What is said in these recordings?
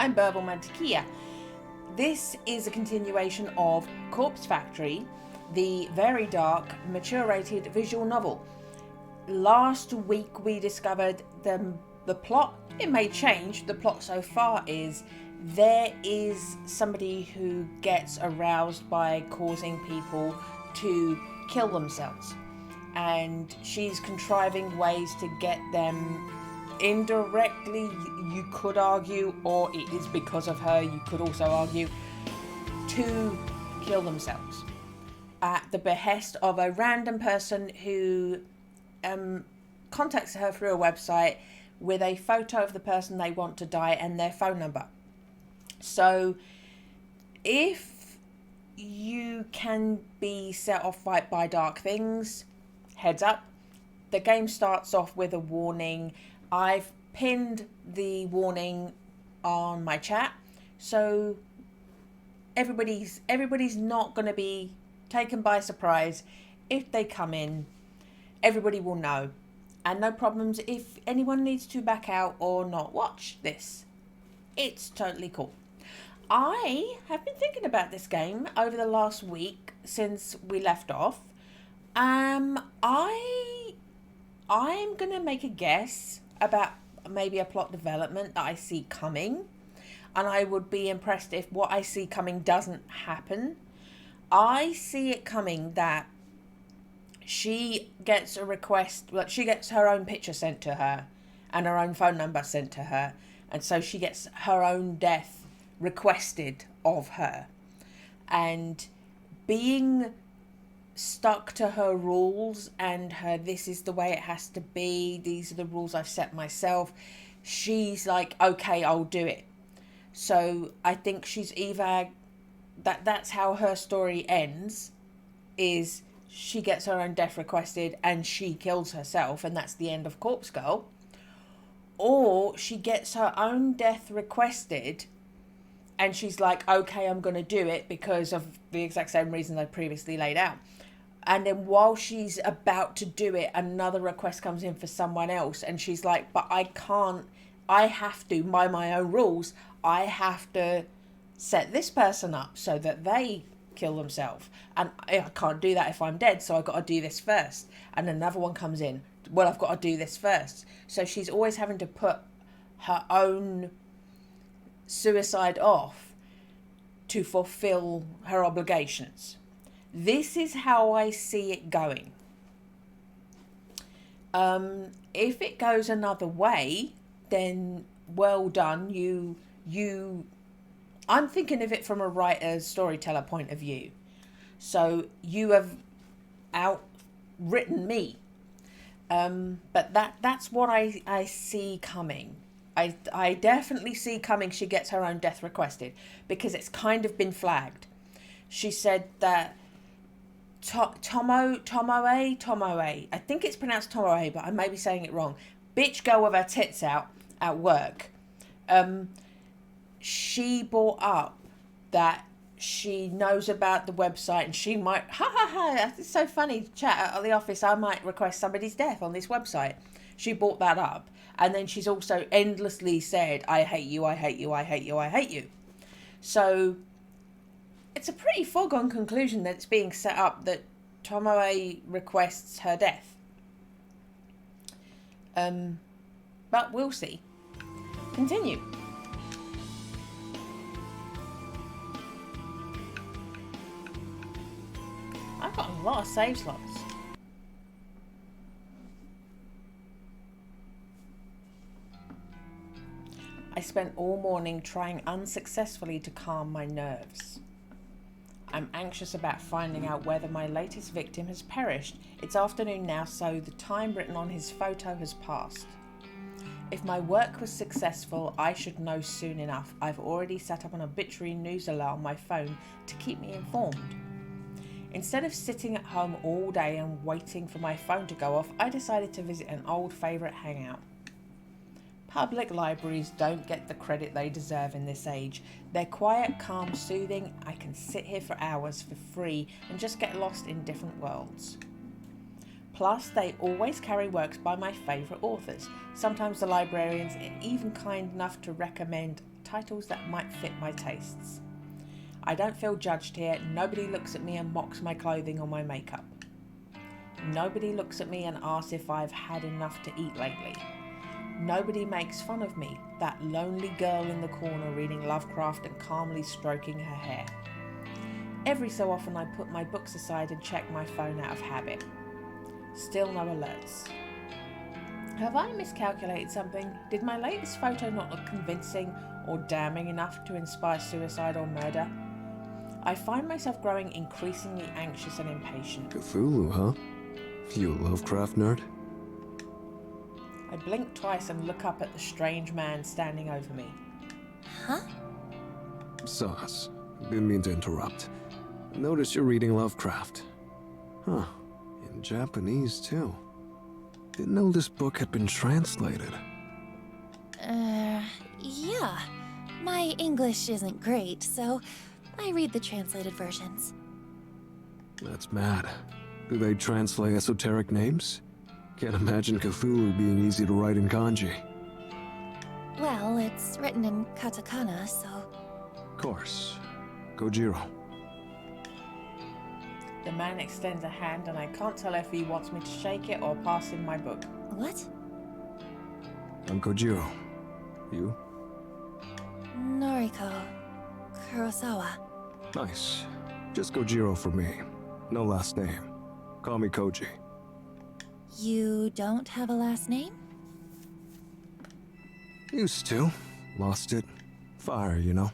I'm Burble Mantequilla. This is a continuation of Corpse Factory, the very dark, mature-rated visual novel. Last week we discovered the plot. It may change. The plot so far is there is somebody who gets aroused by causing people to kill themselves. And she's contriving ways to get them indirectly, you could argue, or it is because of her, you could also argue, to kill themselves at the behest of a random person who contacts her through a website with a photo of the person they want to die and their phone number. So if you can be set off by dark things, heads up, the game starts off with a warning. I've pinned the warning on my chat, so everybody's not going to be taken by surprise if they come in. Everybody will know, and no problems if anyone needs to back out or not watch this. It's totally cool. I have been thinking about this game over the last week since we left off. I'm going to make a guess about maybe a plot development that I see coming, and I would be impressed if what I see coming doesn't happen. I see it coming that she gets a request, well, she gets her own picture sent to her and her own phone number sent to her, and so she gets her own death requested of her, and being stuck to her rules and her this is the way it has to be, these are the rules I've set myself, she's like, okay, I'll do it. So I think she's either that's how her story ends, is she gets her own death requested and she kills herself, and that's the end of Corpse Girl, or she gets her own death requested and she's like, okay, I'm going to do it because of the exact same reasons I previously laid out. And then while she's about to do it, another request comes in for someone else. And she's like, but I can't, I have to, by my own rules, I have to set this person up so that they kill themselves. And I can't do that if I'm dead, so I've got to do this first. And another one comes in, well, I've got to do this first. So she's always having to put her own suicide off to fulfill her obligations. This is how I see it going. If it goes another way, then well done. I'm thinking of it from a writer, storyteller point of view. So you have outwritten me. But that's what I see coming. I definitely see coming she gets her own death requested, because it's kind of been flagged. She said that Tomoe, I think it's pronounced Tomoe, but I may be saying it wrong. Bitch girl with her tits out at work. She brought up that she knows about the website and she might, it's so funny, chat at the office, I might request somebody's death on this website. She brought that up. And then she's also endlessly said, I hate you, I hate you, I hate you, I hate you. So it's a pretty foregone conclusion that it's being set up that Tomoe requests her death. But we'll see. Continue. I've got a lot of save slots. I spent all morning trying unsuccessfully to calm my nerves. I'm anxious about finding out whether my latest victim has perished. It's afternoon now, so the time written on his photo has passed. If my work was successful, I should know soon enough. I've already set up an obituary news alert on my phone to keep me informed. Instead of sitting at home all day and waiting for my phone to go off, I decided to visit an old favourite hangout. Public libraries don't get the credit they deserve in this age. They're quiet, calm, soothing. I can sit here for hours for free and just get lost in different worlds. Plus, they always carry works by my favourite authors. Sometimes the librarians are even kind enough to recommend titles that might fit my tastes. I don't feel judged here. Nobody looks at me and mocks my clothing or my makeup. Nobody looks at me and asks if I've had enough to eat lately. Nobody makes fun of me, that lonely girl in the corner reading Lovecraft and calmly stroking her hair. Every so often I put my books aside and check my phone out of habit. Still no alerts. Have I miscalculated something? Did my latest photo not look convincing or damning enough to inspire suicide or murder? I find myself growing increasingly anxious and impatient. Cthulhu, huh? You Lovecraft nerd? I blink twice and look up at the strange man standing over me. Huh? Sauce. Didn't mean to interrupt. Notice you're reading Lovecraft. Huh. In Japanese, too. Didn't know this book had been translated. Yeah. My English isn't great, so I read the translated versions. That's mad. Do they translate esoteric names? Can't imagine Cthulhu being easy to write in kanji. Well, it's written in katakana, so... Of course. Kojiro. The man extends a hand and I can't tell if he wants me to shake it or pass him my book. What? I'm Kojiro. You? Noriko. Kurosawa. Nice. Just Kojiro for me. No last name. Call me Koji. You don't have a last name? Used to. Lost it. Fire, you know.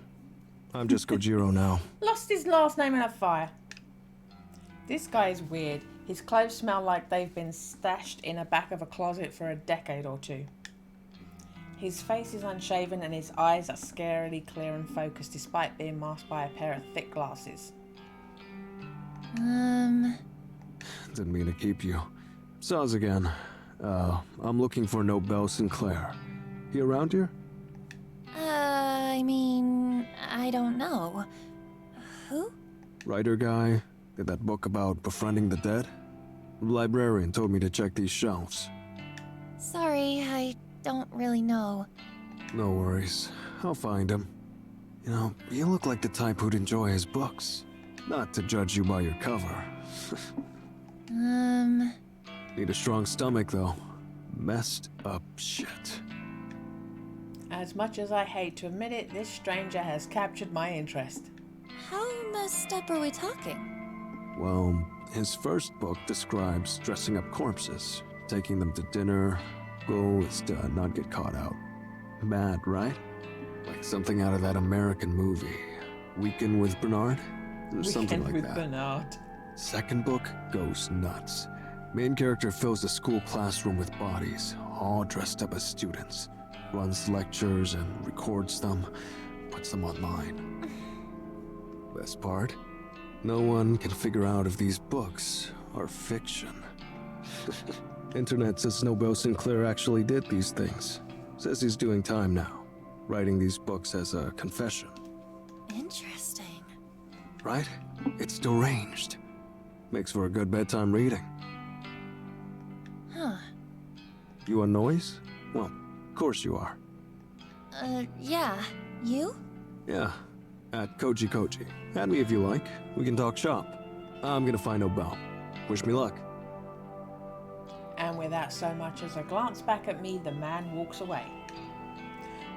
I'm just Kojiro now. Lost his last name in a fire. This guy is weird. His clothes smell like they've been stashed in the back of a closet for a decade or two. His face is unshaven and his eyes are scarily clear and focused despite being masked by a pair of thick glasses. Didn't mean to keep you. Saws again. I'm looking for Nobel Sinclair. He around here? I mean, I don't know. Who? Writer guy. Did that book about befriending the dead? Librarian told me to check these shelves. Sorry, I don't really know. No worries. I'll find him. You know, you look like the type who'd enjoy his books. Not to judge you by your cover. Need a strong stomach, though. Messed up shit. As much as I hate to admit it, this stranger has captured my interest. How messed up are we talking? Well, his first book describes dressing up corpses, taking them to dinner. Goal is to not get caught out. Mad, right? Like something out of that American movie. Weekend with Bernard? Or something like that. Bernard. Second book goes nuts. Main character fills the school classroom with bodies, all dressed up as students. Runs lectures and records them, puts them online. Best part? No one can figure out if these books are fiction. Internet says Nobel Sinclair actually did these things. Says he's doing time now, writing these books as a confession. Interesting. Right? It's deranged. Makes for a good bedtime reading. Huh. You want noise? Well, of course you are. Yeah. You? Yeah, at Koji Koji. Add me if you like. We can talk shop. I'm gonna find Nobel. Wish me luck. And without so much as a glance back at me, the man walks away.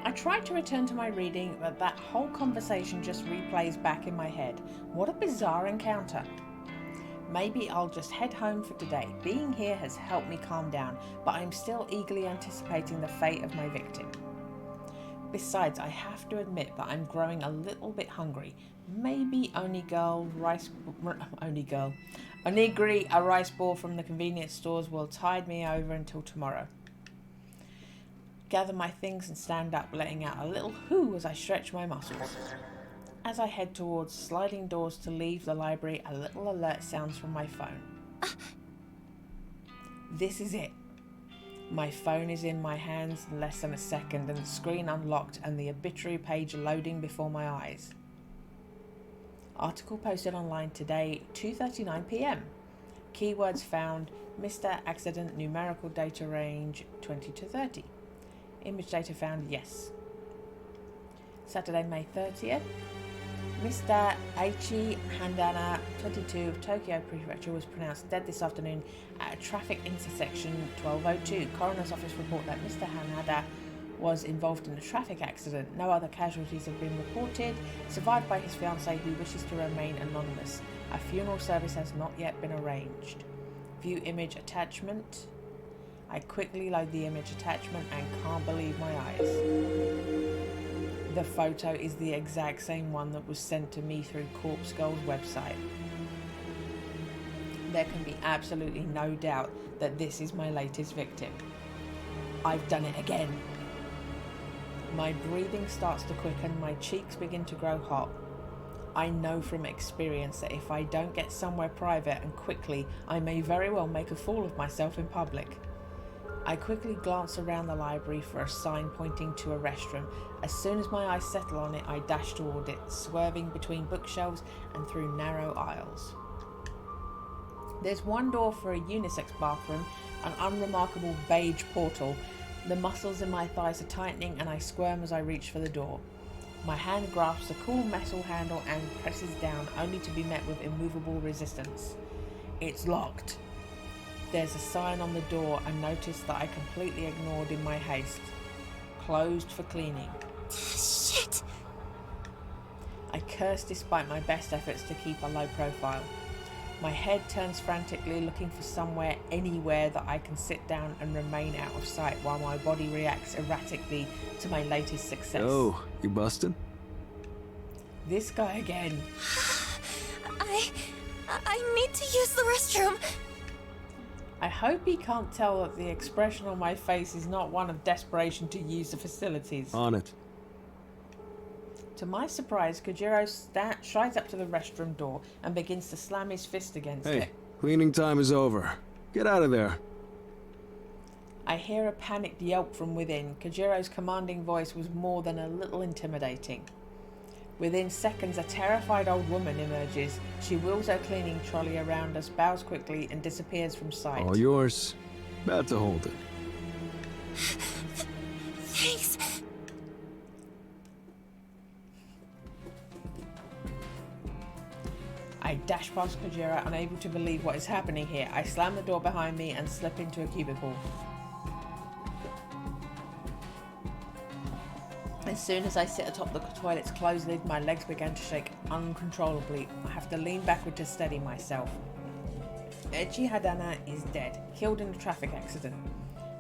I try to return to my reading, but that whole conversation just replays back in my head. What a bizarre encounter. Maybe I'll just head home for today. Being here has helped me calm down, but I'm still eagerly anticipating the fate of my victim. Besides, I have to admit that I'm growing a little bit hungry. Maybe onigiri, a rice ball from the convenience stores will tide me over until tomorrow. Gather my things and stand up, letting out a little hoo as I stretch my muscles. As I head towards sliding doors to leave the library, a little alert sounds from my phone. This is it. My phone is in my hands in less than a second and the screen unlocked and the obituary page loading before my eyes. Article posted online today, 2:39 p.m. Keywords found, Mr. Accident, numerical data range 20 to 30. Image data found, yes. Saturday, May 30th. Mr. Aichi Handana, 22, of Tokyo Prefecture, was pronounced dead this afternoon at a traffic intersection 1202. Coroner's office report that Mr. Hanada was involved in a traffic accident. No other casualties have been reported. Survived by his fiancée, who wishes to remain anonymous. A funeral service has not yet been arranged. View image attachment. I quickly load the image attachment and can't believe my eyes. The photo is the exact same one that was sent to me through Corpse Girl's website. There can be absolutely no doubt that this is my latest victim. I've done it again. My breathing starts to quicken, my cheeks begin to grow hot. I know from experience that if I don't get somewhere private and quickly, I may very well make a fool of myself in public. I quickly glance around the library for a sign pointing to a restroom. As soon as my eyes settle on it, I dash toward it, swerving between bookshelves and through narrow aisles. There's one door for a unisex bathroom, an unremarkable beige portal. The muscles in my thighs are tightening and I squirm as I reach for the door. My hand grasps a cool metal handle and presses down, only to be met with immovable resistance. It's locked. There's a sign on the door, a notice that I completely ignored in my haste. Closed for cleaning. Shit! I curse despite my best efforts to keep a low profile. My head turns frantically, looking for somewhere, anywhere that I can sit down and remain out of sight while my body reacts erratically to my latest success. Oh, you busted? This guy again. I need to use the restroom. I hope he can't tell that the expression on my face is not one of desperation to use the facilities. On it. To my surprise, Kojiro strides up to the restroom door and begins to slam his fist against it. Hey, cleaning time is over. Get out of there. I hear a panicked yelp from within. Kojiro's commanding voice was more than a little intimidating. Within seconds, a terrified old woman emerges. She wheels her cleaning trolley around us, bows quickly, and disappears from sight. All yours. About to hold it. Thanks. I dash past Kojiro, unable to believe what is happening here. I slam the door behind me and slip into a cubicle. As soon as I sit atop the toilet's closed lid, my legs began to shake uncontrollably. I have to lean backward to steady myself. Echi Hadana is dead, killed in a traffic accident.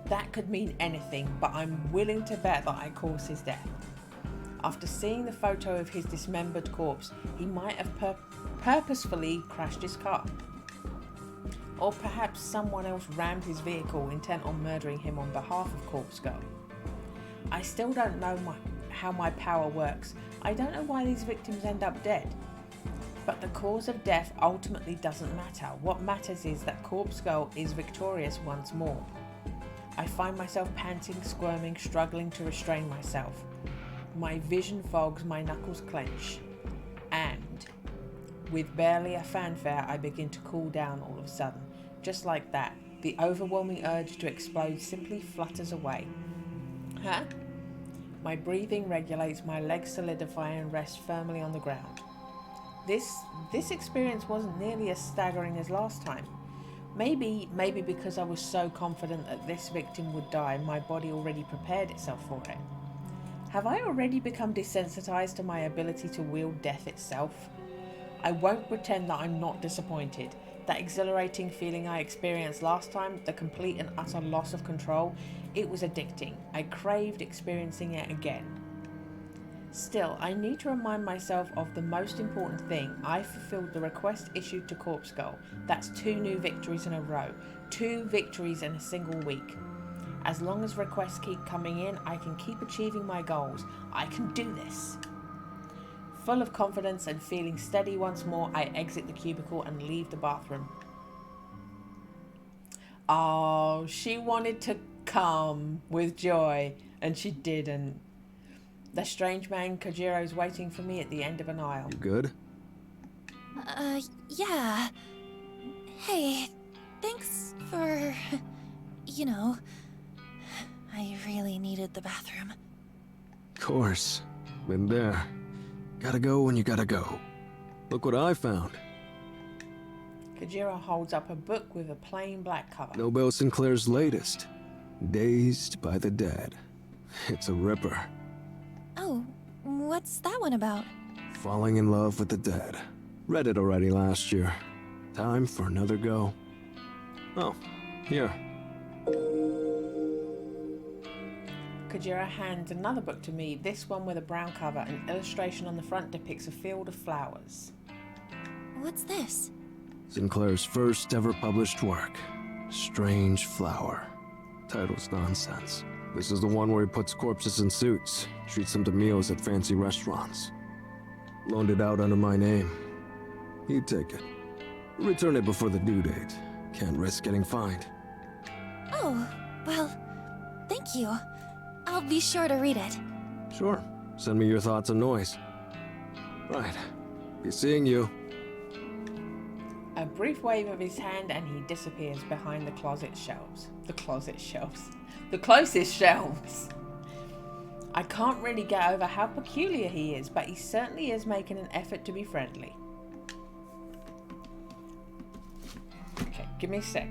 That could mean anything, but I'm willing to bet that I caused his death. After seeing the photo of his dismembered corpse, he might have purposefully crashed his car. Or perhaps someone else rammed his vehicle, intent on murdering him on behalf of Corpse Girl. I still don't know how my power works. I don't know why these victims end up dead. But the cause of death ultimately doesn't matter. What matters is that Corpse Girl is victorious once more. I find myself panting, squirming, struggling to restrain myself. My vision fogs, my knuckles clench. And, with barely a fanfare, I begin to cool down all of a sudden. Just like that, the overwhelming urge to explode simply flutters away. Huh? My breathing regulates, my legs solidify and rest firmly on the ground. This experience wasn't nearly as staggering as last time. Maybe because I was so confident that this victim would die, my body already prepared itself for it. Have I already become desensitized to my ability to wield death itself? I won't pretend that I'm not disappointed. That exhilarating feeling I experienced last time, the complete and utter loss of control, it was addicting. I craved experiencing it again. Still, I need to remind myself of the most important thing. I fulfilled the request issued to Corpse Girl. That's 2 new victories in a row. 2 victories in a single week. As long as requests keep coming in, I can keep achieving my goals. I can do this. Full of confidence and feeling steady once more, I exit the cubicle and leave the bathroom. Oh, she wanted to come with joy, and she didn't. The strange man Kojiro's waiting for me at the end of an aisle. You good? Yeah. Hey, thanks for... you know... I really needed the bathroom. Of course. Been there. Gotta go when you gotta go. Look what I found. Kajira holds up a book with a plain black cover. Nobel Sinclair's latest. Dazed by the Dead. It's a ripper. Oh, what's that one about? Falling in love with the dead. Read it already last year. Time for another go. Oh, here. Kajira hands another book to me, this one with a brown cover. An illustration on the front depicts a field of flowers. What's this? Sinclair's first ever published work. Strange Flower. Title's nonsense. This is the one where he puts corpses in suits, treats them to meals at fancy restaurants. Loaned it out under my name. He'd take it. Return it before the due date. Can't risk getting fined. Oh, well, thank you. I'll be sure to read it. Sure. Send me your thoughts and noise. Right. Be seeing you. A brief wave of his hand and he disappears behind the closet shelves. The closet shelves. The closest shelves. I can't really get over how peculiar he is, but he certainly is making an effort to be friendly. Okay, give me a sec.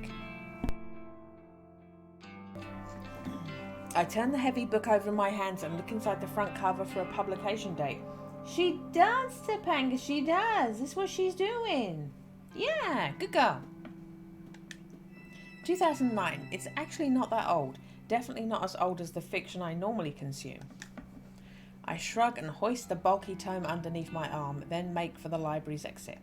I turn the heavy book over in my hands and look inside the front cover for a publication date. She does, Topanga, she does. This is what she's doing. Yeah, good girl. 2009. It's actually not that old. Definitely not as old as the fiction I normally consume. I shrug and hoist the bulky tome underneath my arm, then make for the library's exit.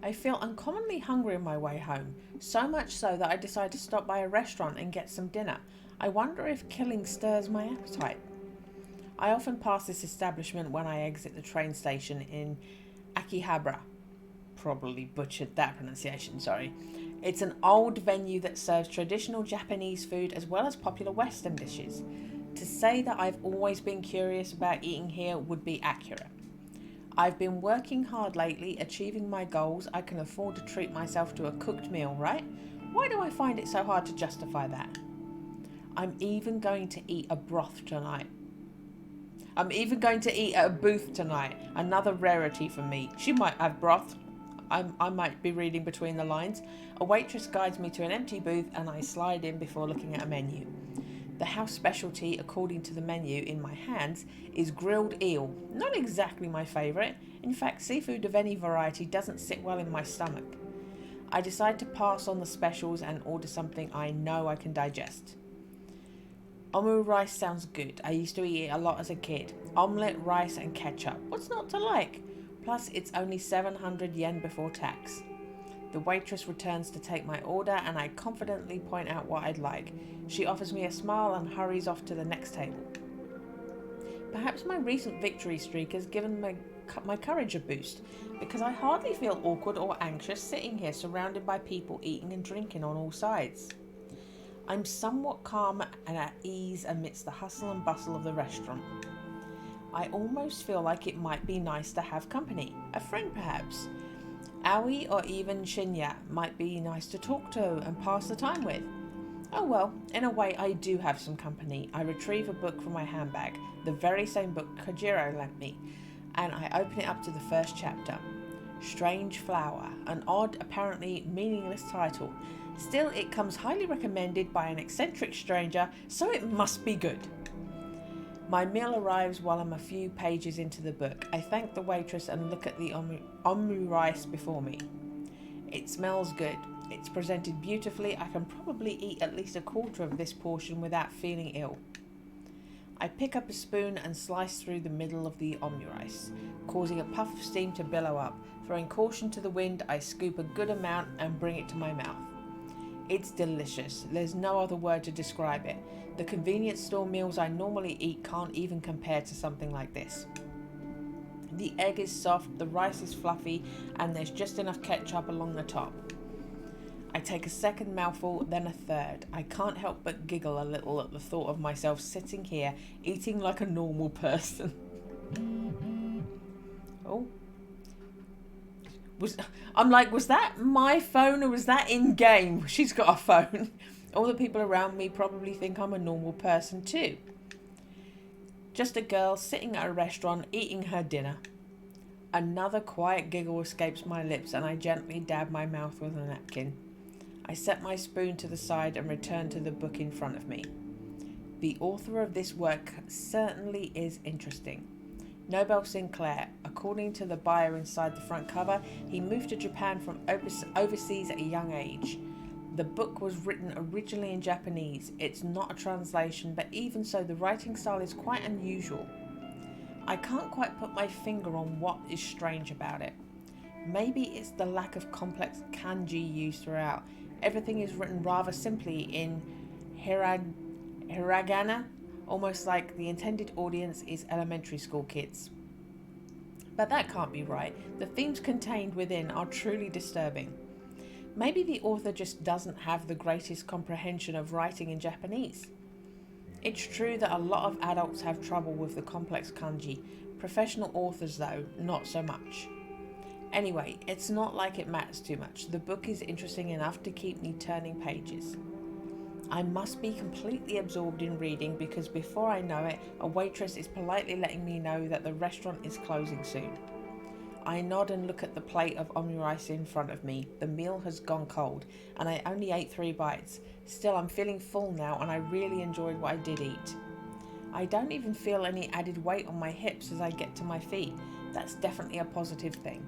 I feel uncommonly hungry on my way home, so much so that I decide to stop by a restaurant and get some dinner. I wonder if killing stirs my appetite. I often pass this establishment when I exit the train station in Akihabara. Probably butchered that pronunciation, sorry. It's an old venue that serves traditional Japanese food as well as popular Western dishes. To say that I've always been curious about eating here would be accurate. I've been working hard lately, achieving my goals. I can afford to treat myself to a cooked meal, right? Why do I find it so hard to justify that? I'm even going to eat a broth tonight. I'm even going to eat at a booth tonight. Another rarity for me. She might have broth. I might be reading between the lines. A waitress guides me to an empty booth and I slide in before looking at a menu. The house specialty, according to the menu in my hands, is grilled eel. Not exactly my favourite. In fact, seafood of any variety doesn't sit well in my stomach. I decide to pass on the specials and order something I know I can digest. Omu rice sounds good. I used to eat it a lot as a kid. Omelette, rice and ketchup. What's not to like? Plus, it's only 700 yen before tax. The waitress returns to take my order and I confidently point out what I'd like. She offers me a smile and hurries off to the next table. Perhaps my recent victory streak has given my courage a boost, because I hardly feel awkward or anxious sitting here surrounded by people eating and drinking on all sides. I'm somewhat calm and at ease amidst the hustle and bustle of the restaurant. I almost feel like it might be nice to have company, a friend perhaps. Aoi or even Shinya might be nice to talk to and pass the time with. Oh well, in a way I do have some company. I retrieve a book from my handbag, the very same book Kojiro lent me, and I open it up to the first chapter. Strange Flower, an odd, apparently meaningless title. Still, it comes highly recommended by an eccentric stranger, so it must be good. My meal arrives while I'm a few pages into the book. I thank the waitress and look at the omu rice before me. It smells good. It's presented beautifully. I can probably eat at least a quarter of this portion without feeling ill. I pick up a spoon and slice through the middle of the omu rice, causing a puff of steam to billow up. Throwing caution to the wind, I scoop a good amount and bring it to my mouth. It's delicious. There's no other word to describe it. The convenience store meals I normally eat can't even compare to something like this. The egg is soft, the rice is fluffy, and there's just enough ketchup along the top. I take a second mouthful, then a third. I can't help but giggle a little at the thought of myself sitting here, eating like a normal person. Oh. Was that my phone or was that in game? She's got a phone. All the people around me probably think I'm a normal person too. Just a girl sitting at a restaurant eating her dinner. Another quiet giggle escapes my lips and I gently dab my mouth with a napkin. I set my spoon to the side and return to the book in front of me. The author of this work certainly is interesting. Nobel Sinclair. According to the bio inside the front cover, he moved to Japan from overseas at a young age. The book was written originally in Japanese. It's not a translation, but even so, the writing style is quite unusual. I can't quite put my finger on what is strange about it. Maybe it's the lack of complex kanji used throughout. Everything is written rather simply in hiragana, almost like the intended audience is elementary school kids. But that can't be right. The themes contained within are truly disturbing. Maybe the author just doesn't have the greatest comprehension of writing in Japanese. It's true that a lot of adults have trouble with the complex kanji. Professional authors, though, not so much. Anyway, it's not like it matters too much. The book is interesting enough to keep me turning pages. I must be completely absorbed in reading because before I know it, a waitress is politely letting me know that the restaurant is closing soon. I nod and look at the plate of omurice in front of me. The meal has gone cold, and I only ate 3 bites. Still, I'm feeling full now, and I really enjoyed what I did eat. I don't even feel any added weight on my hips as I get to my feet. That's definitely a positive thing.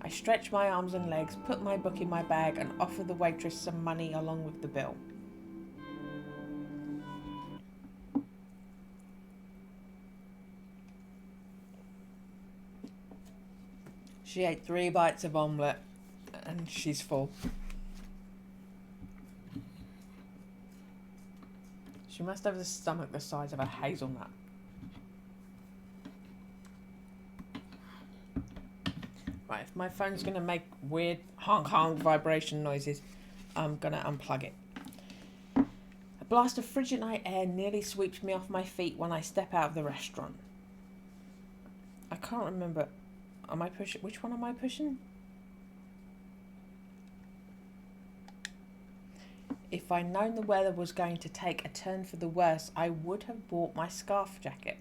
I stretch my arms and legs, put my book in my bag, and offer the waitress some money along with the bill. She ate 3 bites of omelette and she's full. She must have the stomach the size of a hazelnut. Right, if my phone's going to make weird honk honk vibration noises, I'm going to unplug it. A blast of frigid night air nearly sweeps me off my feet when I step out of the restaurant. I can't remember. Am I pushing? Which one am I pushing? If I'd known the weather was going to take a turn for the worse, I would have bought my scarf jacket.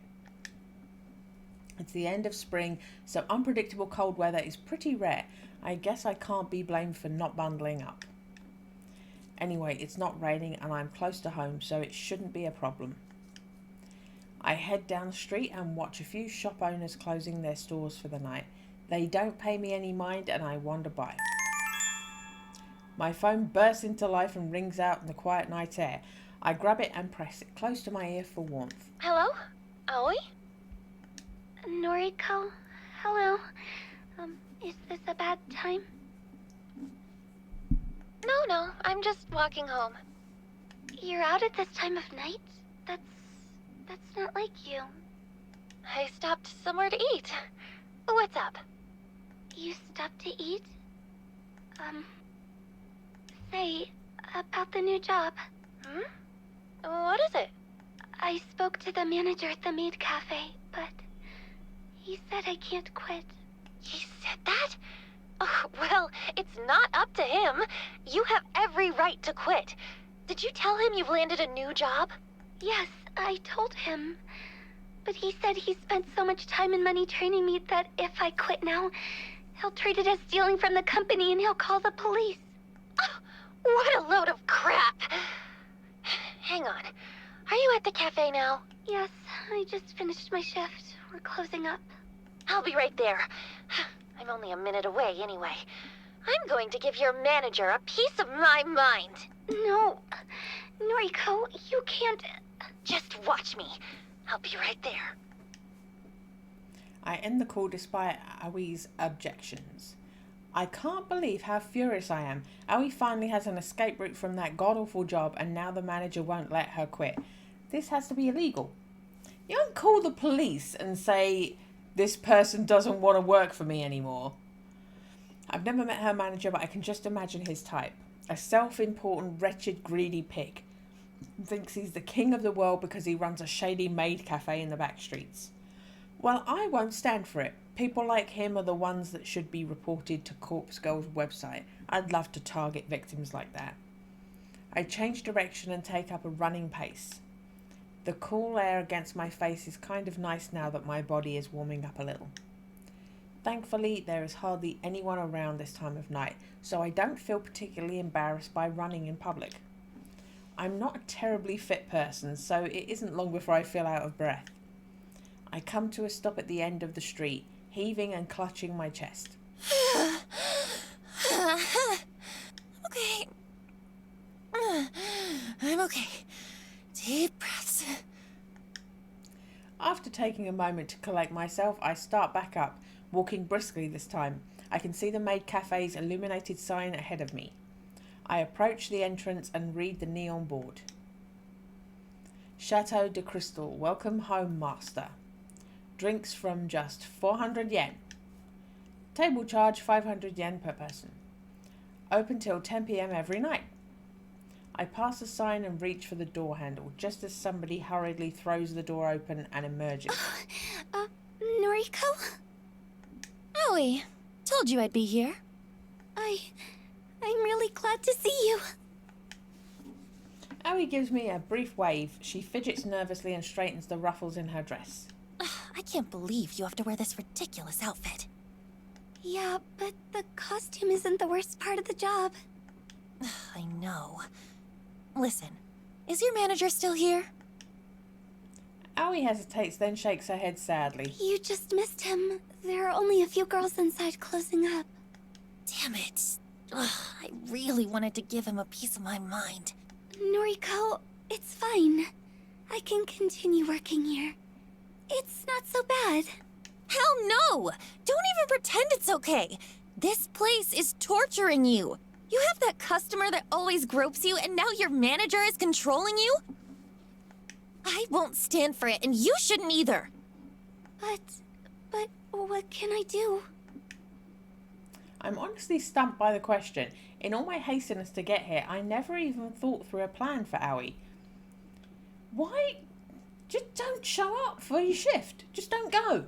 It's the end of spring, so unpredictable cold weather is pretty rare. I guess I can't be blamed for not bundling up. Anyway, it's not raining and I'm close to home, so it shouldn't be a problem. I head down the street and watch a few shop owners closing their stores for the night. They don't pay me any mind and I wander by. My phone bursts into life and rings out in the quiet night air. I grab it and press it close to my ear for warmth. Hello? Aoi? Noriko? Hello? Is this a bad time? No, I'm just walking home. You're out at this time of night? That's not like you. I stopped somewhere to eat. What's up? You stopped to eat? Say, about the new job. What is it? I spoke to the manager at the maid cafe, but he said I can't quit. He said that? Oh, well, it's not up to him. You have every right to quit. Did you tell him you've landed a new job? Yes, I told him. But he said he spent so much time and money training me that if I quit now, he'll treat it as stealing from the company and he'll call the police. Oh, what a load of crap! Hang on. Are you at the cafe now? Yes, I just finished my shift. We're closing up. I'll be right there. I'm only a minute away anyway. I'm going to give your manager a piece of my mind. No, Noriko, you can't... Just watch me. I'll be right there. I end the call despite Aoi's objections. I can't believe how furious I am. Aoi finally has an escape route from that god-awful job and now the manager won't let her quit. This has to be illegal. You don't call the police and say, this person doesn't want to work for me anymore. I've never met her manager, but I can just imagine his type. A self-important, wretched, greedy pig. Thinks he's the king of the world because he runs a shady maid cafe in the back streets. Well, I won't stand for it. People like him are the ones that should be reported to Corpse Girl's website. I'd love to target victims like that. I change direction and take up a running pace. The cool air against my face is kind of nice now that my body is warming up a little. Thankfully, there is hardly anyone around this time of night, so I don't feel particularly embarrassed by running in public. I'm not a terribly fit person, so it isn't long before I feel out of breath. I come to a stop at the end of the street, heaving and clutching my chest. Okay. I'm okay. Deep breaths. After taking a moment to collect myself, I start back up, walking briskly this time. I can see the Maid Cafe's illuminated sign ahead of me. I approach the entrance and read the neon board. Chateau de Crystal, welcome home, master. Drinks from just 400 yen. Table charge 500 yen per person. Open till 10 p.m. every night. I pass the sign and reach for the door handle, just as somebody hurriedly throws the door open and emerges. Noriko? Aoi, told you I'd be here. I'm really glad to see you. Aoi gives me a brief wave. She fidgets nervously and straightens the ruffles in her dress. I can't believe you have to wear this ridiculous outfit. Yeah, but the costume isn't the worst part of the job. I know. Listen, is your manager still here? Aoi hesitates, then shakes her head sadly. You just missed him. There are only a few girls inside closing up. Damn it. I really wanted to give him a piece of my mind. Noriko, it's fine. I can continue working here. It's not so bad. Hell no! Don't even pretend it's okay. This place is torturing you. You have that customer that always gropes you, and now your manager is controlling you? I won't stand for it, and you shouldn't either. But what can I do? I'm honestly stumped by the question. In all my hastiness to get here, I never even thought through a plan for Aoi. Why? Just don't show up for your shift. Just don't go.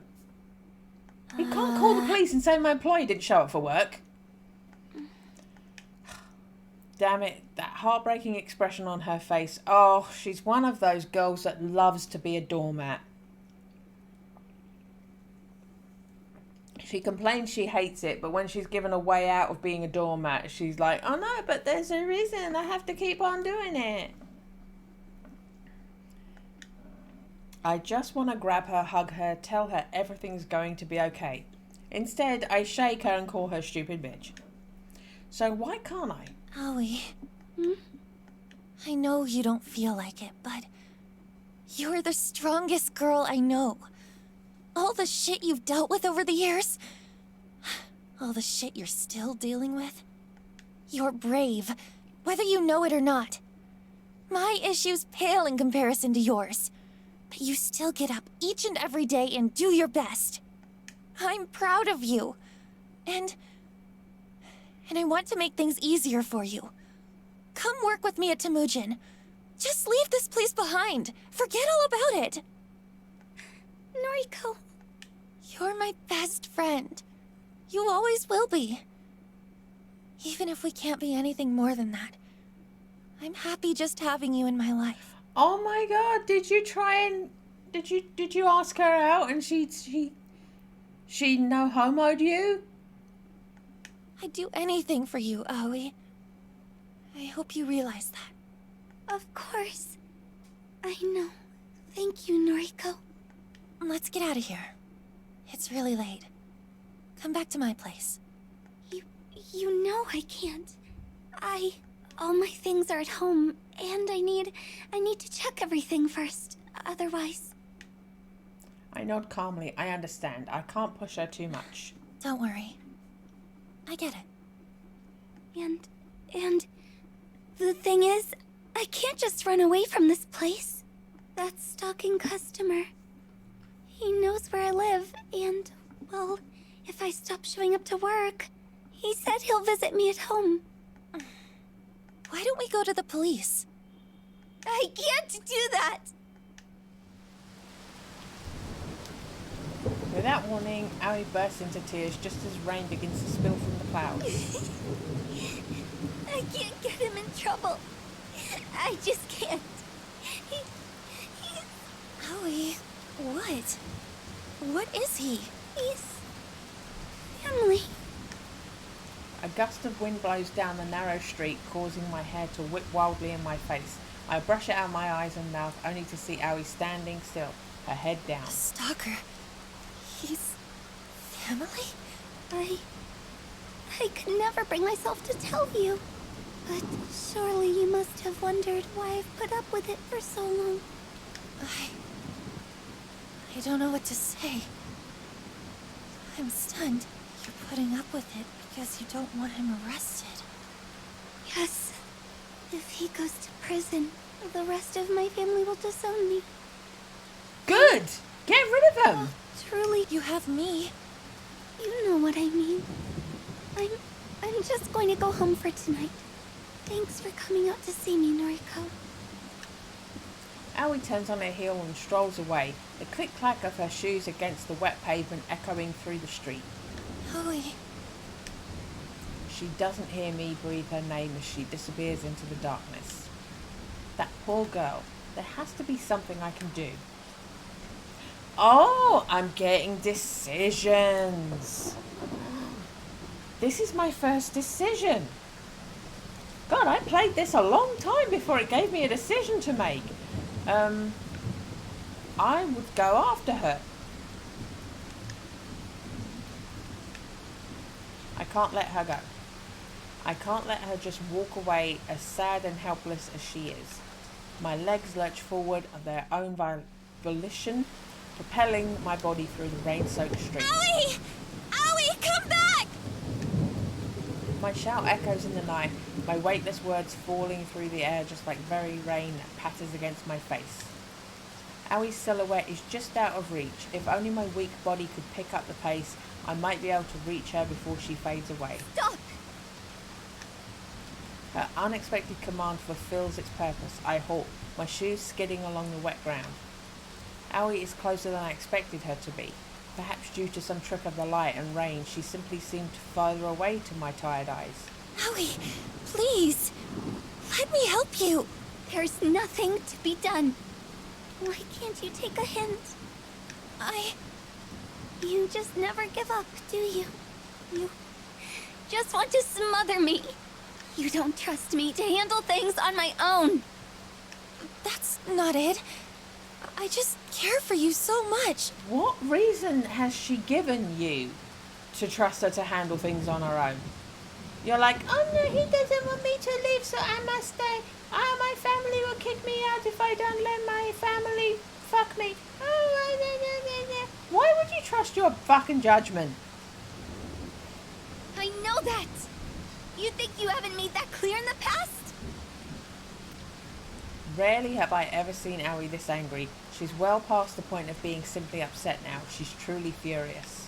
You can't call the police and say my employee didn't show up for work. Damn it, that heartbreaking expression on her face. Oh, she's one of those girls that loves to be a doormat. She complains she hates it, but when she's given a way out of being a doormat, she's like, oh no, but there's a reason I have to keep on doing it. I just want to grab her, hug her, tell her everything's going to be okay. Instead, I shake her and call her stupid bitch. So why can't I? Aoi. I know you don't feel like it, but you're the strongest girl I know. All the shit you've dealt with over the years, all the shit you're still dealing with, you're brave, whether you know it or not. My issues pale in comparison to yours, but you still get up each and every day and do your best. I'm proud of you, and I want to make things easier for you. Come work with me at Temujin. Just leave this place behind. Forget all about it. Noriko. You're my best friend. You always will be. Even if we can't be anything more than that, I'm happy just having you in my life. Oh my god, did you try and... Did you ask her out and she no homo'd you? I'd do anything for you, Aoi. I hope you realize that. Of course. I know. Thank you, Noriko. Let's get out of here. It's really late. Come back to my place. You know I can't. All my things are at home, and I need to check everything first. Otherwise... I nod calmly. I understand. I can't push her too much. Don't worry. I get it. And the thing is, I can't just run away from this place. That stalking customer, he knows where I live, and, well, if I stop showing up to work, he said he'll visit me at home. Why don't we go to the police? I can't do that! Without warning, Aoi bursts into tears just as rain begins to spill from the clouds. I can't get him in trouble. I just can't. He's Aoi, what? What is he? He's family. A gust of wind blows down the narrow street, causing my hair to whip wildly in my face. I brush it out of my eyes and mouth, only to see Aoi standing still, her head down. A stalker. He's family? I could never bring myself to tell you. But surely you must have wondered why I've put up with it for so long. I don't know what to say. I'm stunned. You're putting up with it because you don't want him arrested. Yes. If he goes to prison, the rest of my family will disown me. Good! Get rid of him! Truly, You have me. you know what I mean. I'm just going to go home for tonight. Thanks for coming out to see me, Noriko. Aoi turns on her heel and strolls away, the click-clack of her shoes against the wet pavement echoing through the street. Aoi. She doesn't hear me breathe her name as she disappears into the darkness. That poor girl. There has to be something I can do. Oh, I'm getting decisions. This is my first decision. God, I played this a long time before it gave me a decision to make. I would go after her. I can't let her go. I can't let her just walk away as sad and helpless as she is. My legs lurch forward of their own volition, propelling my body through the rain-soaked street. Aoi! Aoi, come back! My shout echoes in the night, my weightless words falling through the air just like very rain that patters against my face. Aoi's silhouette is just out of reach. If only my weak body could pick up the pace, I might be able to reach her before she fades away. Stop! Her unexpected command fulfills its purpose. I halt, my shoes skidding along the wet ground. Aoi is closer than I expected her to be. Perhaps due to some trick of the light and rain, she simply seemed further away to my tired eyes. Aoi, please. Let me help you. There's nothing to be done. Why can't you take a hint? You just never give up, do you? You just want to smother me. You don't trust me to handle things on my own. That's not it. I just care for you so much. What reason has she given you to trust her to handle things on her own? You're like, oh no, he doesn't want me to leave, so I must stay. My family will kick me out if I don't let my family fuck me. Why would you trust your fucking judgment? I know that. You think you haven't made that clear in the past? Rarely have I ever seen Aoi this angry. She's well past the point of being simply upset now. She's truly furious.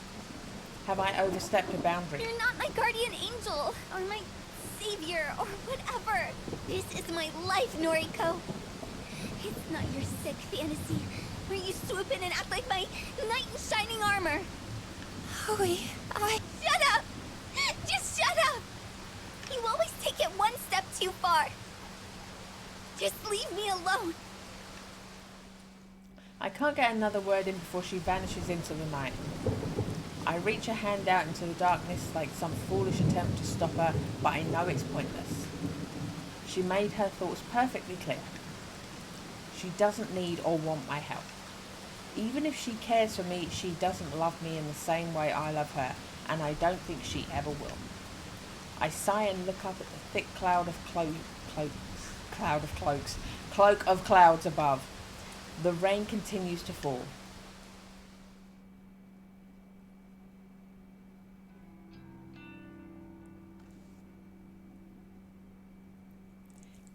Have I overstepped a boundary? You're not my guardian angel, or my savior, or whatever. This is my life, Noriko. It's not your sick fantasy, where you swoop in and act like my knight in shining armor. Aoi, Shut up! Just shut up! You always take it one step too far. Just leave me alone. I can't get another word in before she vanishes into the night. I reach a hand out into the darkness like some foolish attempt to stop her, but I know it's pointless. She made her thoughts perfectly clear. She doesn't need or want my help. Even if she cares for me, she doesn't love me in the same way I love her, and I don't think she ever will. I sigh and look up at the thick cloud of cloak of clouds above. The rain continues to fall.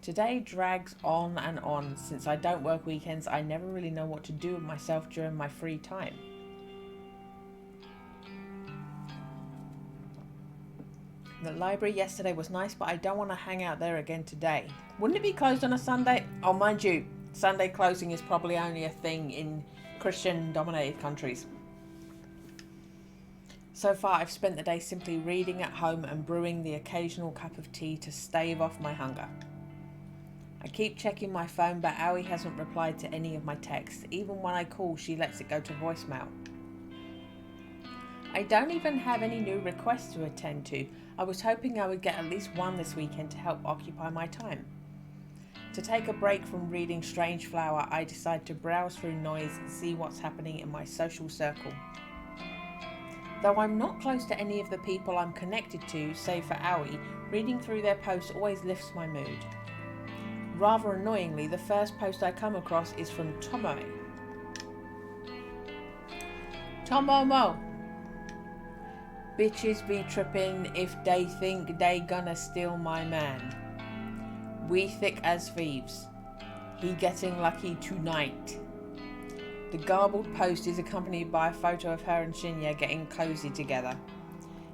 Today drags on and on. Since I don't work weekends, I never really know what to do with myself during my free time. The library yesterday was nice, but I don't want to hang out there again today. Wouldn't it be closed on a Sunday? Oh, mind you, Sunday closing is probably only a thing in Christian-dominated countries. So far, I've spent the day simply reading at home and brewing the occasional cup of tea to stave off my hunger. I keep checking my phone, but Aoi hasn't replied to any of my texts. Even when I call, she lets it go to voicemail. I don't even have any new requests to attend to. I was hoping I would get at least one this weekend to help occupy my time. To take a break from reading Strange Flower, I decide to browse through noise and see what's happening in my social circle. Though I'm not close to any of the people I'm connected to, save for Aoi, reading through their posts always lifts my mood. Rather annoyingly, the first post I come across is from Tomoe. Tomoe. Bitches be trippin' if they think they gonna steal my man. We thick as thieves. He getting lucky tonight. The garbled post is accompanied by a photo of her and Shinya getting cozy together.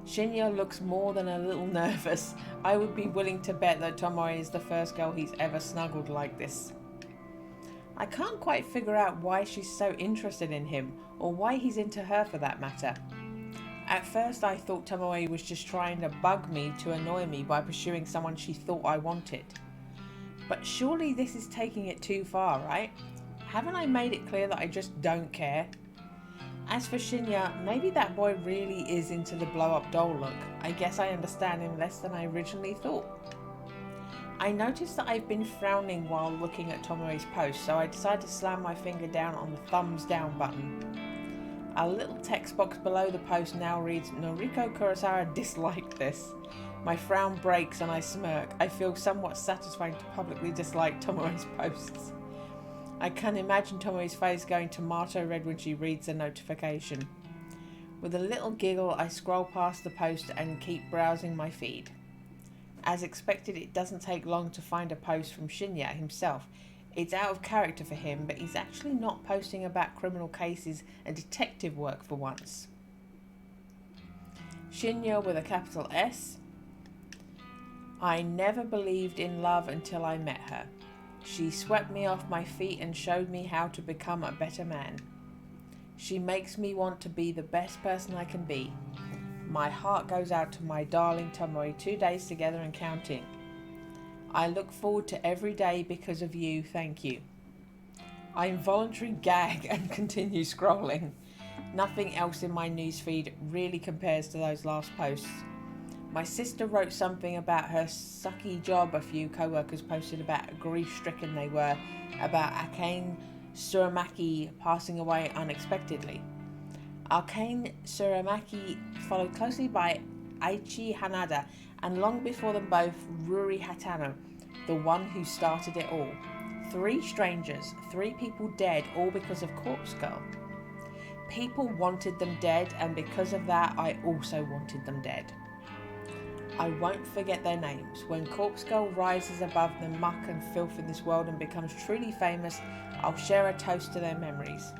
Shinya looks more than a little nervous. I would be willing to bet that Tomoe is the first girl he's ever snuggled like this. I can't quite figure out why she's so interested in him, or why he's into her for that matter. At first I thought Tomoe was just trying to bug me to annoy me by pursuing someone she thought I wanted. But surely this is taking it too far, right? Haven't I made it clear that I just don't care? As for Shinya, maybe that boy really is into the blow-up doll look. I guess I understand him less than I originally thought. I noticed that I've been frowning while looking at Tomoe's post, so I decided to slam my finger down on the thumbs down button. A little text box below the post now reads, Noriko Kurosawa disliked this. My frown breaks and I smirk. I feel somewhat satisfying to publicly dislike Tomoe's posts. I can imagine Tomoe's face going tomato red when she reads the notification. With a little giggle, I scroll past the post and keep browsing my feed. As expected, it doesn't take long to find a post from Shinya himself. It's out of character for him, but he's actually not posting about criminal cases and detective work for once. Shinya with a capital S. I never believed in love until I met her. She swept me off my feet and showed me how to become a better man. She makes me want to be the best person I can be. My heart goes out to my darling Tomoe, 2 days together and counting. I look forward to every day because of you, thank you. I involuntarily gag and continue scrolling. Nothing else in my newsfeed really compares to those last posts. My sister wrote something about her sucky job. A few co-workers posted about how grief-stricken they were about Akane Tsuramaki passing away unexpectedly. Akane Tsuramaki followed closely by Aichi Hanada, and long before them both, Ruri Hatano, the one who started it all. 3 strangers, 3 people dead, all because of Corpse Girl. People wanted them dead, and because of that, I also wanted them dead. I won't forget their names. When Corpse Girl rises above the muck and filth in this world and becomes truly famous, I'll share a toast to their memories.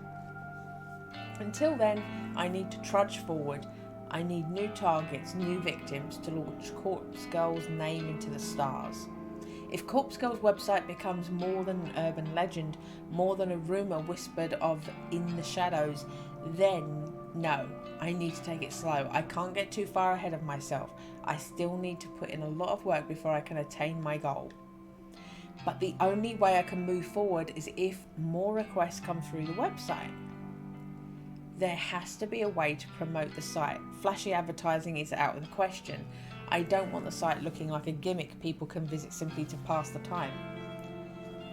Until then, I need to trudge forward. I need new targets, new victims to launch Corpse Girl's name into the stars. If Corpse Girl's website becomes more than an urban legend, more than a rumour whispered of in the shadows, then no, I need to take it slow. I can't get too far ahead of myself. I still need to put in a lot of work before I can attain my goal. But the only way I can move forward is if more requests come through the website. There has to be a way to promote the site. Flashy advertising is out of the question. I don't want the site looking like a gimmick people can visit simply to pass the time.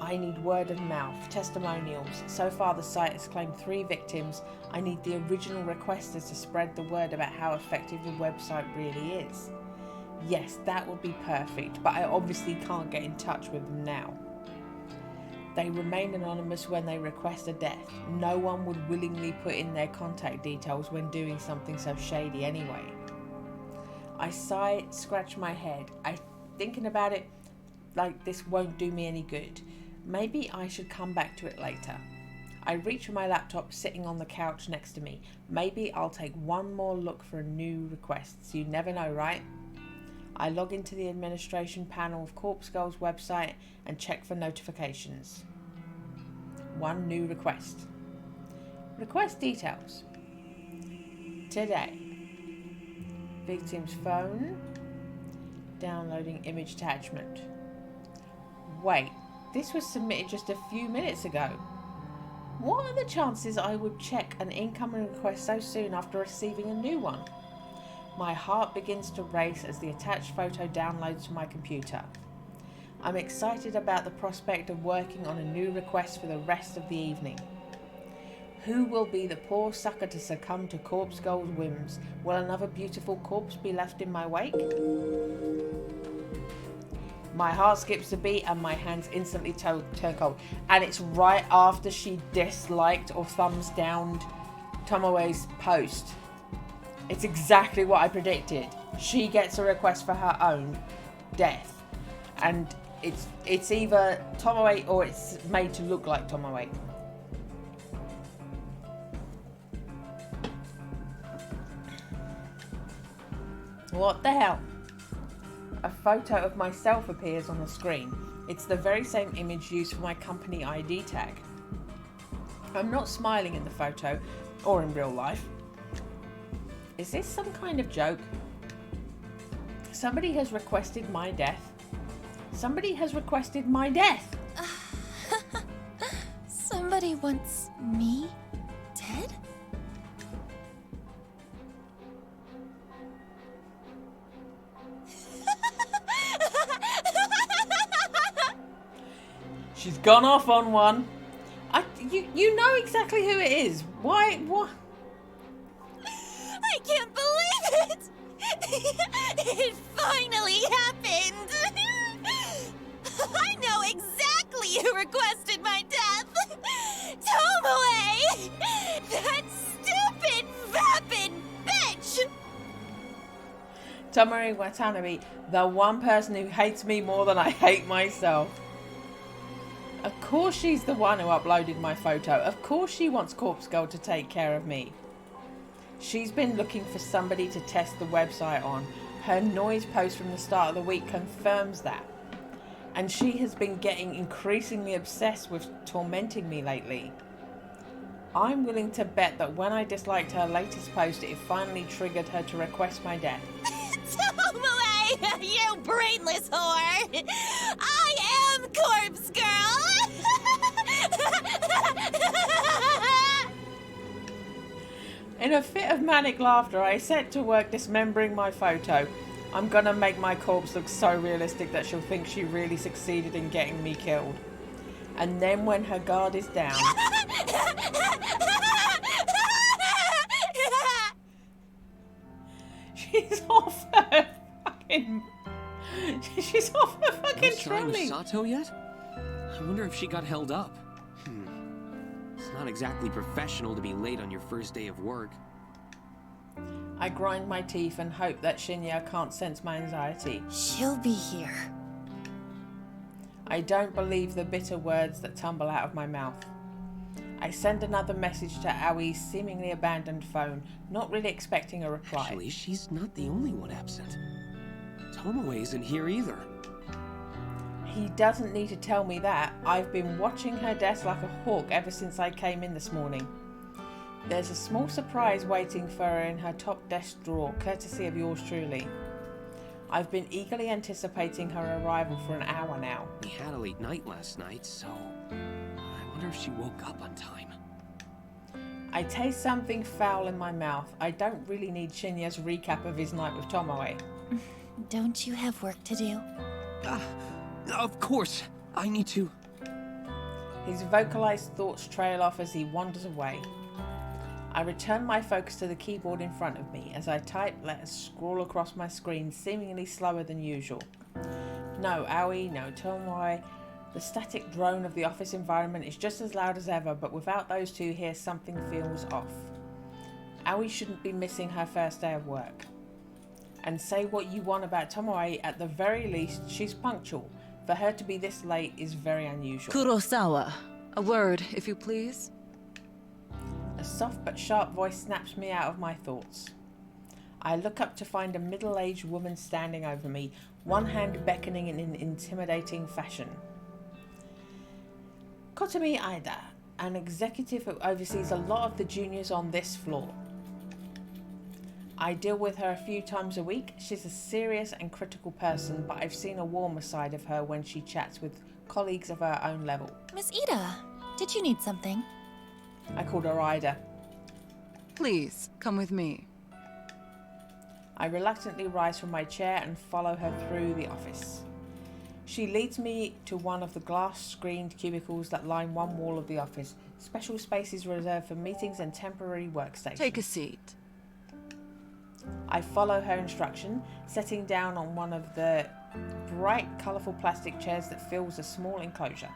I need word of mouth, testimonials. So far the site has claimed 3 victims. I need the original requesters to spread the word about how effective the website really is. Yes, that would be perfect, but I obviously can't get in touch with them now. They remain anonymous when they request a death. No one would willingly put in their contact details when doing something so shady anyway. I sigh, scratch my head. Thinking about it like this won't do me any good. Maybe I should come back to it later. I reach for my laptop sitting on the couch next to me. Maybe I'll take one more look for new requests. You never know, right? I log into the administration panel of Corpse Girl's website and check for notifications. 1 new request. Request details. Today. Victim's phone. Downloading image attachment. Wait, This was submitted just a few minutes ago. What are the chances I would check an incoming request so soon after receiving a new one? My heart begins to race as the attached photo downloads to my computer. I'm excited about the prospect of working on a new request for the rest of the evening. Who will be the poor sucker to succumb to Corpse Girl's whims? Will another beautiful corpse be left in my wake? My heart skips a beat and my hands instantly turn cold. And it's right after she disliked or thumbs downed Tomoe's post. It's exactly what I predicted. She gets a request for her own death. And it's either Tomoe or it's made to look like Tomoe. What the hell? A photo of myself appears on the screen. It's the very same image used for my company ID tag. I'm not smiling in the photo or in real life. Is this some kind of joke? Somebody has requested my death. Somebody has requested my death. Somebody wants me dead? She's gone off on one. You know exactly who it is. Why? What? I can't believe it! It finally happened! I know exactly who requested my death! Tomoe! That stupid, vapid bitch! Tomoe Watanabe, the one person who hates me more than I hate myself. Of course she's the one who uploaded my photo. Of course she wants Corpse Girl to take care of me. She's been looking for somebody to test the website on. Her noise post from the start of the week confirms that. And she has been getting increasingly obsessed with tormenting me lately. I'm willing to bet that when I disliked her latest post, it finally triggered her to request my death. Tomoe, you brainless whore! I am Corpse Girl! In a fit of manic laughter, I set to work dismembering my photo. I'm gonna make my corpse look so realistic that she'll think she really succeeded in getting me killed. And then when her guard is down... She's off her fucking... She's off her fucking trolley. Sato yet? I wonder if she got held up. It's not exactly professional to be late on your first day of work. I grind my teeth and hope that Shinya can't sense my anxiety. She'll be here. I don't believe the bitter words that tumble out of my mouth. I send another message to Aoi's seemingly abandoned phone, not really expecting a reply. Actually, she's not the only one absent. Tomoe isn't here either. He doesn't need to tell me that. I've been watching her desk like a hawk ever since I came in this morning. There's a small surprise waiting for her in her top desk drawer, courtesy of yours truly. I've been eagerly anticipating her arrival for an hour now. We had a late night last night, so I wonder if she woke up on time. I taste something foul in my mouth. I don't really need Shinya's recap of his night with Tomoe. Don't you have work to do? Of course, I need to. His vocalized thoughts trail off as he wanders away. I return my focus to the keyboard in front of me. As I type, letters scroll across my screen, seemingly slower than usual. No Aoi, no Tomoe. The static drone of the office environment is just as loud as ever, but without those two here, something feels off. Aoi shouldn't be missing her first day of work. And say what you want about Tomoe, at the very least, she's punctual. For her to be this late is very unusual. Kurosawa, a word, if you please. A soft but sharp voice snaps me out of my thoughts. I look up to find a middle-aged woman standing over me, one hand beckoning in an intimidating fashion. Kotomi Aida, an executive who oversees a lot of the juniors on this floor. I deal with her a few times a week. She's a serious and critical person, but I've seen a warmer side of her when she chats with colleagues of her own level. Miss Ida, did you need something? I called her Ida. Please, come with me. I reluctantly rise from my chair and follow her through the office. She leads me to one of the glass-screened cubicles that line one wall of the office. Special spaces reserved for meetings and temporary workstations. Take a seat. I follow her instruction, sitting down on one of the bright, colourful plastic chairs that fills a small enclosure.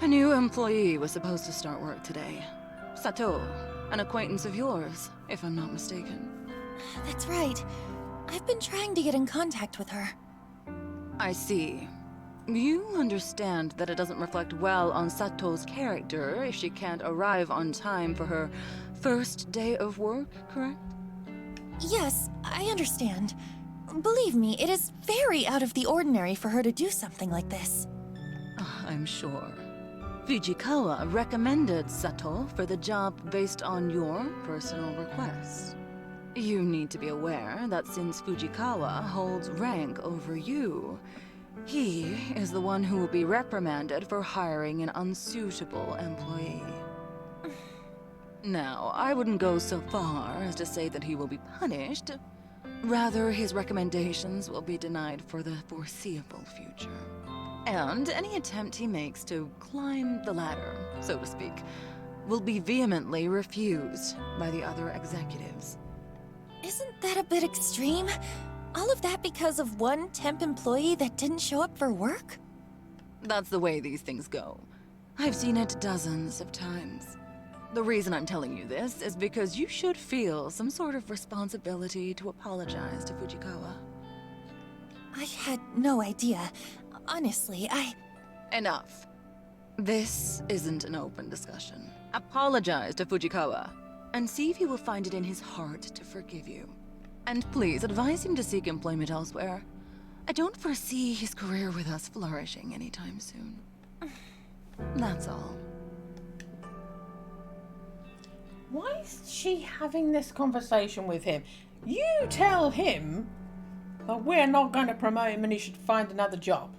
A new employee was supposed to start work today. Sato, an acquaintance of yours, if I'm not mistaken. That's right. I've been trying to get in contact with her. I see. You understand that it doesn't reflect well on Sato's character if she can't arrive on time for her first day of work, correct? Yes, I understand. Believe me, it is very out of the ordinary for her to do something like this. I'm sure. Fujikawa recommended Sato for the job based on your personal request. You need to be aware that since Fujikawa holds rank over you, he is the one who will be reprimanded for hiring an unsuitable employee. Now, I wouldn't go so far as to say that he will be punished. Rather, his recommendations will be denied for the foreseeable future. And any attempt he makes to climb the ladder, so to speak, will be vehemently refused by the other executives. Isn't that a bit extreme? All of that because of one temp employee that didn't show up for work? That's the way these things go. I've seen it dozens of times. The reason I'm telling you this is because you should feel some sort of responsibility to apologize to Fujikawa. I had no idea. Honestly, Enough. This isn't an open discussion. Apologize to Fujikawa, and see if he will find it in his heart to forgive you. And please advise him to seek employment elsewhere. I don't foresee his career with us flourishing anytime soon. That's all. Why is she having this conversation with him? You tell him that we're not going to promote him and he should find another job.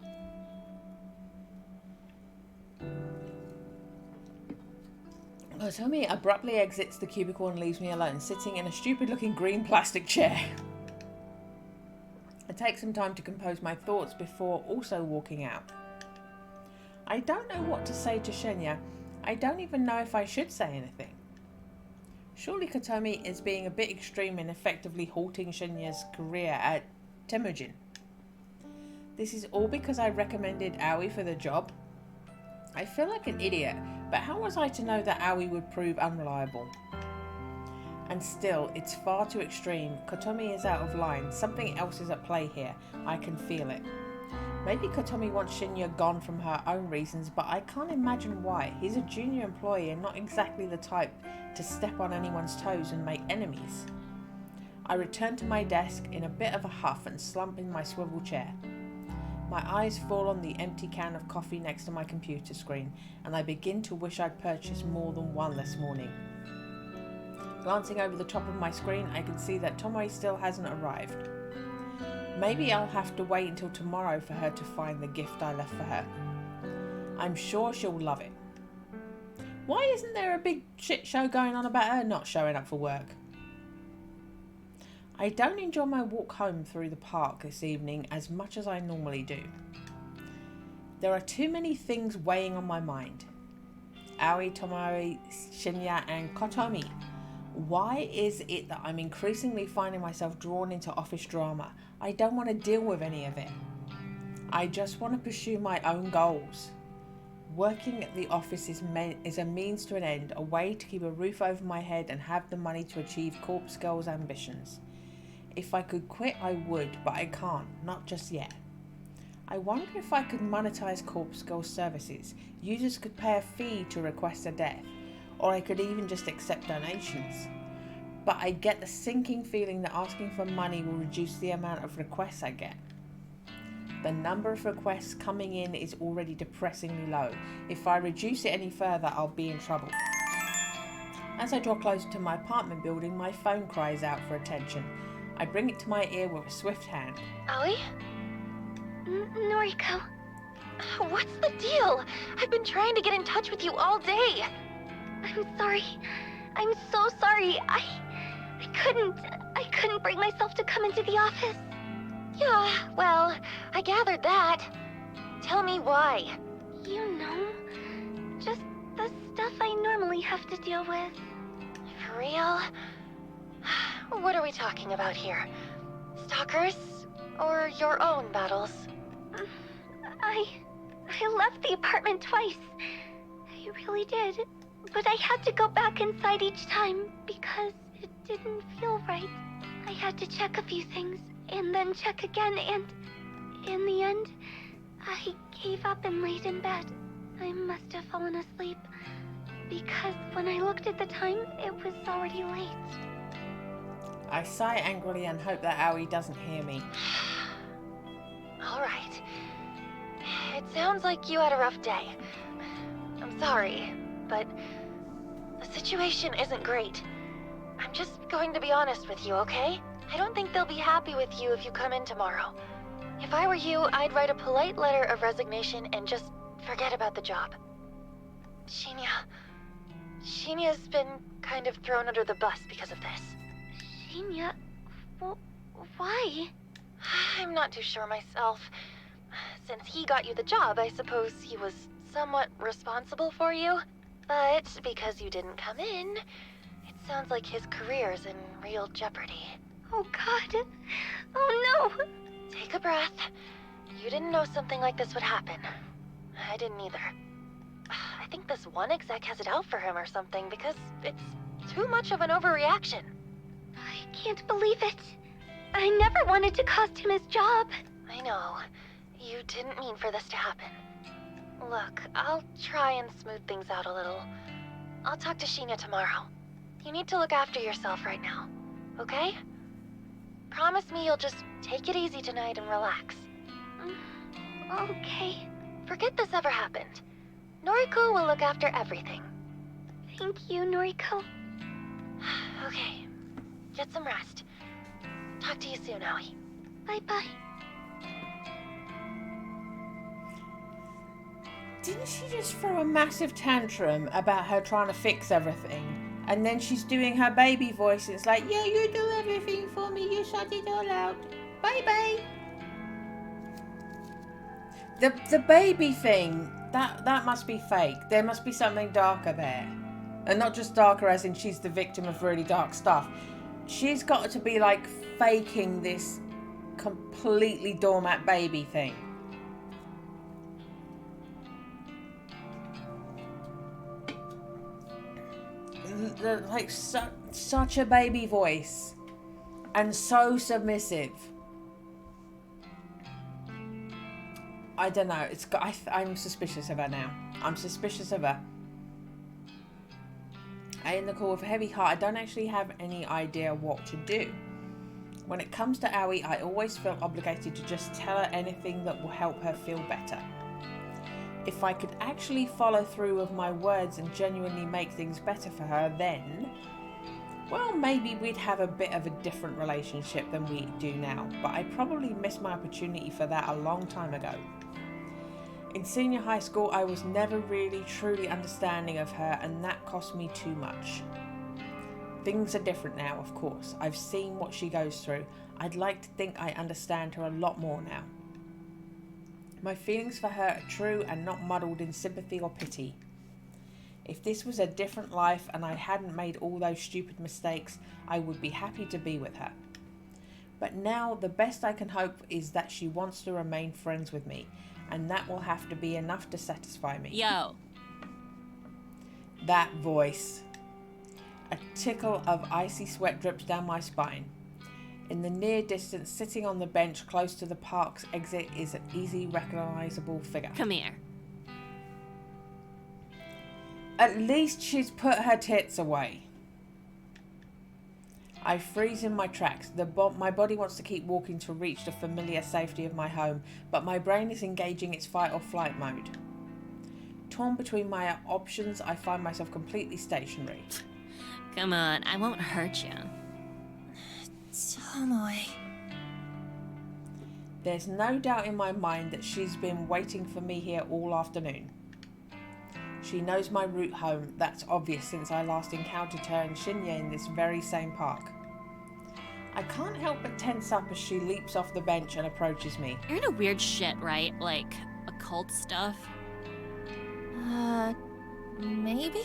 Tomoe abruptly exits the cubicle and leaves me alone, sitting in a stupid-looking green plastic chair. I take some time to compose my thoughts before also walking out. I don't know what to say to Shinya. I don't even know if I should say anything. Surely Kotomi is being a bit extreme in effectively halting Shinya's career at Temujin. This is all because I recommended Aoi for the job. I feel like an idiot, but how was I to know that Aoi would prove unreliable? And still, it's far too extreme. Kotomi is out of line. Something else is at play here. I can feel it. Maybe Kotomi wants Shinya gone from her own reasons, but I can't imagine why. He's a junior employee and not exactly the type to step on anyone's toes and make enemies. I return to my desk in a bit of a huff and slump in my swivel chair. My eyes fall on the empty can of coffee next to my computer screen, and I begin to wish I'd purchased more than one this morning. Glancing over the top of my screen, I can see that Tomoe still hasn't arrived. Maybe I'll have to wait until tomorrow for her to find the gift I left for her. I'm sure she'll love it. Why isn't there a big shit show going on about her not showing up for work? I don't enjoy my walk home through the park this evening as much as I normally do. There are too many things weighing on my mind. Aoi, Tomoe, Shinya and Kotomi. Why is it that I'm increasingly finding myself drawn into office drama? I don't want to deal with any of it. I just want to pursue my own goals. Working at the office is a means to an end, a way to keep a roof over my head and have the money to achieve Corpse Girl's ambitions. If I could quit, I would, but I can't, not just yet. I wonder if I could monetize Corpse Girl's services. Users could pay a fee to request a death, or I could even just accept donations. But I get the sinking feeling that asking for money will reduce the amount of requests I get. The number of requests coming in is already depressingly low. If I reduce it any further, I'll be in trouble. As I draw closer to my apartment building, my phone cries out for attention. I bring it to my ear with a swift hand. Aoi? Noriko. What's the deal? I've been trying to get in touch with you all day. I'm sorry. I'm so sorry. I couldn't bring myself to come into the office. Yeah, well, I gathered that. Tell me why. You know, just the stuff I normally have to deal with. For real? What are we talking about here? Stalkers? Or your own battles? I left the apartment twice. I really did. But I had to go back inside each time because it didn't feel right. I had to check a few things and then check again, and in the end, I gave up and laid in bed. I must have fallen asleep because when I looked at the time, it was already late. I sigh angrily and hope that Aoi doesn't hear me. All right. It sounds like you had a rough day. I'm sorry, but the situation isn't great. I'm just going to be honest with you, okay? I don't think they'll be happy with you if you come in tomorrow. If I were you, I'd write a polite letter of resignation and just forget about the job. Shinya's been kind of thrown under the bus because of this. Shinya? Why? I'm not too sure myself. Since he got you the job, I suppose he was somewhat responsible for you. But because you didn't come in, it sounds like his career's in real jeopardy. Oh God. Oh no. Take a breath. You didn't know something like this would happen. I didn't either. I think this one exec has it out for him or something because it's too much of an overreaction. I can't believe it. I never wanted to cost him his job. I know. You didn't mean for this to happen. Look, I'll try and smooth things out a little. I'll talk to Shinya tomorrow. You need to look after yourself right now, okay? Promise me you'll just take it easy tonight and relax. Okay. Forget this ever happened. Noriko will look after everything. Thank you, Noriko. Okay. Get some rest. Talk to you soon, Aoi. Bye-bye. Didn't she just throw a massive tantrum about her trying to fix everything? And then she's doing her baby voice. It's like, yeah, you do everything for me. You sort it all out. Bye-bye. The baby thing, that must be fake. There must be something darker there. And not just darker as in she's the victim of really dark stuff. She's got to be like faking this completely doormat baby thing. Like such a baby voice and so submissive. I don't know. I'm suspicious of her now. I'm suspicious of her. I end the call with a heavy heart. I don't actually have any idea what to do. When it comes to Aoi, I always feel obligated to just tell her anything that will help her feel better. If I could actually follow through with my words and genuinely make things better for her, then, well, maybe we'd have a bit of a different relationship than we do now. But I probably missed my opportunity for that a long time ago. In senior high school, I was never really truly understanding of her, and that cost me too much. Things are different now, of course. I've seen what she goes through. I'd like to think I understand her a lot more now. My feelings for her are true and not muddled in sympathy or pity. If this was a different life and I hadn't made all those stupid mistakes, I would be happy to be with her. But now the best I can hope is that she wants to remain friends with me, and that will have to be enough to satisfy me. Yo. That voice. A tickle of icy sweat drips down my spine. In the near distance, sitting on the bench close to the park's exit, is an easily recognizable figure. Come here. At least she's put her tits away. I freeze in my tracks. My body wants to keep walking to reach the familiar safety of my home, but my brain is engaging its fight or flight mode. Torn between my options, I find myself completely stationary. Come on, I won't hurt you. Tomoe. There's no doubt in my mind that she's been waiting for me here all afternoon. She knows my route home. That's obvious since I last encountered her and Shinya in this very same park. I can't help but tense up as she leaps off the bench and approaches me. You're into weird shit, right? Like occult stuff? Maybe?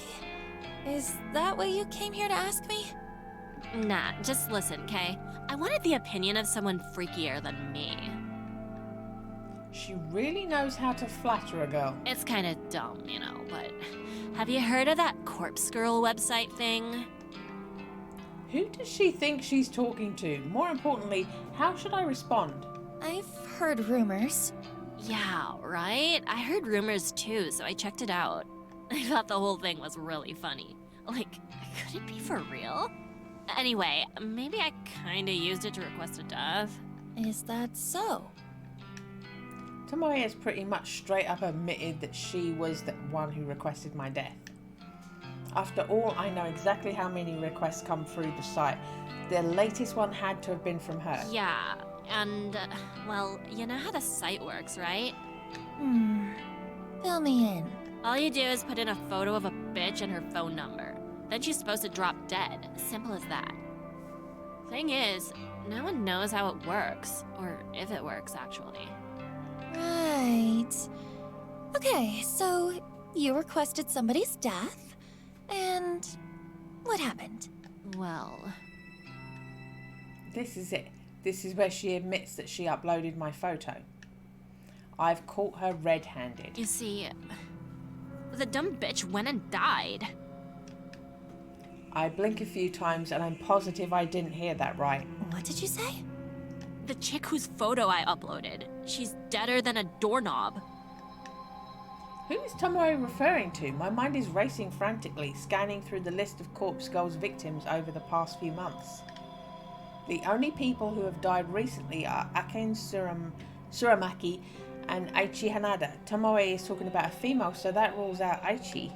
Is that what you came here to ask me? Nah, just listen, okay? I wanted the opinion of someone freakier than me. She really knows how to flatter a girl. It's kinda dumb, you know, but have you heard of that Corpse Girl website thing? Who does she think she's talking to? More importantly, how should I respond? I've heard rumors. Yeah, right? I heard rumors too, so I checked it out. I thought the whole thing was really funny. Like, could it be for real? Anyway, maybe I kinda used it to request a death. Is that so? Tomoe has pretty much straight up admitted that she was the one who requested my death. After all, I know exactly how many requests come through the site. The latest one had to have been from her. Yeah, and, well, you know how the site works, right? Fill me in. All you do is put in a photo of a bitch and her phone number. Then she's supposed to drop dead. Simple as that. Thing is, no one knows how it works. Or if it works, actually. Right. Okay, so you requested somebody's death, and what happened? Well, This is it. This is where she admits that she uploaded my photo. I've caught her red-handed. you see, the dumb bitch went and died. I blink a few times and I'm positive I didn't hear that right. What did you say? The chick whose photo I uploaded. She's deader than a doorknob. Who is Tomoe referring to? My mind is racing frantically, scanning through the list of Corpse Girl's victims over the past few months. The only people who have died recently are Aken Suramaki and Aichi Hanada. Tomoe is talking about a female, so that rules out Aichi.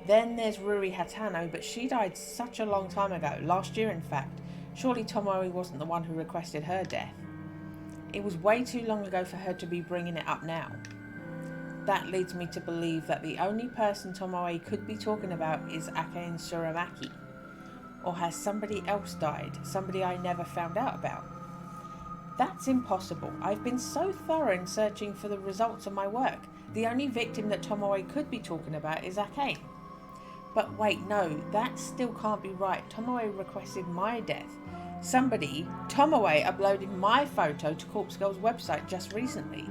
Then there's Ruri Hatano, but she died such a long time ago, last year in fact. Surely Tomoe wasn't the one who requested her death. It was way too long ago for her to be bringing it up now. That leads me to believe that the only person Tomoe could be talking about is Aken Suramaki. Or has somebody else died, somebody I never found out about? That's impossible. I've been so thorough in searching for the results of my work. The only victim that Tomoe could be talking about is Aken. But wait, no, that still can't be right. Tomoe requested my death. Tomoe uploaded my photo to Corpse Girl's website just recently.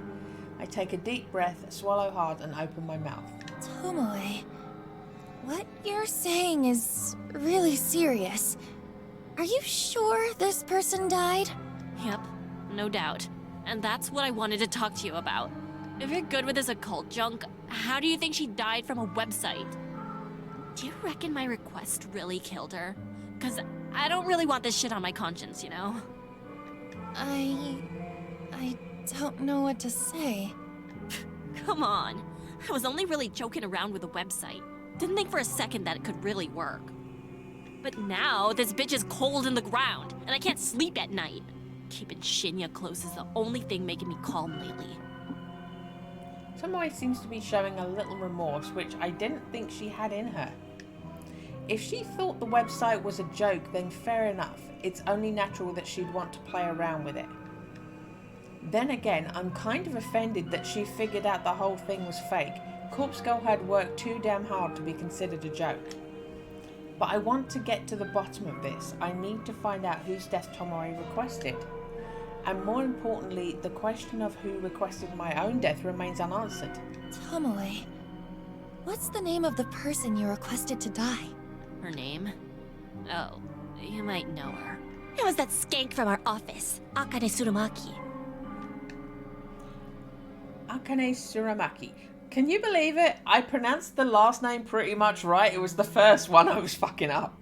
I take a deep breath, swallow hard, and open my mouth. Tomoe, what you're saying is really serious. Are you sure this person died? Yep, no doubt. And that's what I wanted to talk to you about. If you're good with this occult junk, how do you think she died from a website? Do you reckon my request really killed her? 'Cause I don't really want this shit on my conscience, you know? I don't know what to say. Come on. I was only really joking around with the website. Didn't think for a second that it could really work. But now, this bitch is cold in the ground, and I can't sleep at night. Keeping Shinya close is the only thing making me calm lately. Tomoe seems to be showing a little remorse, which I didn't think she had in her. If she thought the website was a joke, then fair enough. It's only natural that she'd want to play around with it. Then again, I'm kind of offended that she figured out the whole thing was fake. Corpse Girl had worked too damn hard to be considered a joke. But I want to get to the bottom of this. I need to find out whose death Tomoe requested. And more importantly, the question of who requested my own death remains unanswered. Tomoe, what's the name of the person you requested to die? Her name? Oh, you might know her. It was that skank from our office, Akane Tsurumaki. Akane Suramaki. Can you believe it? I pronounced the last name pretty much right. It was the first one I was fucking up.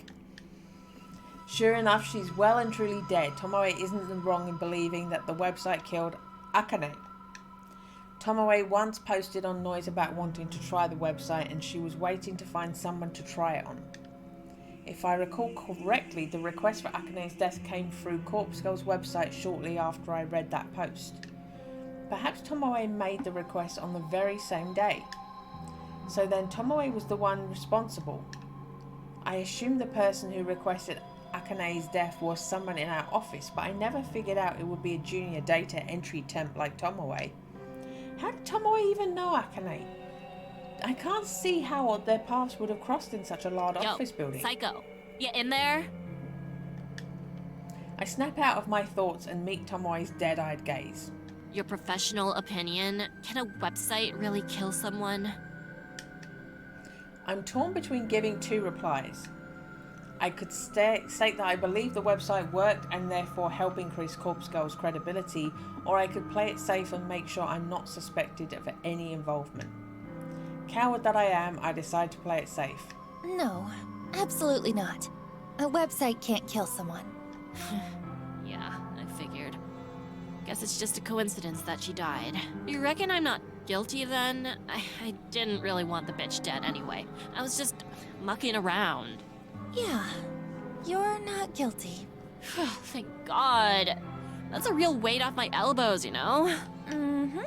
Sure enough, she's well and truly dead. Tomoe isn't wrong in believing that the website killed Akane. Tomoe once posted on Noise about wanting to try the website and she was waiting to find someone to try it on. If I recall correctly, the request for Akane's death came through Corpse Girl's website shortly after I read that post. Perhaps Tomoe made the request on the very same day. So then Tomoe was the one responsible. I assumed the person who requested Akane's death was someone in our office, but I never figured out it would be a junior data entry temp like Tomoe. How did Tomoe even know Akane? I can't see how their paths would have crossed in such a large office building. Psycho, you in there? I snap out of my thoughts and meet Tomoe's dead-eyed gaze. Your professional opinion, can a website really kill someone? I'm torn between giving two replies. I could state that I believe the website worked and therefore help increase Corpse Girl's credibility, or I could play it safe and make sure I'm not suspected of any involvement. Coward that I am, I decide to play it safe. No, absolutely not. A website can't kill someone. Yeah, I figured. Guess it's just a coincidence that she died. You reckon I'm not guilty then? I didn't really want the bitch dead anyway. I was just mucking around. Yeah, you're not guilty. Thank God. That's a real weight off my elbows, you know? Mm-hmm.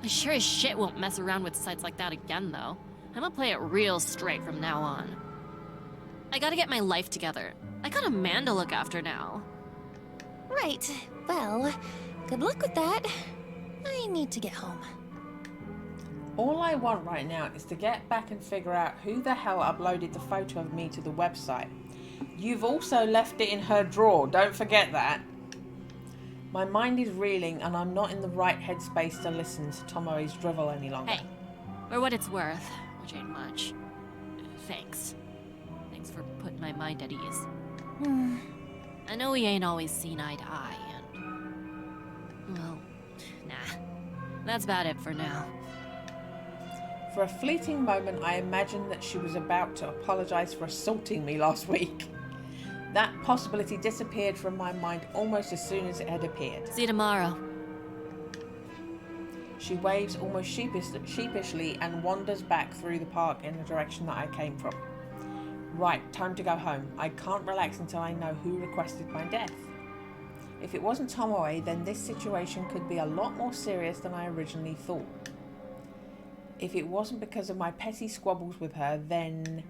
I sure as shit won't mess around with sites like that again, though. I'm gonna play it real straight from now on. I gotta get my life together. I got a man to look after now. Right. Well, good luck with that. I need to get home. All I want right now is to get back and figure out who the hell uploaded the photo of me to the website. You've also left it in her drawer, don't forget that. My mind is reeling and I'm not in the right headspace to listen to Tomoe's drivel any longer. Hey, for what it's worth, which ain't much. Thanks. Thanks for putting my mind at ease. I know we ain't always seen eye to eye, and... well, nah. That's about it for now. For a fleeting moment, I imagined that she was about to apologize for assaulting me last week. That possibility disappeared from my mind almost as soon as it had appeared. See you tomorrow. She waves almost sheepishly and wanders back through the park in the direction that I came from. Right, time to go home. I can't relax until I know who requested my death. If it wasn't Tomoe, then this situation could be a lot more serious than I originally thought. If it wasn't because of my petty squabbles with her, then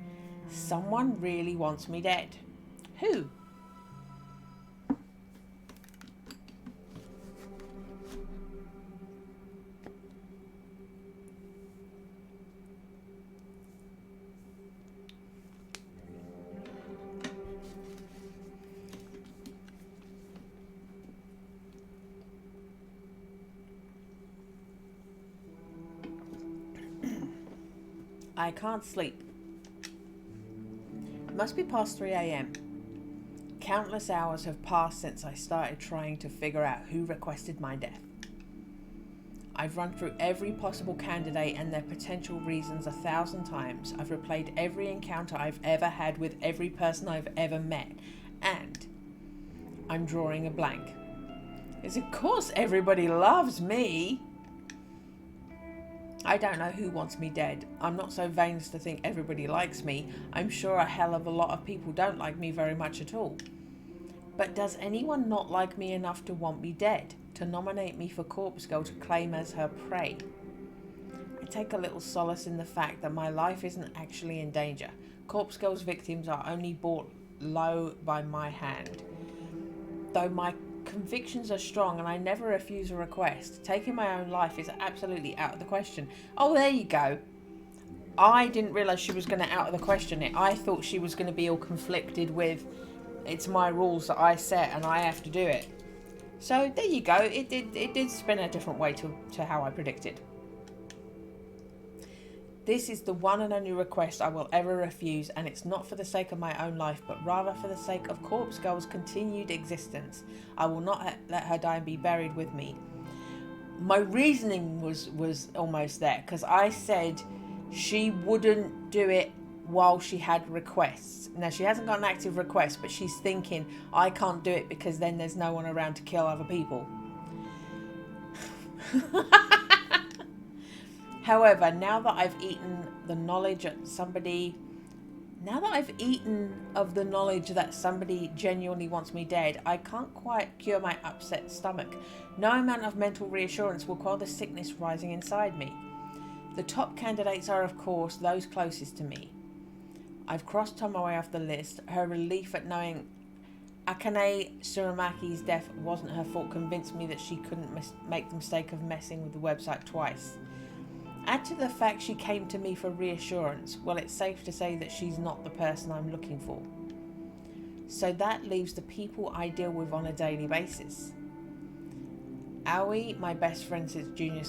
someone really wants me dead. Who? I can't sleep. It must be past 3 a.m. Countless hours have passed since I started trying to figure out who requested my death. I've run through every possible candidate and their potential reasons 1,000 times. I've replayed every encounter I've ever had with every person I've ever met. And I'm drawing a blank. Because of course everybody loves me. I don't know who wants me dead. I'm not so vain as to think everybody likes me. I'm sure a hell of a lot of people don't like me very much at all. But does anyone not like me enough to want me dead? To nominate me for Corpse Girl to claim as her prey? I take a little solace in the fact that my life isn't actually in danger. Corpse Girl's victims are only brought low by my hand. Though my convictions are strong and I never refuse a request, taking my own life is absolutely out of the question. Oh, there you go. I didn't realise she was going to out of the question it. I thought she was going to be all conflicted with, it's my rules that I set and I have to do it. So there you go. It did spin a different way to how I predicted. This is the one and only request I will ever refuse, and it's not for the sake of my own life, but rather for the sake of Corpse Girl's continued existence. I will not let her die and be buried with me. My reasoning was almost there, because I said she wouldn't do it while she had requests. Now, she hasn't got an active request, but she's thinking, I can't do it because then there's no one around to kill other people. However, now that I've eaten the knowledge that somebody Now that I've eaten of the knowledge that somebody genuinely wants me dead, I can't quite cure my upset stomach. No amount of mental reassurance will quell the sickness rising inside me. The top candidates are, of course, those closest to me. I've crossed Tomoe off the list. Her relief at knowing Akane Suramaki's death wasn't her fault convinced me that she couldn't make the mistake of messing with the website twice. Add to the fact she came to me for reassurance, well, it's safe to say that she's not the person I'm looking for. So that leaves the people I deal with on a daily basis. Aoi, my best friend since junior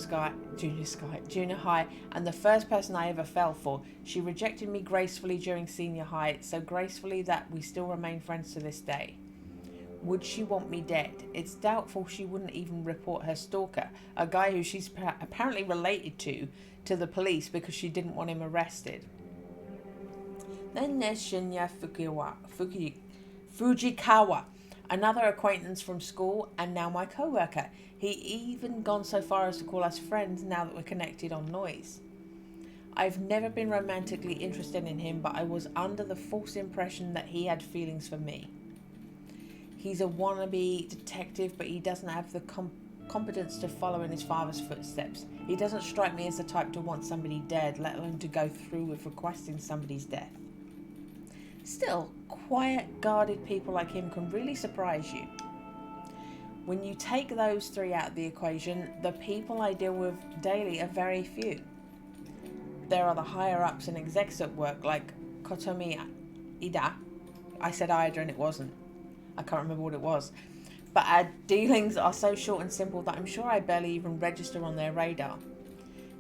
high, and the first person I ever fell for. She rejected me gracefully during senior high, so gracefully that we still remain friends to this day. Would she want me dead? It's doubtful she wouldn't even report her stalker, a guy who she's apparently related to the police because she didn't want him arrested. Then there's Shinya Fujikawa, another acquaintance from school and now my co-worker. He even gone so far as to call us friends now that we're connected on Noise. I've never been romantically interested in him, but I was under the false impression that he had feelings for me. He's a wannabe detective, but he doesn't have the competence to follow in his father's footsteps. He doesn't strike me as the type to want somebody dead, let alone to go through with requesting somebody's death. Still, quiet, guarded people like him can really surprise you. When you take those three out of the equation, the people I deal with daily are very few. There are the higher-ups and execs at work, like Kotomi Ida. I said Ida and it wasn't. I can't remember what it was. But our dealings are so short and simple that I'm sure I barely even register on their radar.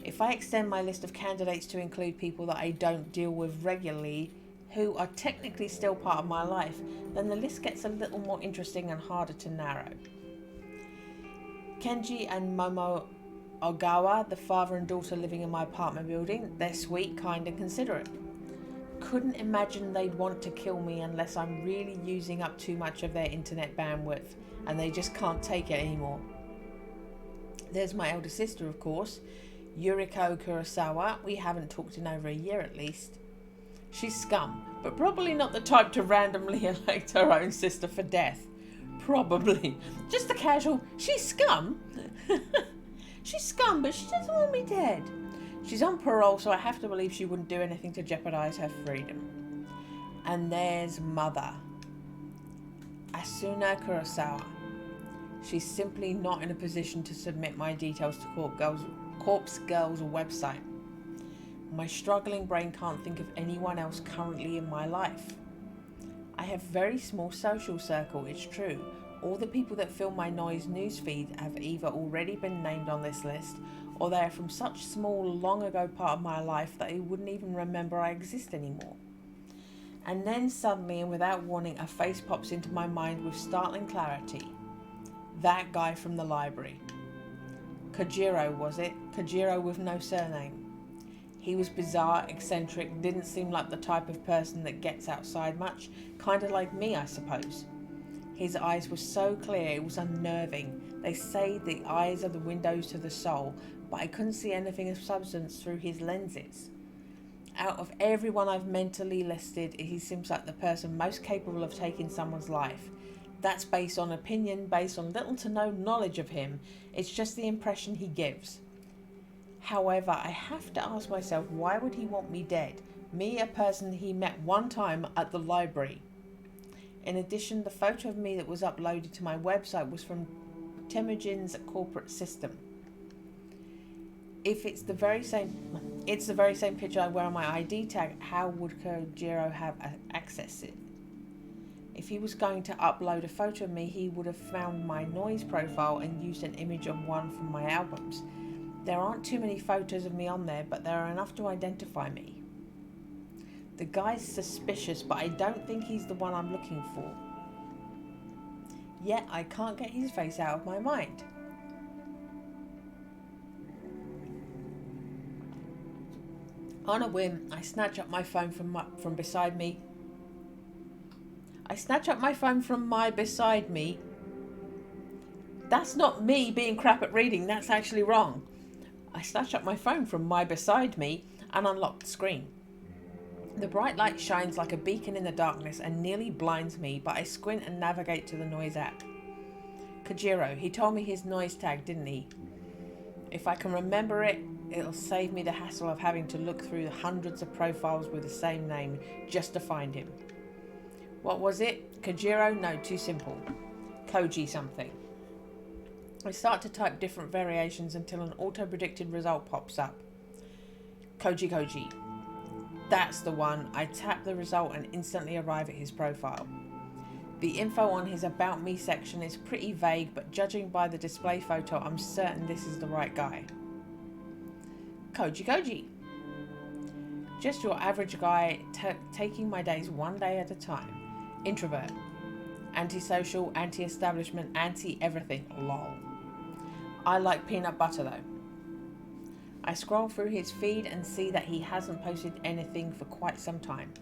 If I extend my list of candidates to include people that I don't deal with regularly, who are technically still part of my life, then the list gets a little more interesting and harder to narrow. Kenji and Momo Ogawa, the father and daughter living in my apartment building, they're sweet, kind and considerate. Couldn't imagine they'd want to kill me unless I'm really using up too much of their internet bandwidth and they just can't take it anymore. There's my elder sister, of course, Yuriko Kurosawa. We haven't talked in over a year at least. She's scum, but probably not the type to randomly elect her own sister for death. Probably. Just a casual, she's scum? She's scum, but she doesn't want me dead. She's on parole, so I have to believe she wouldn't do anything to jeopardize her freedom. And there's Mother, Asuna Kurosawa. She's simply not in a position to submit my details to Corpse Girl's website. My struggling brain can't think of anyone else currently in my life. I have very small social circle, it's true. All the people that fill my Noise newsfeed have either already been named on this list, or they are from such small, long ago part of my life that I wouldn't even remember I exist anymore. And then suddenly and without warning, a face pops into my mind with startling clarity. That guy from the library. Kojiro, was it? Kojiro with no surname. He was bizarre, eccentric, didn't seem like the type of person that gets outside much, kind of like me, I suppose. His eyes were so clear, it was unnerving. They say the eyes are the windows to the soul, but I couldn't see anything of substance through his lenses. Out of everyone I've mentally listed, he seems like the person most capable of taking someone's life. That's based on opinion, based on little to no knowledge of him. It's just the impression he gives. However, I have to ask myself, why would he want me dead? Me, a person he met one time at the library. In addition, the photo of me that was uploaded to my website was from Temujin's corporate system. If it's the very same picture I wear on my ID tag, how would Kojiro have accessed it? If he was going to upload a photo of me, he would have found my Noise profile and used an image of one from my albums. There aren't too many photos of me on there, but there are enough to identify me. The guy's suspicious, but I don't think he's the one I'm looking for. Yet I can't get his face out of my mind. On a whim, I snatch up my phone from beside me. That's not me being crap at reading, that's actually wrong. I snatch up my phone from my beside me and unlock the screen. The bright light shines like a beacon in the darkness and nearly blinds me, but I squint and navigate to the noise app. Kojiro, he told me his noise tag, didn't he? If I can remember it, it'll save me the hassle of having to look through hundreds of profiles with the same name just to find him. What was it? Kojiro? No, too simple. Koji something. I start to type different variations until an auto-predicted result pops up. Koji. That's the one. I tap the result and instantly arrive at his profile. The info on his About Me section is pretty vague, but judging by the display photo, I'm certain this is the right guy. Koji. Just your average guy, taking my days one day at a time. Introvert. Antisocial, anti-establishment, anti-everything. Lol. I like peanut butter though. I scroll through his feed and see that he hasn't posted anything for quite some time.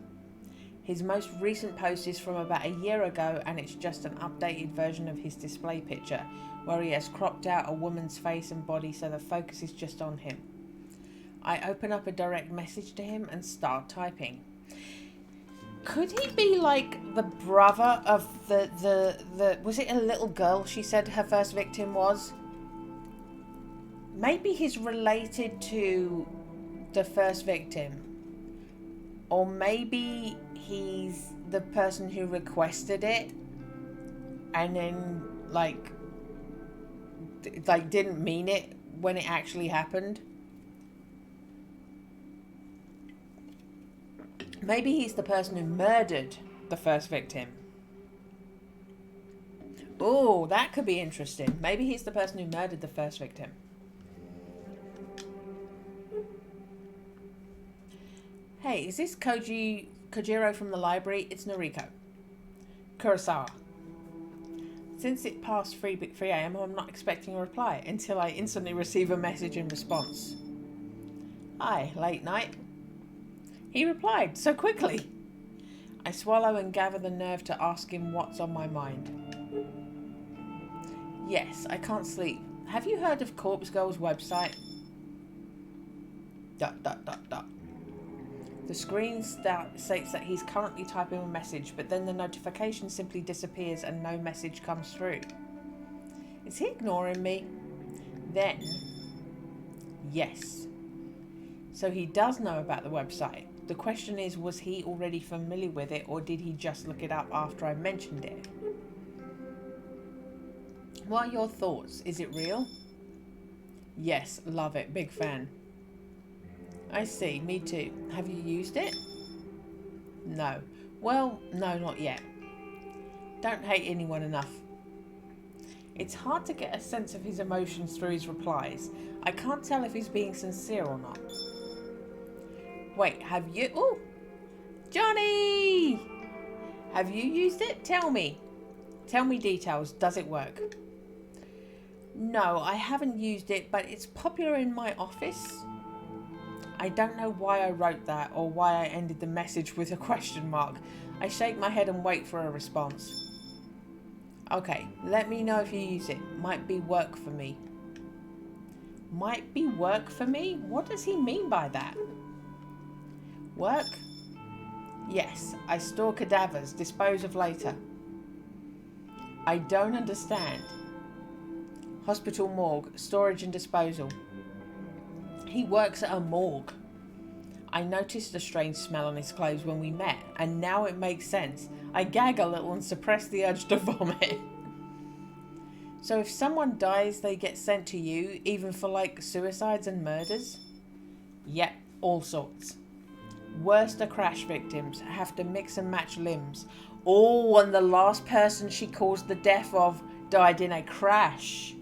His most recent post is from about a year ago, and it's just an updated version of his display picture, where he has cropped out a woman's face and body so the focus is just on him. I open up a direct message to him and start typing. Could he be like the brother of the was it a little girl she said her first victim was? Maybe he's related to the first victim. Or maybe he's the person who requested it and then like didn't mean it when it actually happened. Maybe he's the person who murdered the first victim. Oh, that could be interesting. Maybe he's the person who murdered the first victim. Hey, is this Kojiro from the library? It's Noriko. Kurosawa. Since it passed 3 a.m, I'm not expecting a reply until I instantly receive a message in response. Hi, late night. He replied so quickly. I swallow and gather the nerve to ask him what's on my mind. Yes, I can't sleep. Have you heard of Corpse Girl's website? ... The screen states that he's currently typing a message, but then the notification simply disappears and no message comes through. Is he ignoring me? Then, yes. So he does know about the website. The question is, was he already familiar with it, or did he just look it up after I mentioned it? What are your thoughts? Is it real? Yes, love it. Big fan. I see, me too. Have you used it? No. Well, no, not yet. Don't hate anyone enough. It's hard to get a sense of his emotions through his replies. I can't tell if he's being sincere or not. Wait, have you... Oh! Johnny! Have you used it? Tell me. Tell me details. Does it work? No, I haven't used it, but it's popular in my office. I don't know why I wrote that or why I ended the message with a question mark. I shake my head and wait for a response. Okay, let me know if you use it. Might be work for me. Might be work for me? What does he mean by that? Work? Yes, I store cadavers, dispose of later. I don't understand. Hospital morgue, storage and disposal. He works at a morgue. I noticed a strange smell on his clothes when we met, and now it makes sense. I gag a little and suppress the urge to vomit. So if someone dies, they get sent to you, even for like suicides and murders? Yep, all sorts. Worst are crash victims, have to mix and match limbs. Oh, and the last person she caused the death of died in a crash.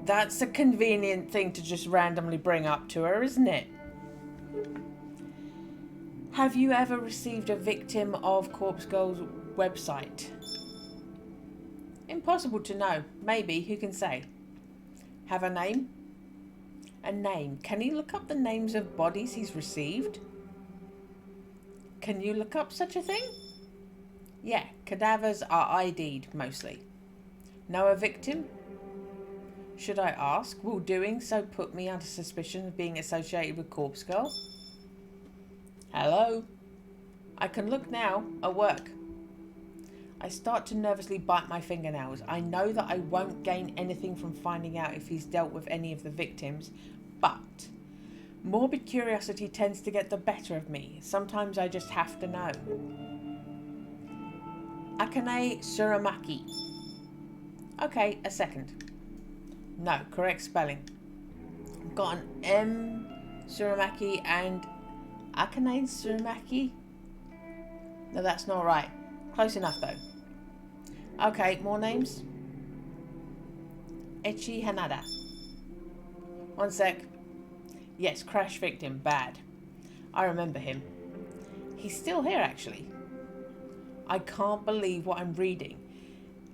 That's a convenient thing to just randomly bring up to her, isn't it? Have you ever received a victim of Corpse Girl's website? Impossible to know. Maybe, who can say? Have a name? A name. Can he look up the names of bodies he's received? Can you look up such a thing? Yeah, cadavers are ID'd, mostly. Know a victim? Should I ask? Will doing so put me under suspicion of being associated with Corpse Girl? Hello? I can look now at work. I start to nervously bite my fingernails. I know that I won't gain anything from finding out if he's dealt with any of the victims, but morbid curiosity tends to get the better of me. Sometimes I just have to know. Akane Tsurumaki. Okay, a second. No, correct spelling. Got an M Tsurumaki and Akane Tsurumaki. No, that's not right. Close enough though. Okay, more names. Echi Hanada. One sec. Yes, crash victim, bad. I remember him. He's still here actually. I can't believe what I'm reading.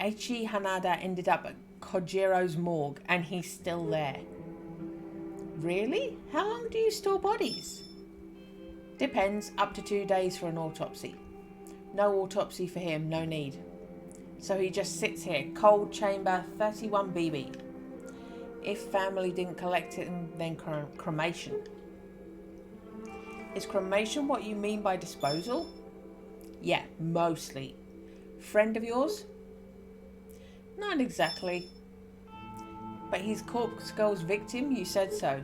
Echi Hanada ended up at Kojiro's morgue and he's still there. Really? How long do you store bodies? Depends, up to 2 days for an autopsy. No autopsy for him, no need. So he just sits here, cold chamber 31 BB. If family didn't collect it, then cremation. Is cremation what you mean by disposal? Yeah, mostly. Friend of yours? Not exactly. But he's Corpse Girl's victim, you said so.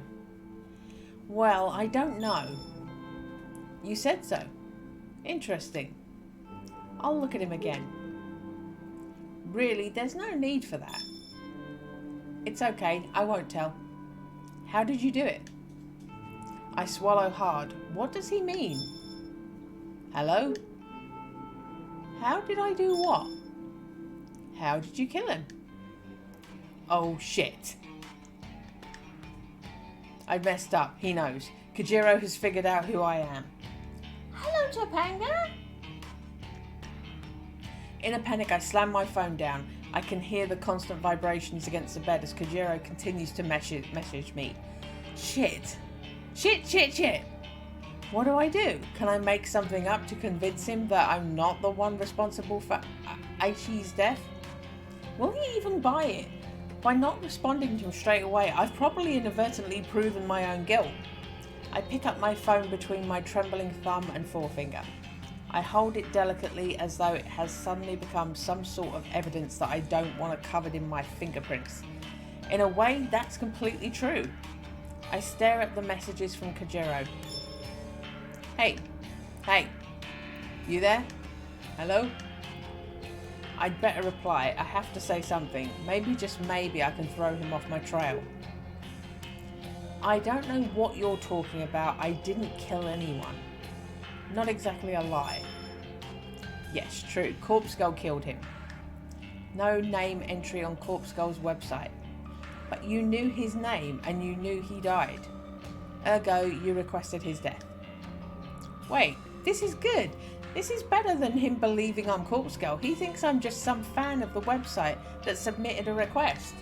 Well, I don't know. You said so. Interesting. I'll look at him again. Really, there's no need for that. It's okay, I won't tell. How did you do it? I swallow hard. What does he mean? Hello? How did I do what? How did you kill him? Oh shit. I messed up, he knows. Kojiro has figured out who I am. Hello, Topanga. In a panic, I slam my phone down. I can hear the constant vibrations against the bed as Kojiro continues to message me. Shit. Shit. What do I do? Can I make something up to convince him that I'm not the one responsible for Aichi's death? Will he even buy it? By not responding to him straight away, I've probably inadvertently proven my own guilt. I pick up my phone between my trembling thumb and forefinger. I hold it delicately as though it has suddenly become some sort of evidence that I don't want it covered in my fingerprints. In a way, that's completely true. I stare at the messages from Kojiro. Hey, you there? Hello? I'd better reply. I have to say something. Maybe, just maybe, I can throw him off my trail. I don't know what you're talking about. I didn't kill anyone. Not exactly a lie. Yes, true. Corpse Girl killed him. No name entry on Corpse Girl's website. But you knew his name and you knew he died. Ergo, you requested his death. Wait, this is good. This is better than him believing I'm Corpse Girl. He thinks I'm just some fan of the website that submitted a request.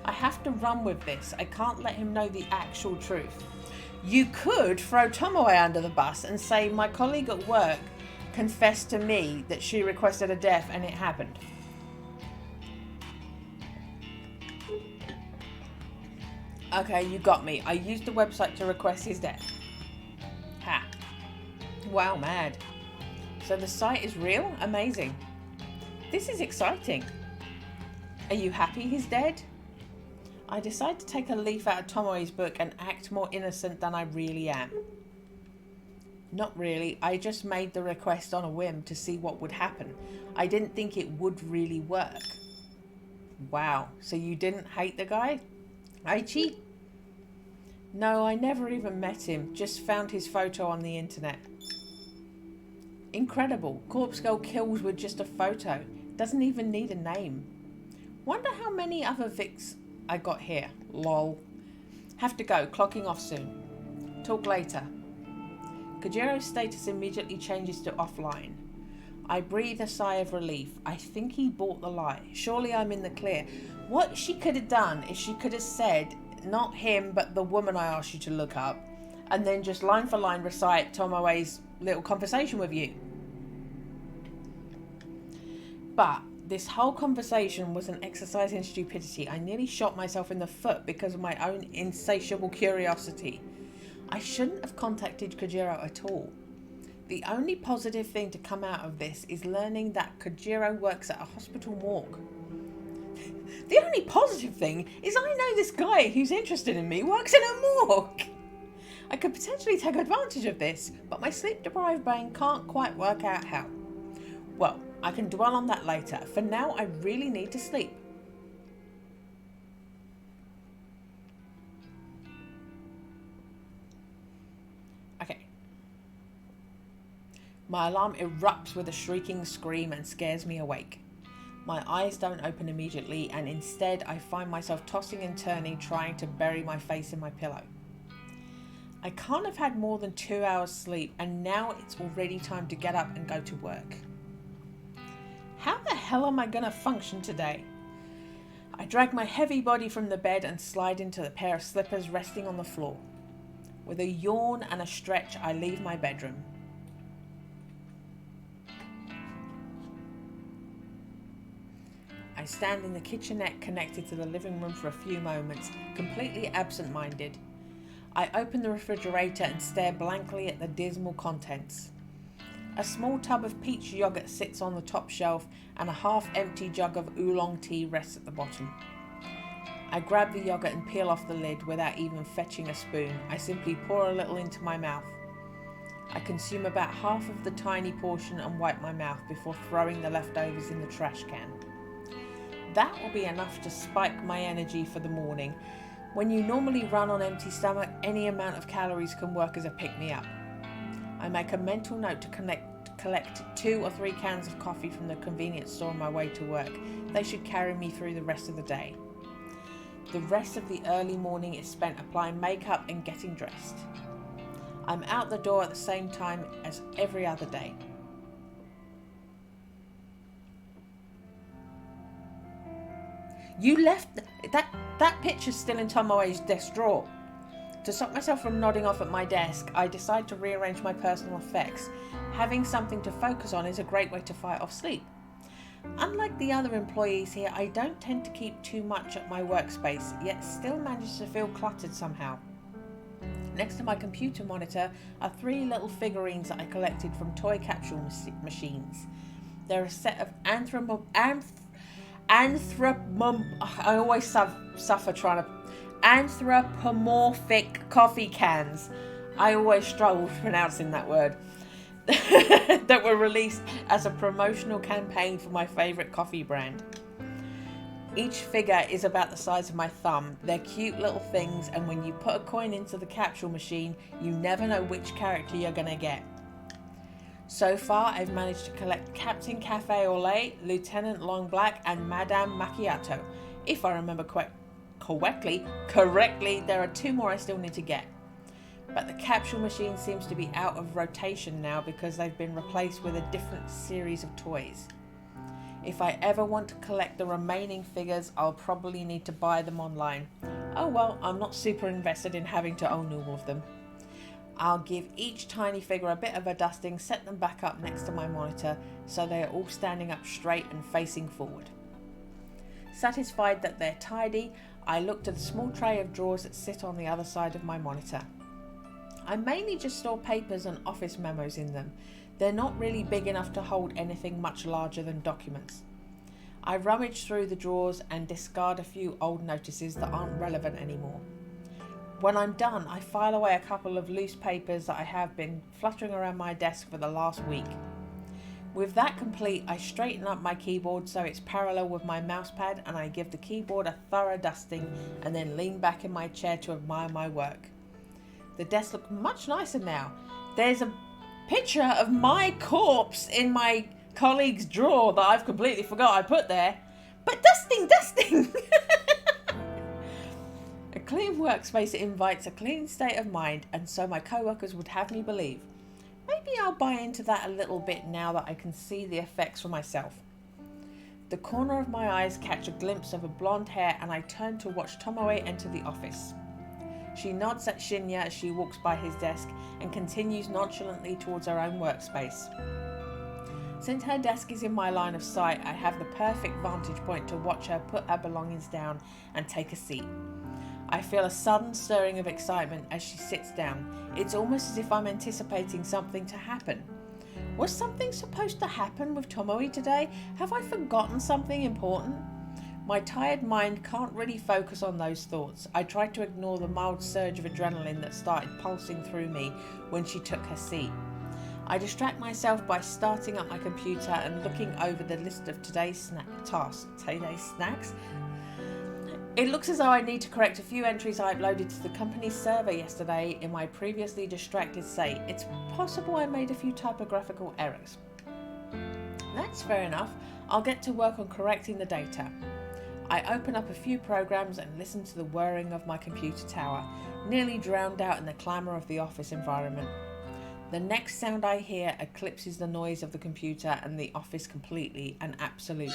I have to run with this. I can't let him know the actual truth. You could throw Tomoe under the bus and say my colleague at work confessed to me that she requested a death and it happened. Okay, you got me. I used the website to request his death. Ha. Wow, mad. So the site is real? Amazing. This is exciting. Are you happy he's dead? I decide to take a leaf out of Tomoe's book and act more innocent than I really am. Not really. I just made the request on a whim to see what would happen. I didn't think it would really work. Wow. So you didn't hate the guy? Aichi? No, I never even met him. Just found his photo on the internet. Incredible. Corpse Girl kills with just a photo. Doesn't even need a name. Wonder how many other Vics I got here. Lol. Have to go. Clocking off soon. Talk later. Kojiro's status immediately changes to offline. I breathe a sigh of relief. I think he bought the lie. Surely I'm in the clear. What she could have done is she could have said, not him, but the woman I asked you to look up, and then just line for line recite Tomoe's little conversation with you. But this whole conversation was an exercise in stupidity. I nearly shot myself in the foot because of my own insatiable curiosity. I shouldn't have contacted Kojiro at all. The only positive thing to come out of this is learning that Kojiro works at a hospital morgue. The only positive thing is I know this guy who's interested in me works in a morgue. I could potentially take advantage of this, but my sleep-deprived brain can't quite work out how. Well, I can dwell on that later. For now, I really need to sleep. Okay. My alarm erupts with a shrieking scream and scares me awake. My eyes don't open immediately, and instead I find myself tossing and turning, trying to bury my face in my pillow. I can't have had more than 2 hours sleep, and now it's already time to get up and go to work. How the hell am I going to function today? I drag my heavy body from the bed and slide into the pair of slippers resting on the floor. With a yawn and a stretch, I leave my bedroom. I stand in the kitchenette connected to the living room for a few moments, completely absent-minded. I open the refrigerator and stare blankly at the dismal contents. A small tub of peach yogurt sits on the top shelf and a half-empty jug of oolong tea rests at the bottom. I grab the yogurt and peel off the lid without even fetching a spoon. I simply pour a little into my mouth. I consume about half of the tiny portion and wipe my mouth before throwing the leftovers in the trash can. That will be enough to spike my energy for the morning. When you normally run on empty stomach, any amount of calories can work as a pick-me-up. I make a mental note to collect 2 or 3 cans of coffee from the convenience store on my way to work. They should carry me through the rest of the day. The rest of the early morning is spent applying makeup and getting dressed. I'm out the door at the same time as every other day. You left that picture's still in Tomoe's desk drawer. To stop myself from nodding off at my desk, I decide to rearrange my personal effects. Having something to focus on is a great way to fight off sleep. Unlike the other employees here, I don't tend to keep too much at my workspace, yet still manage to feel cluttered somehow. Next to my computer monitor are 3 little figurines that I collected from toy capsule machines. They're a set of anthropomorphic coffee cans. I always struggle with pronouncing that word. That were released as a promotional campaign for my favourite coffee brand. Each figure is about the size of my thumb. They're cute little things, and when you put a coin into the capsule machine, you never know which character you're gonna get. So far, I've managed to collect Captain Cafe au Lait, Lieutenant Long Black, and Madame Macchiato. If I remember correctly, there are 2 more I still need to get. But the capsule machine seems to be out of rotation now because they've been replaced with a different series of toys. If I ever want to collect the remaining figures, I'll probably need to buy them online. Oh well, I'm not super invested in having to own all of them. I'll give each tiny figure a bit of a dusting, set them back up next to my monitor so they are all standing up straight and facing forward. Satisfied that they're tidy, I look to the small tray of drawers that sit on the other side of my monitor. I mainly just store papers and office memos in them. They're not really big enough to hold anything much larger than documents. I rummage through the drawers and discard a few old notices that aren't relevant anymore. When I'm done, I file away a couple of loose papers that I have been fluttering around my desk for the last week. With that complete, I straighten up my keyboard so it's parallel with my mousepad, and I give the keyboard a thorough dusting and then lean back in my chair to admire my work. The desk looks much nicer now. There's a picture of my corpse in my colleague's drawer that I've completely forgot I put there. But dusting! A clean workspace invites a clean state of mind, and so my co-workers would have me believe. Maybe I'll buy into that a little bit now that I can see the effects for myself. The corner of my eyes catch a glimpse of a blonde hair, and I turn to watch Tomoe enter the office. She nods at Shinya as she walks by his desk and continues nonchalantly towards her own workspace. Since her desk is in my line of sight, I have the perfect vantage point to watch her put her belongings down and take a seat. I feel a sudden stirring of excitement as she sits down. It's almost as if I'm anticipating something to happen. Was something supposed to happen with Tomoe today? Have I forgotten something important? My tired mind can't really focus on those thoughts. I try to ignore the mild surge of adrenaline that started pulsing through me when she took her seat. I distract myself by starting up my computer and looking over the list of today's snacks. It looks as though I need to correct a few entries I uploaded to the company's server yesterday in my previously distracted state. It's possible I made a few typographical errors. That's fair enough. I'll get to work on correcting the data. I open up a few programs and listen to the whirring of my computer tower, nearly drowned out in the clamour of the office environment. The next sound I hear eclipses the noise of the computer and the office completely and absolutely.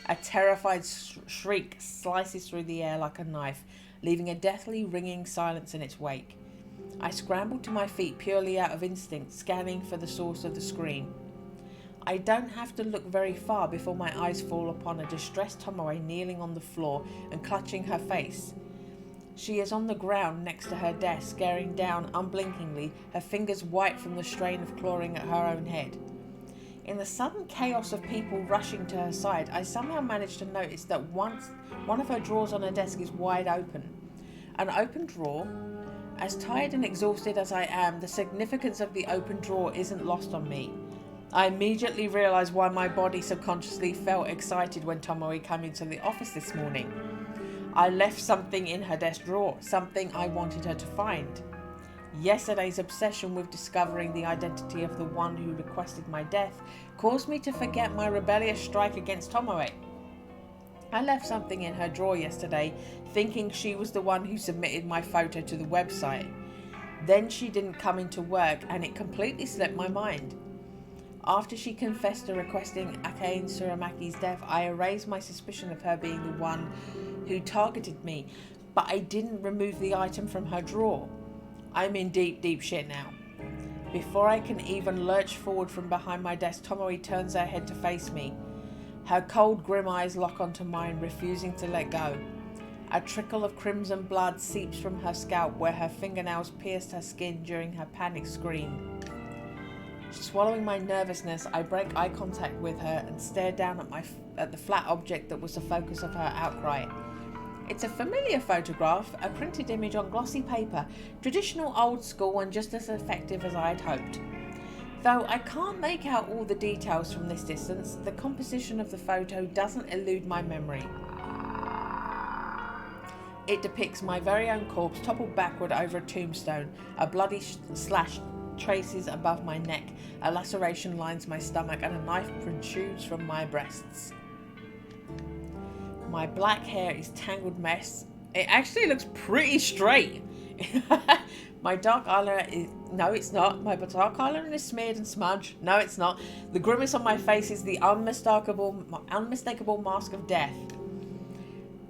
A terrified shriek slices through the air like a knife, leaving a deathly ringing silence in its wake. I scramble to my feet purely out of instinct, scanning for the source of the scream. I don't have to look very far before my eyes fall upon a distressed Tomoe kneeling on the floor and clutching her face. She is on the ground next to her desk, staring down unblinkingly, her fingers white from the strain of clawing at her own head. In the sudden chaos of people rushing to her side, I somehow manage to notice that one of her drawers on her desk is wide open. An open drawer. As tired and exhausted as I am, the significance of the open drawer isn't lost on me. I immediately realised why my body subconsciously felt excited when Tomoe came into the office this morning. I left something in her desk drawer, something I wanted her to find. Yesterday's obsession with discovering the identity of the one who requested my death caused me to forget my rebellious strike against Tomoe. I left something in her drawer yesterday, thinking she was the one who submitted my photo to the website. Then she didn't come into work and it completely slipped my mind. After she confessed to requesting Akane Suramaki's death, I erased my suspicion of her being the one who targeted me, but I didn't remove the item from her drawer. I'm in deep shit now. Before I can even lurch forward from behind my desk, Tomoe turns her head to face me. Her cold, grim eyes lock onto mine, refusing to let go. A trickle of crimson blood seeps from her scalp where her fingernails pierced her skin during her panic scream. Swallowing my nervousness, I break eye contact with her and stare down at the flat object that was the focus of her outcry. It's a familiar photograph, a printed image on glossy paper, traditional old school and just as effective as I had hoped. Though I can't make out all the details from this distance, the composition of the photo doesn't elude my memory. It depicts my very own corpse toppled backward over a tombstone, a bloody slash traces above my neck, a laceration lines my stomach, and a knife protrudes from my breasts. My black hair is tangled mess. It actually looks pretty straight. My dark eyeliner is... No, it's not. My dark eyeliner is smeared and smudged. No, it's not. The grimace on my face is the unmistakable mask of death.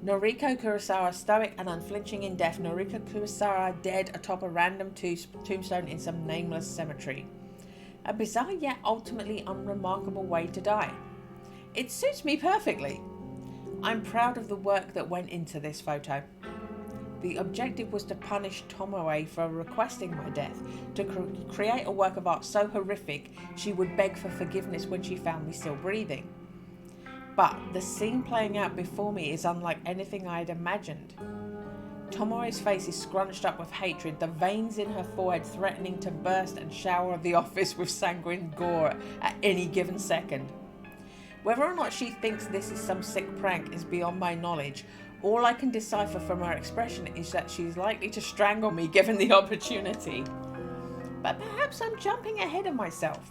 Noriko Kurosawa, stoic and unflinching in death. Noriko Kurosawa dead atop a random tombstone in some nameless cemetery. A bizarre yet ultimately unremarkable way to die. It suits me perfectly. I'm proud of the work that went into this photo. The objective was to punish Tomoe for requesting my death, to create a work of art so horrific she would beg for forgiveness when she found me still breathing. But the scene playing out before me is unlike anything I had imagined. Tomoe's face is scrunched up with hatred, the veins in her forehead threatening to burst and shower the office with sanguine gore at any given second. Whether or not she thinks this is some sick prank is beyond my knowledge. All I can decipher from her expression is that she's likely to strangle me given the opportunity. But perhaps I'm jumping ahead of myself.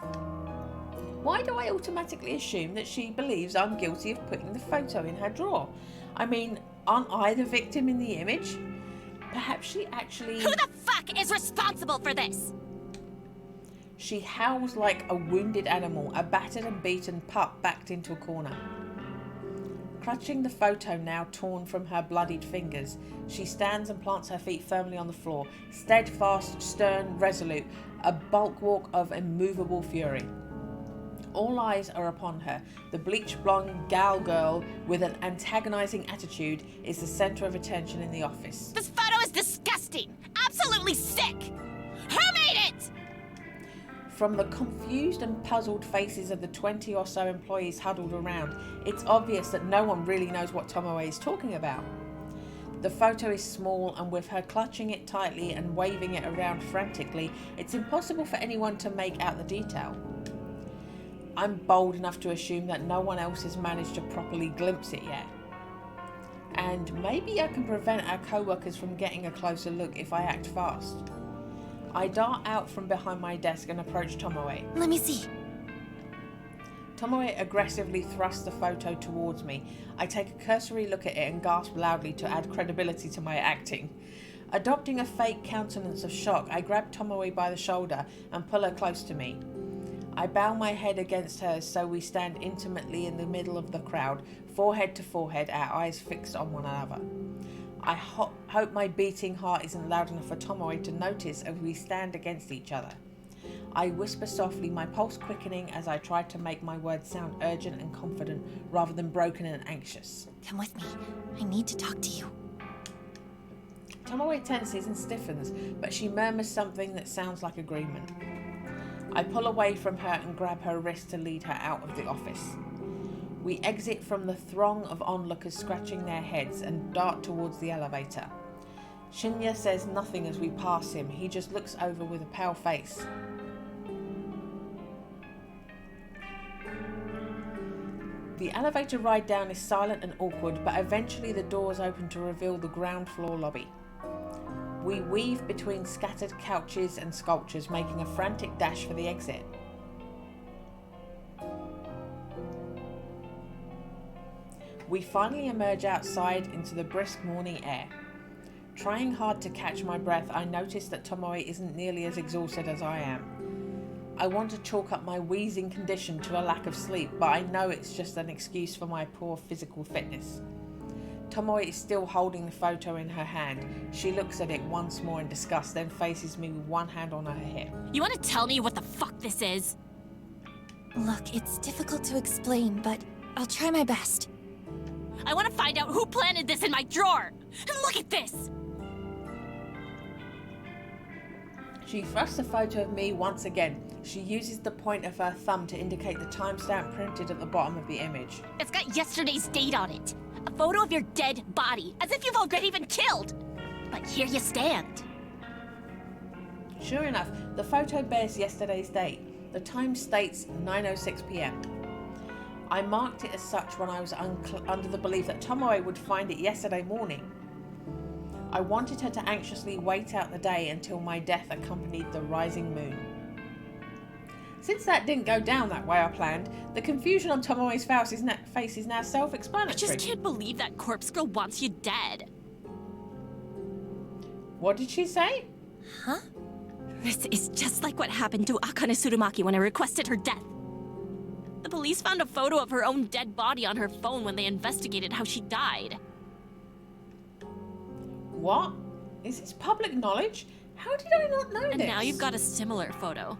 Why do I automatically assume that she believes I'm guilty of putting the photo in her drawer? I mean, aren't I the victim in the image? Perhaps she actually... Who the fuck is responsible for this? She howls like a wounded animal, a battered and beaten pup backed into a corner. Clutching the photo now torn from her bloodied fingers, she stands and plants her feet firmly on the floor, steadfast, stern, resolute, a bulwark of immovable fury. All eyes are upon her. The bleach blonde gal girl with an antagonizing attitude is the center of attention in the office. This photo is disgusting! Absolutely sick! Who made it? From the confused and puzzled faces of the 20 or so employees huddled around, it's obvious that no one really knows what Tomoe is talking about. The photo is small, and with her clutching it tightly and waving it around frantically, it's impossible for anyone to make out the detail. I'm bold enough to assume that no one else has managed to properly glimpse it yet. And maybe I can prevent our co-workers from getting a closer look if I act fast. I dart out from behind my desk and approach Tomoe. Let me see. Tomoe aggressively thrusts the photo towards me. I take a cursory look at it and gasp loudly to add credibility to my acting. Adopting a fake countenance of shock, I grab Tomoe by the shoulder and pull her close to me. I bow my head against hers so we stand intimately in the middle of the crowd, forehead to forehead, our eyes fixed on one another. I hope my beating heart isn't loud enough for Tomoe to notice as we stand against each other. I whisper softly, my pulse quickening as I try to make my words sound urgent and confident rather than broken and anxious. Come with me. I need to talk to you. Tomoe tenses and stiffens, but she murmurs something that sounds like agreement. I pull away from her and grab her wrist to lead her out of the office. We exit from the throng of onlookers scratching their heads and dart towards the elevator. Shinya says nothing as we pass him. He just looks over with a pale face. The elevator ride down is silent and awkward, but eventually the doors open to reveal the ground floor lobby. We weave between scattered couches and sculptures, making a frantic dash for the exit. We finally emerge outside into the brisk morning air. Trying hard to catch my breath, I notice that Tomoe isn't nearly as exhausted as I am. I want to chalk up my wheezing condition to a lack of sleep, but I know it's just an excuse for my poor physical fitness. Tomoe is still holding the photo in her hand. She looks at it once more in disgust, then faces me with one hand on her hip. You want to tell me what the fuck this is? Look, it's difficult to explain, but I'll try my best. I want to find out who planted this in my drawer! And look at this! She thrusts a photo of me once again. She uses the point of her thumb to indicate the timestamp printed at the bottom of the image. It's got yesterday's date on it. A photo of your dead body, as if you've already been killed. But here you stand. Sure enough, the photo bears yesterday's date. The time states 9:06 p.m. I marked it as such when I was under the belief that Tomoe would find it yesterday morning. I wanted her to anxiously wait out the day until my death accompanied the rising moon. Since that didn't go down that way I planned, the confusion on Tomoe's face is now I self-explanatory. just can't believe that corpse girl wants you dead. What did she say? Huh? This is just like what happened to Akane Tsurumaki when I requested her death. The police found a photo of her own dead body on her phone when they investigated how she died. What? Is this public knowledge? How did I not know And this? now you've got a similar photo.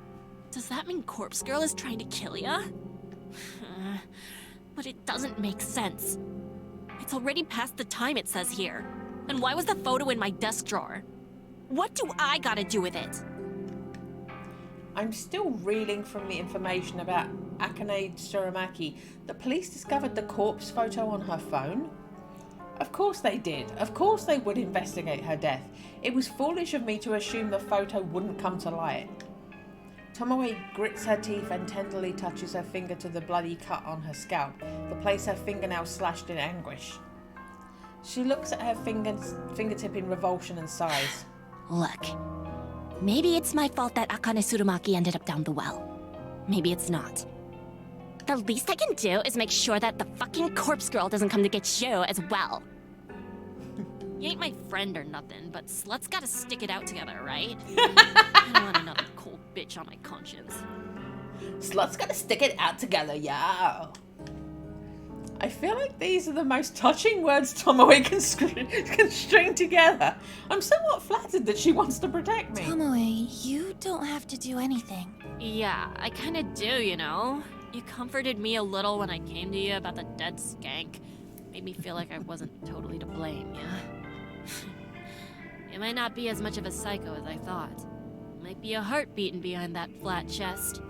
Does that mean Corpse Girl is trying to kill ya? But it doesn't make sense. It's already past the time it says here. And why was the photo in my desk drawer? What do I gotta do with it? I'm still reeling from the information about Akane Tsurumaki. The police discovered the corpse photo on her phone? Of course they did. Of course they would investigate her death. It was foolish of me to assume the photo wouldn't come to light. Tomoe grits her teeth and tenderly touches her finger to the bloody cut on her scalp, the place her fingernail slashed in anguish. She looks at her fingertip in revulsion and sighs. Look, maybe it's my fault that Akane Tsurumaki ended up down the well. Maybe it's not. The least I can do is make sure that the fucking corpse girl doesn't come to get you as well. You ain't my friend or nothing, but sluts gotta stick it out together, right? I don't want another cold bitch on my conscience. Sluts gotta stick it out together, yo. I feel like these are the most touching words Tomoe can string together. I'm somewhat flattered that she wants to protect me. Tomoe, you don't have to do anything. Yeah, I kinda do, you know? You comforted me a little when I came to you about the dead skank. Made me feel like I wasn't totally to blame, yeah? You might not be as much of a psycho as I thought. Might be a heart beating behind that flat chest.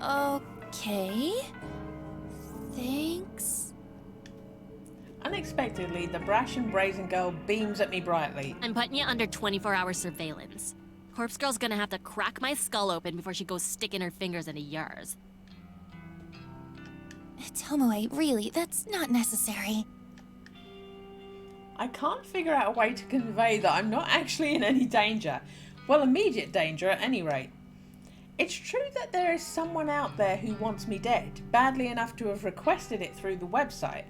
Okay. Thanks. Unexpectedly, the brash and brazen girl beams at me brightly. I'm putting you under 24-hour surveillance. Corpse Girl's gonna have to crack my skull open before she goes sticking her fingers into yours. Tomoe, really, that's not necessary. I can't figure out a way to convey that I'm not actually in any danger. Well, immediate danger at any rate. It's true that there is someone out there who wants me dead, badly enough to have requested it through the website.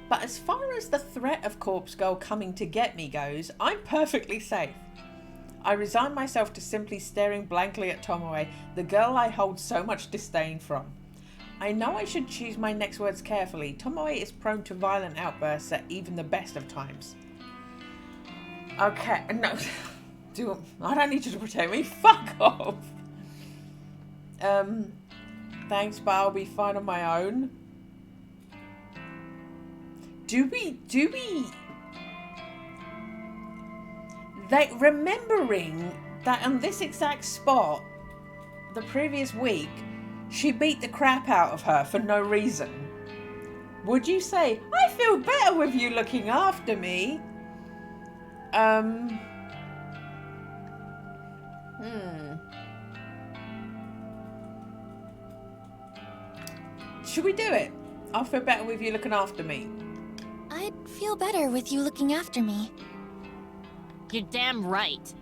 But as far as the threat of Corpse Girl coming to get me goes, I'm perfectly safe. I resign myself to simply staring blankly at Tomoe, the girl I hold so much disdain from. I know I should choose my next words carefully. Tomoe is prone to violent outbursts at even the best of times. Okay, no. I don't need you to protect me. Fuck off. Thanks, but I'll be fine on my own. Remembering that on this exact spot, the previous week, she beat the crap out of her for no reason. Would you say, I feel better with you looking after me? Should we do it? I'll feel better with you looking after me. I'd feel better with you looking after me. You're damn right.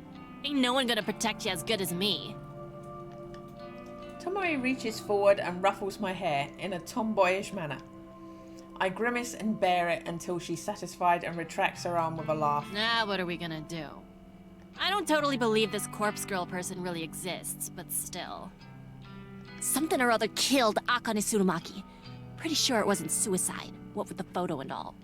Ain't no one gonna protect you as good as me. Tomoe reaches forward and ruffles my hair in a tomboyish manner. I grimace and bear it until she's satisfied and retracts her arm with a laugh. Now what are we gonna do? I don't totally believe this Corpse Girl person really exists, but still. Something or other killed Akane Tsurumaki. Pretty sure it wasn't suicide, what with the photo and all.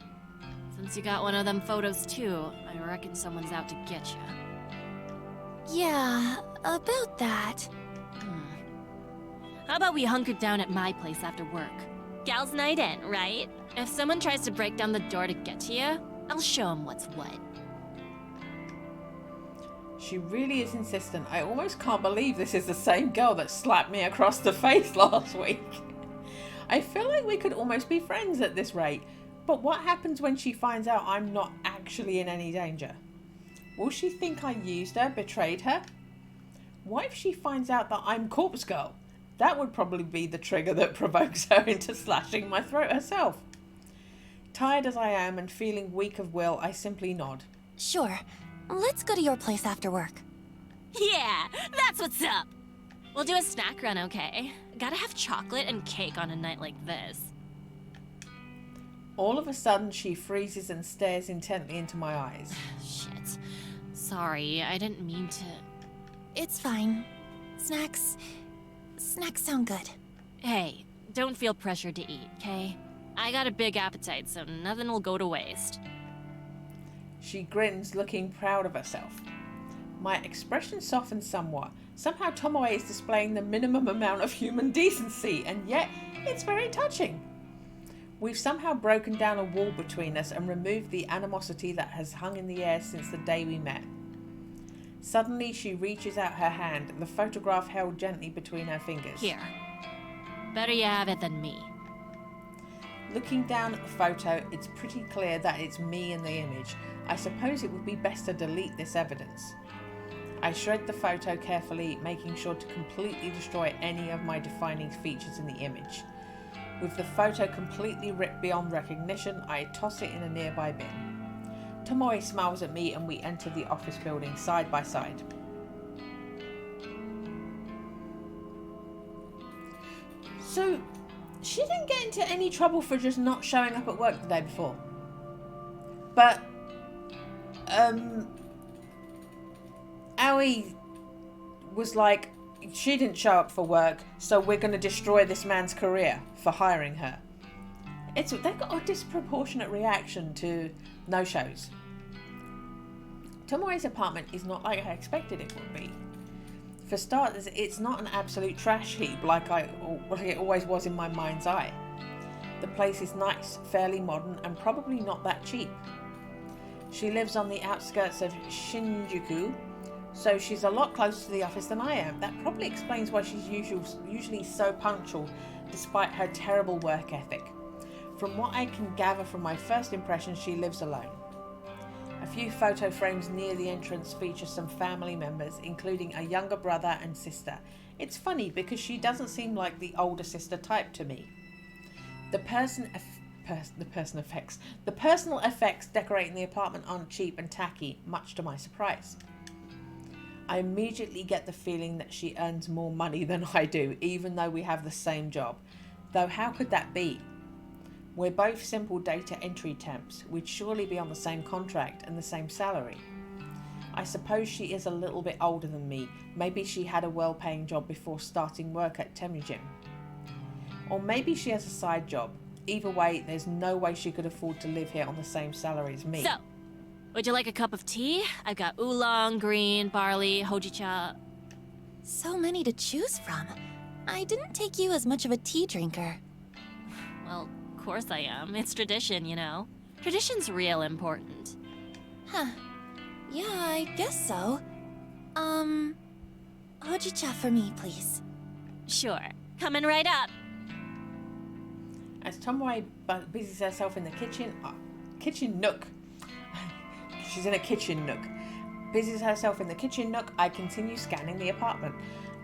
Since you got one of them photos too, I reckon someone's out to get you. Yeah, about that. How about we hunker down at my place after work? Gals night in, right? If someone tries to break down the door to get to you, I'll show them what's what. She really is insistent. I almost can't believe this is the same girl that slapped me across the face last week. I feel like we could almost be friends at this rate. But what happens when she finds out I'm not actually in any danger? Will she think I used her, betrayed her? What if she finds out that I'm Corpse Girl? That would probably be the trigger that provokes her into slashing my throat herself. Tired as I am and feeling weak of will, I simply nod. Sure. Let's go to your place after work. Yeah, that's what's up! We'll do a snack run, okay? Gotta have chocolate and cake on a night like this. All of a sudden, she freezes and stares intently into my eyes. Shit. Sorry, I didn't mean to... It's fine. Snacks sound good. Hey, don't feel pressured to eat, okay? I got a big appetite, so nothing will go to waste. She grins, looking proud of herself. My expression softens somewhat. Somehow Tomoe is displaying the minimum amount of human decency, and yet it's very touching. We've somehow broken down a wall between us and removed the animosity that has hung in the air since the day we met. Suddenly she reaches out her hand, the photograph held gently between her fingers. Here. Better you have it than me. Looking down at the photo, it's pretty clear that it's me in the image. I suppose it would be best to delete this evidence. I shred the photo carefully, making sure to completely destroy any of my defining features in the image. With the photo completely ripped beyond recognition, I toss it in a nearby bin. Tomoe smiles at me and we enter the office building side by side. So, she didn't get into any trouble for just not showing up at work the day before. But, Aoi was like, she didn't show up for work, so we're going to destroy this man's career for hiring her. They've got a disproportionate reaction to no-shows. Tomoe's apartment is not like I expected it would be. For starters, it's not an absolute trash heap like it always was in my mind's eye. The place is nice, fairly modern, and probably not that cheap. She lives on the outskirts of Shinjuku, so she's a lot closer to the office than I am. That probably explains why she's usually so punctual, despite her terrible work ethic. From what I can gather from my first impression, she lives alone. A few photo frames near the entrance feature some family members, including a younger brother and sister. It's funny because she doesn't seem like the older sister type to me. The personal effects decorating the apartment aren't cheap and tacky, much to my surprise. I immediately get the feeling that she earns more money than I do, even though we have the same job. Though how could that be? We're both simple data entry temps. We'd surely be on the same contract and the same salary. I suppose she is a little bit older than me. Maybe she had a well-paying job before starting work at Temujin. Or maybe she has a side job. Either way, there's no way she could afford to live here on the same salary as me. So, would you like a cup of tea? I've got oolong, green, barley, hojicha. So many to choose from. I didn't take you as much of a tea drinker. Well, of course I am. It's tradition, you know. Tradition's real important. Huh. Yeah, I guess so. Hojicha for me, please. Sure. Coming right up. As Tomoe busies herself in the kitchen nook. She's in a kitchen nook. Busies herself in the kitchen nook, I continue scanning the apartment.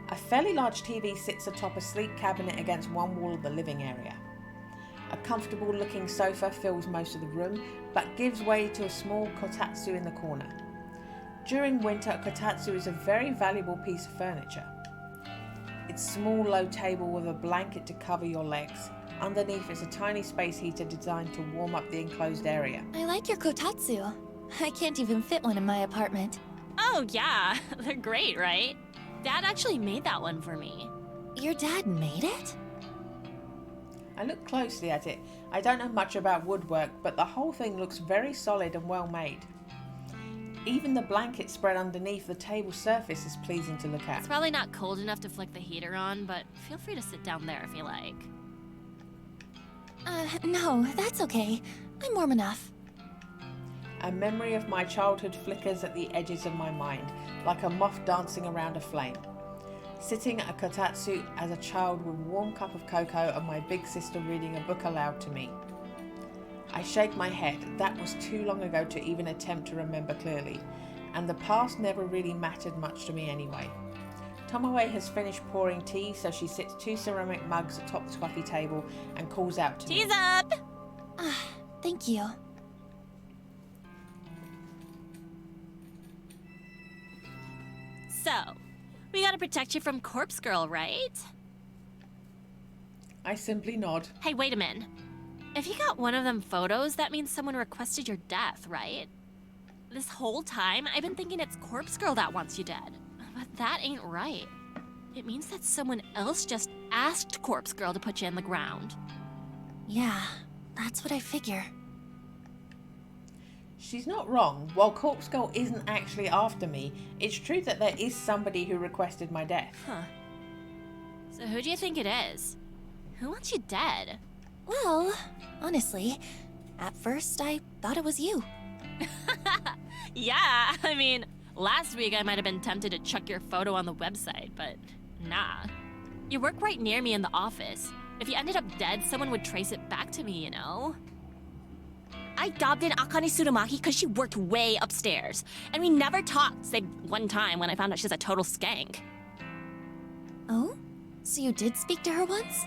A fairly large TV sits atop a sleek cabinet against one wall of the living area. A comfortable looking sofa fills most of the room, but gives way to a small kotatsu in the corner. During winter, a kotatsu is a very valuable piece of furniture. It's a small low table with a blanket to cover your legs. Underneath is a tiny space heater designed to warm up the enclosed area. I like your kotatsu. I can't even fit one in my apartment. Oh, yeah. They're great, right? Dad actually made that one for me. Your dad made it? I look closely at it. I don't know much about woodwork, but the whole thing looks very solid and well made. Even the blanket spread underneath the table surface is pleasing to look at. It's probably not cold enough to flick the heater on, but feel free to sit down there if you like. No, that's okay. I'm warm enough. A memory of my childhood flickers at the edges of my mind, like a moth dancing around a flame. Sitting at a kotatsu as a child with a warm cup of cocoa and my big sister reading a book aloud to me. I shake my head. That was too long ago to even attempt to remember clearly, and the past never really mattered much to me anyway. Tomoe has finished pouring tea, so she sits 2 ceramic mugs atop the coffee table and calls out to me. Tea's up! Thank you. So, we gotta protect you from Corpse Girl, right? I simply nod. Hey, wait a minute. If you got one of them photos, that means someone requested your death, right? This whole time, I've been thinking it's Corpse Girl that wants you dead. But that ain't right. It means that someone else just asked Corpse Girl to put you in the ground. Yeah, that's what I figure. She's not wrong. While Corpse Girl isn't actually after me, it's true that there is somebody who requested my death. Huh. So who do you think it is? Who wants you dead? Well, honestly, at first I thought it was you. Yeah, I mean, last week I might have been tempted to chuck your photo on the website, but nah. You work right near me in the office. If you ended up dead, someone would trace it back to me, you know? I dobbed in Akane Tsurumaki because she worked way upstairs. And we never talked, save one time when I found out she's a total skank. Oh? So you did speak to her once?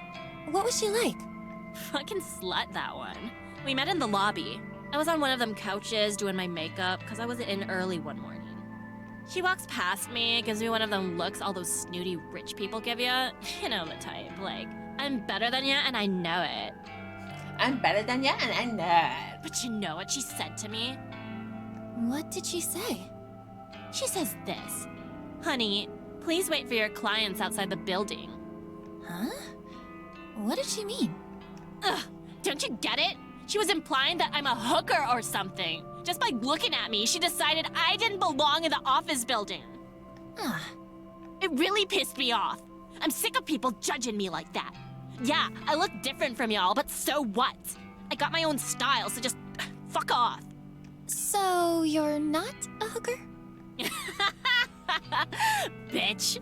What was she like? Fucking slut, that one. We met in the lobby. I was on one of them couches doing my makeup because I was in early one morning. She walks past me, gives me one of them looks all those snooty rich people give you. You know the type, like, I'm better than you and I know it. I'm better than you and I know. But you know what she said to me? What did she say? She says this. Honey, please wait for your clients outside the building. Huh? What did she mean? Ugh, don't you get it? She was implying that I'm a hooker or something. Just by looking at me, she decided I didn't belong in the office building. It really pissed me off. I'm sick of people judging me like that. Yeah, I look different from y'all, but so what? I got my own style, so just fuck off. So, you're not a hooker? Bitch.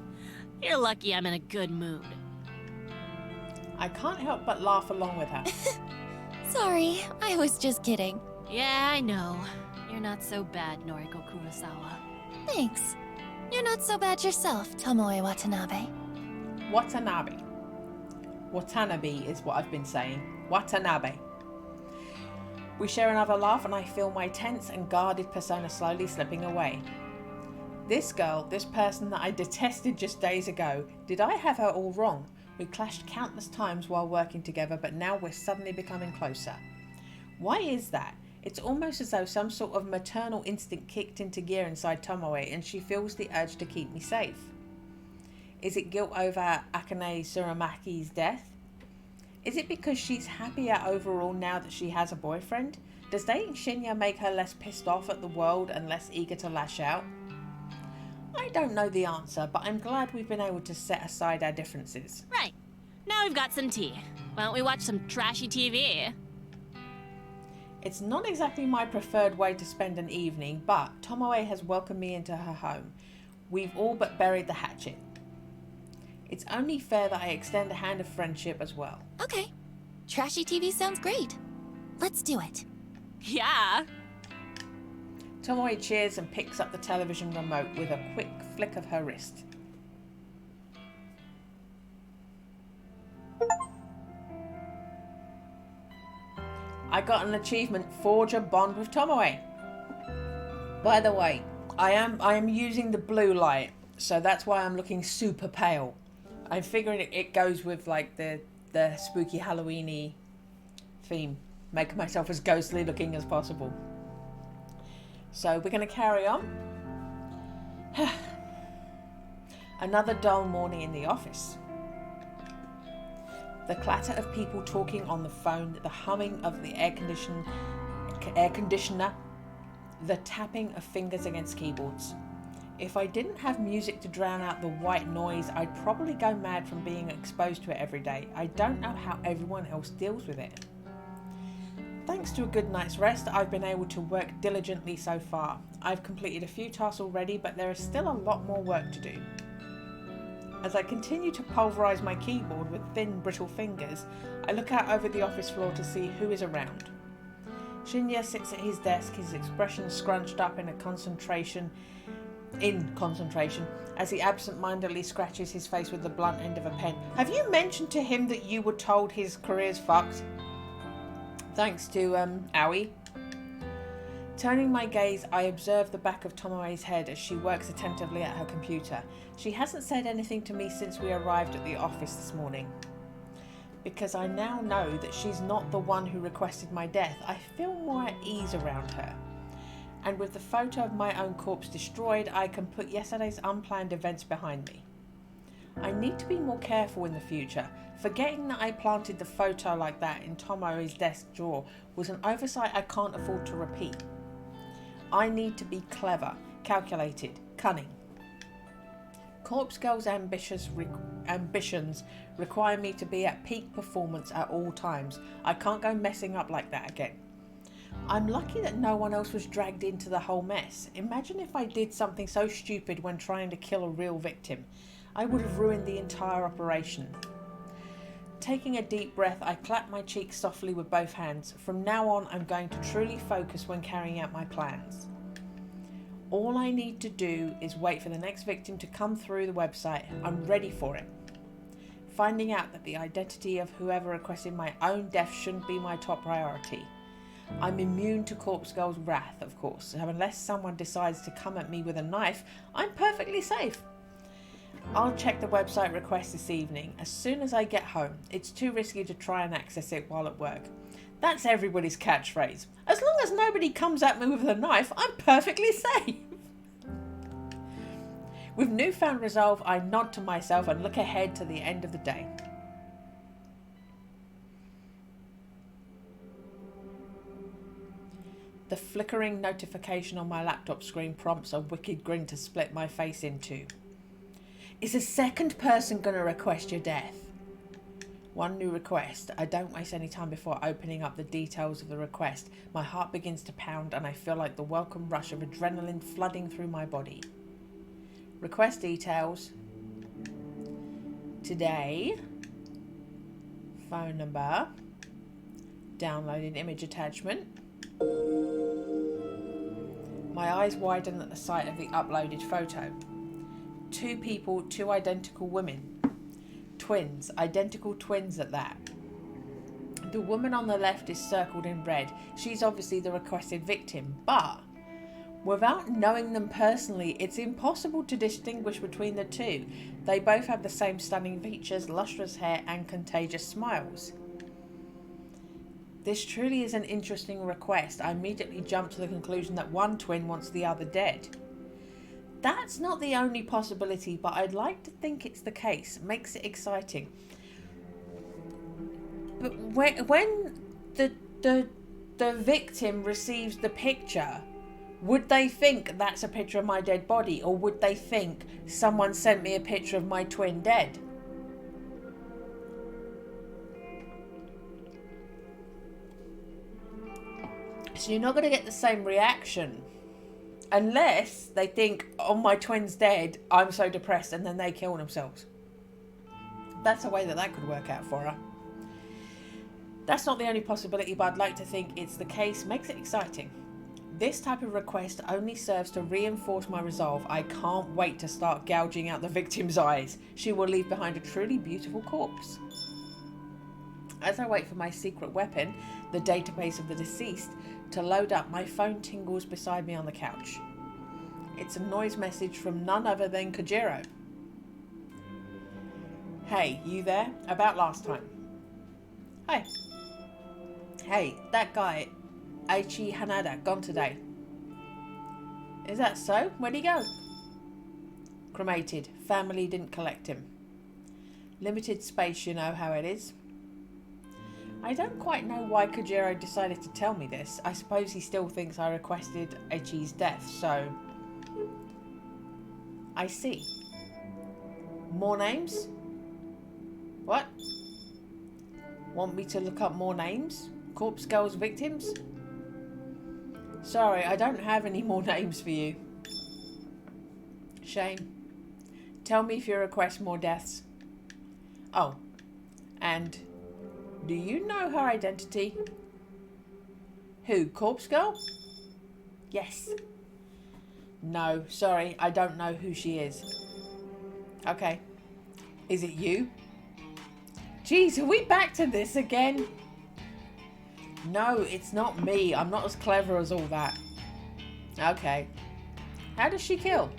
You're lucky I'm in a good mood. I can't help but laugh along with her. Sorry, I was just kidding. Yeah, I know. You're not so bad, Noriko Kurosawa. Thanks. You're not so bad yourself, Tomoe Watanabe. Watanabe. Watanabe is what I've been saying. Watanabe. We share another laugh and I feel my tense and guarded persona slowly slipping away. This girl, this person that I detested just days ago, did I have her all wrong? We clashed countless times while working together, but now we're suddenly becoming closer. Why is that? It's almost as though some sort of maternal instinct kicked into gear inside Tomoe and she feels the urge to keep me safe. Is it guilt over Akane Suramaki's death? Is it because she's happier overall now that she has a boyfriend? Does dating Shinya make her less pissed off at the world and less eager to lash out? I don't know the answer, but I'm glad we've been able to set aside our differences. Right. Now we've got some tea. Why don't we watch some trashy TV? It's not exactly my preferred way to spend an evening, but Tomoe has welcomed me into her home. We've all but buried the hatchet. It's only fair that I extend a hand of friendship as well. Okay. Trashy TV sounds great. Let's do it. Yeah. Tomoe cheers and picks up the television remote with a quick flick of her wrist. I got an achievement, forge a bond with Tomoe. By the way, I am using the blue light, so that's why I'm looking super pale. I'm figuring it goes with like the spooky Halloweeny theme, make myself as ghostly looking as possible. So we're going to carry on. Another dull morning in the office. The clatter of people talking on the phone, the humming of the air conditioner, the tapping of fingers against keyboards. If I didn't have music to drown out the white noise, I'd probably go mad from being exposed to it every day. I don't know how everyone else deals with it. Thanks to a good night's rest, I've been able to work diligently so far. I've completed a few tasks already, but there is still a lot more work to do. As I continue to pulverize my keyboard with thin, brittle fingers, I look out over the office floor to see who is around. Shinya sits at his desk, his expression scrunched up in concentration, as he absent-mindedly scratches his face with the blunt end of a pen. Have you mentioned to him that you were told his career's fucked? Thanks to, Owie. Turning my gaze, I observe the back of Tomoe's head as she works attentively at her computer. She hasn't said anything to me since we arrived at the office this morning. Because I now know that she's not the one who requested my death, I feel more at ease around her. And with the photo of my own corpse destroyed, I can put yesterday's unplanned events behind me. I need to be more careful in the future. Forgetting that I planted the photo like that in Tomoe's desk drawer was an oversight I can't afford to repeat. I need to be clever, calculated, cunning. Corpse Girl's ambitions require me to be at peak performance at all times. I can't go messing up like that again. I'm lucky that no one else was dragged into the whole mess. Imagine if I did something so stupid when trying to kill a real victim. I would have ruined the entire operation. Taking a deep breath, I clap my cheeks softly with both hands. From now on, I'm going to truly focus when carrying out my plans. All I need to do is wait for the next victim to come through the website. I'm ready for it. Finding out that the identity of whoever requested my own death shouldn't be my top priority. I'm immune to Corpse Girl's wrath, of course, so unless someone decides to come at me with a knife, I'm perfectly safe. I'll check the website request this evening, as soon as I get home. It's too risky to try and access it while at work. That's everybody's catchphrase. As long as nobody comes at me with a knife, I'm perfectly safe. With newfound resolve, I nod to myself and look ahead to the end of the day. The flickering notification on my laptop screen prompts a wicked grin to split my face into. Is a second person going to request your death? One new request. I don't waste any time before opening up the details of the request. My heart begins to pound and I feel like the welcome rush of adrenaline flooding through my body. Request details. Today. Phone number. Downloaded image attachment. My eyes widen at the sight of the uploaded photo. 2 people, 2 identical women. Twins, identical twins at that. The woman on the left is circled in red. She's obviously the requested victim, but without knowing them personally, it's impossible to distinguish between the two. They both have the same stunning features, lustrous hair, and contagious smiles. This truly is an interesting request. I immediately jump to the conclusion that one twin wants the other dead. That's not the only possibility, but I'd like to think it's the case. Makes it exciting. But when the victim receives the picture, would they think that's a picture of my dead body, or would they think someone sent me a picture of my twin dead? So you're not going to get the same reaction. Unless they think, oh, my twin's dead, I'm so depressed, and then they kill themselves. That's a way that could work out for her. That's not the only possibility, but I'd like to think it's the case. Makes it exciting. This type of request only serves to reinforce my resolve. I can't wait to start gouging out the victim's eyes. She will leave behind a truly beautiful corpse. As I wait for my secret weapon, the database of the deceased, to load up, my phone tingles beside me on the couch. It's a noise message from none other than Kojiro. Hey, you there? About last time. Hi. Hey, that guy, Aichi Hanada, gone today. Is that so? Where'd he go? Cremated. Family didn't collect him. Limited space, you know how it is. I don't quite know why Kojiro decided to tell me this. I suppose he still thinks I requested Aichi's death, so... I see. More names? What? Want me to look up more names? Corpse Girl's victims? Sorry, I don't have any more names for you. Shame. Tell me if you request more deaths. Oh, and... do you know her identity? Who, Corpse Girl? Yes. No, sorry, I don't know who she is. Okay. Is it you? Jeez, are we back to this again? No, it's not me. I'm not as clever as all that. Okay. How does she kill?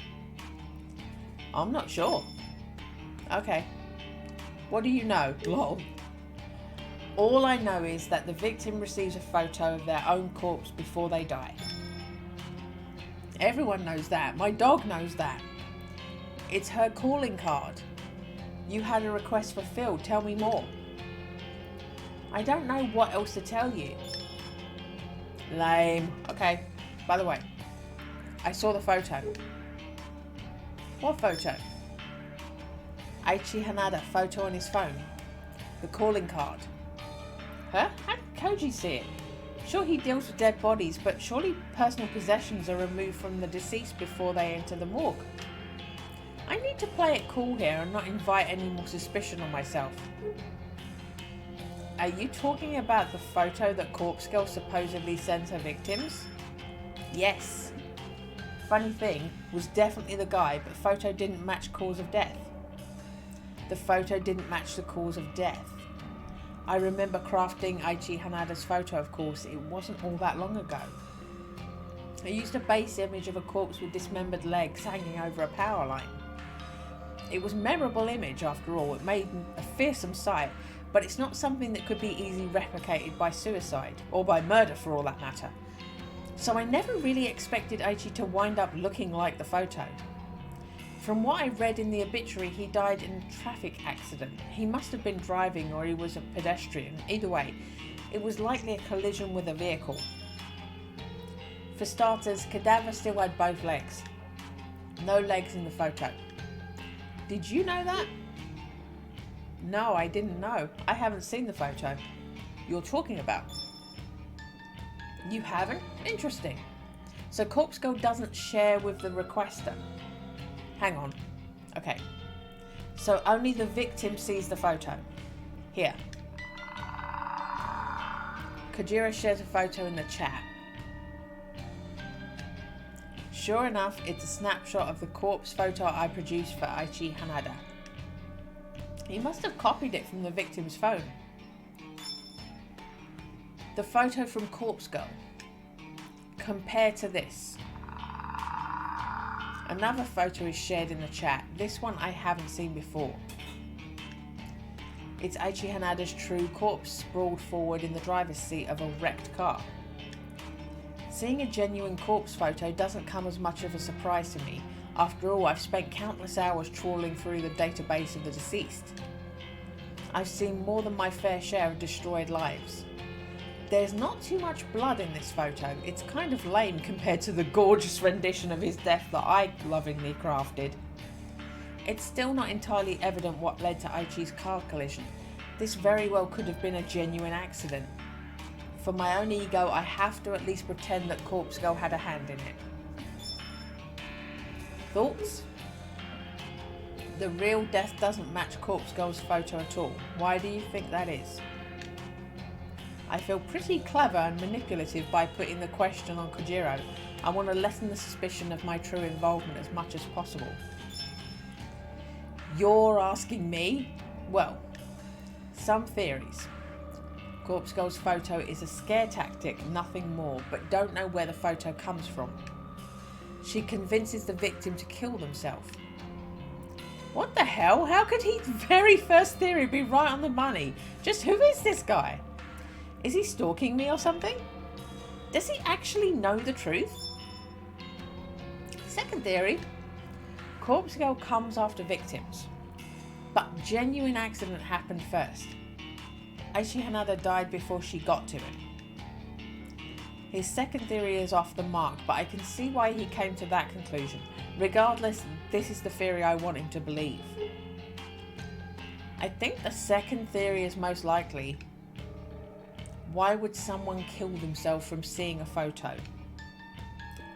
I'm not sure. Okay. What do you know? Lol. All I know is that the victim receives a photo of their own corpse before they die. Everyone knows that. My dog knows that. It's her calling card. You had a request fulfilled. Tell me more. I don't know what else to tell you. Lame. Okay. By the way, I saw the photo. What photo? Aichi Hanada photo on his phone. The calling card. Huh? How did Koji see it? Sure, he deals with dead bodies, but surely personal possessions are removed from the deceased before they enter the morgue. I need to play it cool here and not invite any more suspicion on myself. Are you talking about the photo that Corpse Girl supposedly sends her victims? Yes. Funny thing, was definitely the guy, but photo didn't match cause of death. The photo didn't match the cause of death. I remember crafting Aichi Hanada's photo, of course. It wasn't all that long ago. I used a base image of a corpse with dismembered legs hanging over a power line. It was a memorable image after all. It made a fearsome sight, but it's not something that could be easily replicated by suicide, or by murder for all that matter. So I never really expected Aichi to wind up looking like the photo. From what I read in the obituary, he died in a traffic accident. He must have been driving or he was a pedestrian. Either way, it was likely a collision with a vehicle. For starters, cadaver still had both legs. No legs in the photo. Did you know that? No, I didn't know. I haven't seen the photo you're talking about. You haven't? Interesting. So Corpse Girl doesn't share with the requester. Hang on. Okay. So only the victim sees the photo. Here. Kojiro shares a photo in the chat. Sure enough, it's a snapshot of the corpse photo I produced for Aichi Hanada. He must have copied it from the victim's phone. The photo from Corpse Girl. Compared to this. Another photo is shared in the chat. This one I haven't seen before. It's Aichi Hanada's true corpse sprawled forward in the driver's seat of a wrecked car. Seeing a genuine corpse photo doesn't come as much of a surprise to me. After all, I've spent countless hours trawling through the database of the deceased. I've seen more than my fair share of destroyed lives. There's not too much blood in this photo. It's kind of lame compared to the gorgeous rendition of his death that I lovingly crafted. It's still not entirely evident what led to Aichi's car collision. This very well could have been a genuine accident. For my own ego, I have to at least pretend that Corpse Girl had a hand in it. Thoughts? The real death doesn't match Corpse Girl's photo at all. Why do you think that is? I feel pretty clever and manipulative by putting the question on Kojiro. I want to lessen the suspicion of my true involvement as much as possible. You're asking me? Well, some theories. Corpse Girl's photo is a scare tactic, nothing more, but don't know where the photo comes from. She convinces the victim to kill themselves. What the hell? How could his very first theory be right on the money? Just who is this guy? Is he stalking me or something? Does he actually know the truth? Second theory. Corpse Girl comes after victims, but genuine accident happened first. Aichi Hanada died before she got to him. His second theory is off the mark, but I can see why he came to that conclusion. Regardless, this is the theory I want him to believe. I think the second theory is most likely. Why would someone kill themselves from seeing a photo?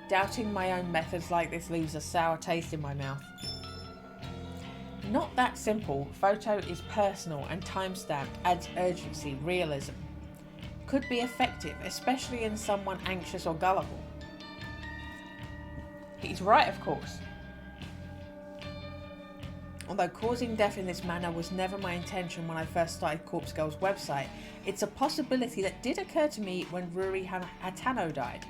Doubting my own methods like this leaves a sour taste in my mouth. Not that simple. Photo is personal and time-stamped adds urgency, realism. Could be effective, especially in someone anxious or gullible. He's right, of course. Although causing death in this manner was never my intention when I first started Corpse Girl's website, it's a possibility that did occur to me when Ruri Hatano died.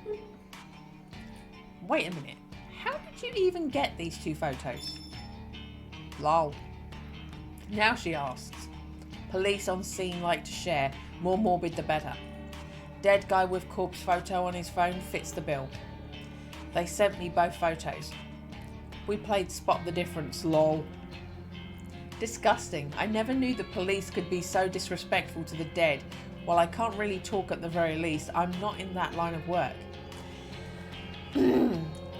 Wait a minute, how did you even get these two photos? Lol. Now she asks. Police on scene like to share, more morbid the better. Dead guy with corpse photo on his phone fits the bill. They sent me both photos. We played spot the difference, lol. Disgusting. I never knew the police could be so disrespectful to the dead. While I can't really talk at the very least, I'm not in that line of work.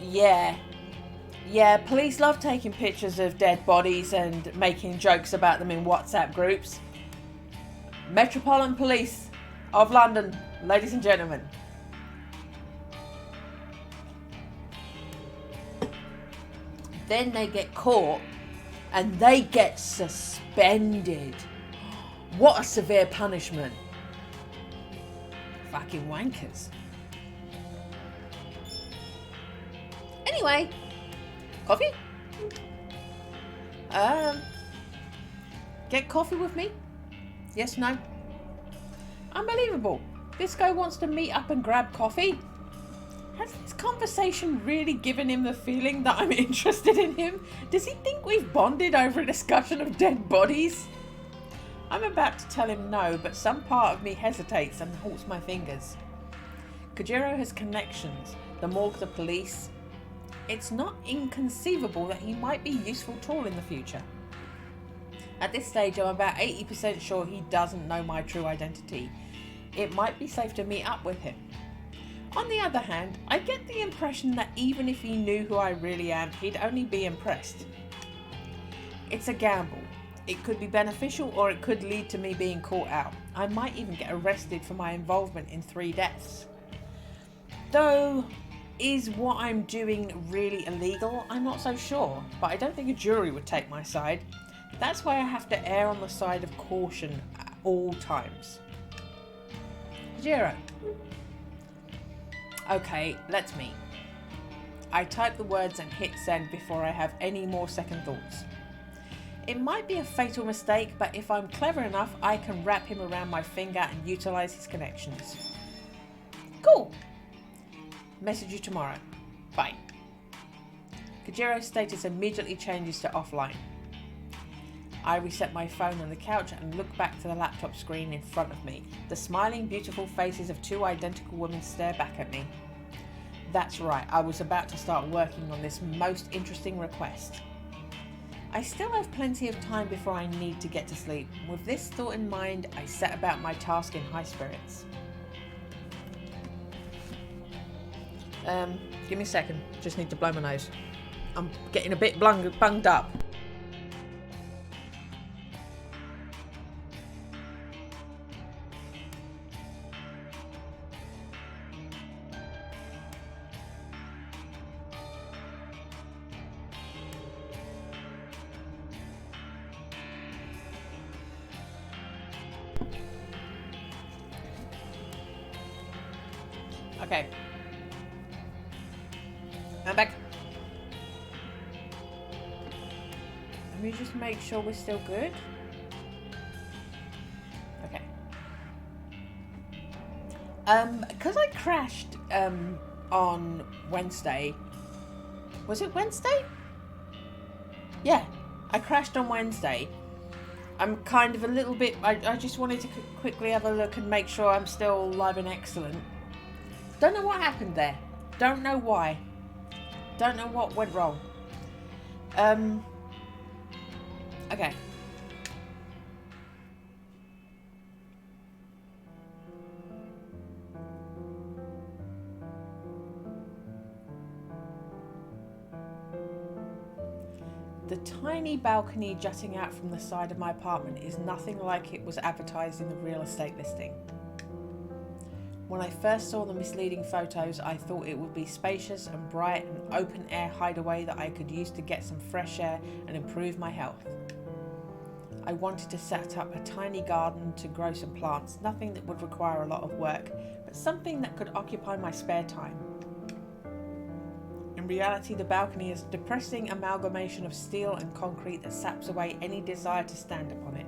Yeah, police love taking pictures of dead bodies and making jokes about them in WhatsApp groups. Metropolitan Police of London, ladies and gentlemen. Then they get caught and they get suspended. What a severe punishment. Fucking wankers. Anyway, coffee? Get coffee with me? Yes, no? Unbelievable. This guy wants to meet up and grab coffee? Has this conversation really given him the feeling that I'm interested in him? Does he think we've bonded over a discussion of dead bodies? I'm about to tell him no, but some part of me hesitates and halts my fingers. Kojiro has connections, the morgue, the police. It's not inconceivable that he might be a useful tool in the future. At this stage, I'm about 80% sure he doesn't know my true identity. It might be safe to meet up with him. On the other hand, I get the impression that even if he knew who I really am, he'd only be impressed. It's a gamble. It could be beneficial or it could lead to me being caught out. I might even get arrested for my involvement in 3 deaths. Though, is what I'm doing really illegal? I'm not so sure, but I don't think a jury would take my side. That's why I have to err on the side of caution at all times. 0. Okay, let's meet. I type the words and hit send before I have any more second thoughts. It might be a fatal mistake, but if I'm clever enough, I can wrap him around my finger and utilise his connections. Cool. Message you tomorrow. Bye. Kajiro's status immediately changes to offline. I reset my phone on the couch and look back to the laptop screen in front of me. The smiling, beautiful faces of 2 identical women stare back at me. That's right, I was about to start working on this most interesting request. I still have plenty of time before I need to get to sleep. With this thought in mind, I set about my task in high spirits. Give me a second. Just need to blow my nose. I'm getting a bit bunged up. Okay. I'm back. Let me just make sure we're still good. Okay. Because I crashed on Wednesday. Was it Wednesday? Yeah, I crashed on Wednesday. I'm kind of a little bit... I just wanted to quickly have a look and make sure I'm still live and excellent. Don't know what happened there. Don't know why. Don't know what went wrong. Okay. The tiny balcony jutting out from the side of my apartment is nothing like it was advertised in the real estate listing. When I first saw the misleading photos, I thought it would be spacious and bright, an open-air hideaway that I could use to get some fresh air and improve my health. I wanted to set up a tiny garden to grow some plants, nothing that would require a lot of work, but something that could occupy my spare time. In reality, the balcony is a depressing amalgamation of steel and concrete that saps away any desire to stand upon it.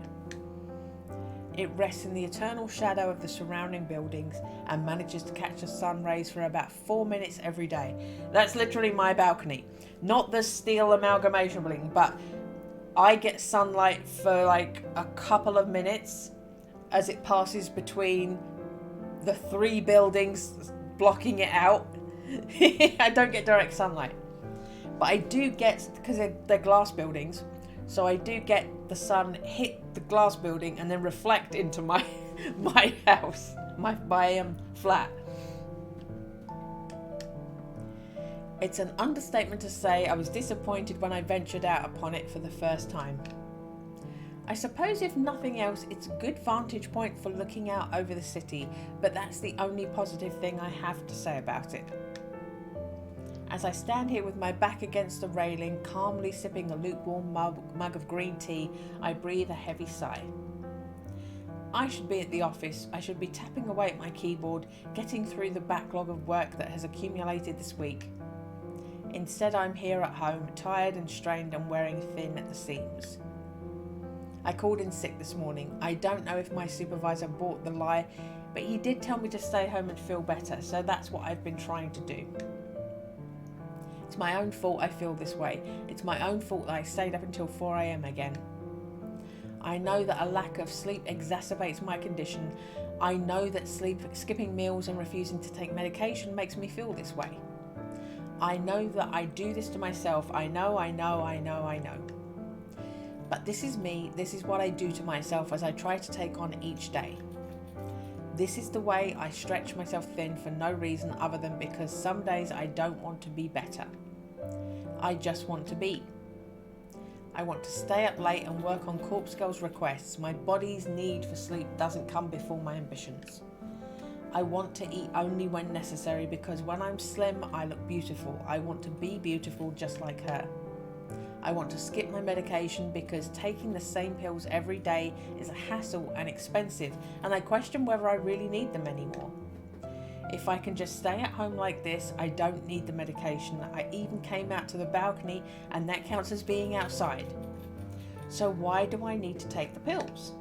It rests in the eternal shadow of the surrounding buildings and manages to catch the sun rays for about 4 minutes every day. That's literally my balcony. Not the steel amalgamation building, but I get sunlight for like a couple of minutes as it passes between the 3 buildings blocking it out. I don't get direct sunlight. But I do get, because they're glass buildings, so I do get the sun hit the glass building and then reflect into my house, my flat. It's an understatement to say I was disappointed when I ventured out upon it for the first time. I suppose if nothing else, it's a good vantage point for looking out over the city, but that's the only positive thing I have to say about it. As I stand here with my back against the railing, calmly sipping a lukewarm mug of green tea, I breathe a heavy sigh. I should be at the office. I should be tapping away at my keyboard, getting through the backlog of work that has accumulated this week. Instead, I'm here at home, tired and strained and wearing thin at the seams. I called in sick this morning. I don't know if my supervisor bought the lie, but he did tell me to stay home and feel better, so that's what I've been trying to do. It's my own fault I feel this way. It's my own fault that I stayed up until 4 AM again. I know that a lack of sleep exacerbates my condition. I know that skipping meals and refusing to take medication makes me feel this way. I know that I do this to myself. I know. But this is me. This is what I do to myself as I try to take on each day. This is the way I stretch myself thin for no reason other than because some days I don't want to be better. I just want to be. I want to stay up late and work on Corpse Girl's requests. My body's need for sleep doesn't come before my ambitions. I want to eat only when necessary because when I'm slim, I look beautiful. I want to be beautiful just like her. I want to skip my medication because taking the same pills every day is a hassle and expensive, and I question whether I really need them anymore. If I can just stay at home like this, I don't need the medication. I even came out to the balcony, and that counts as being outside. So why do I need to take the pills?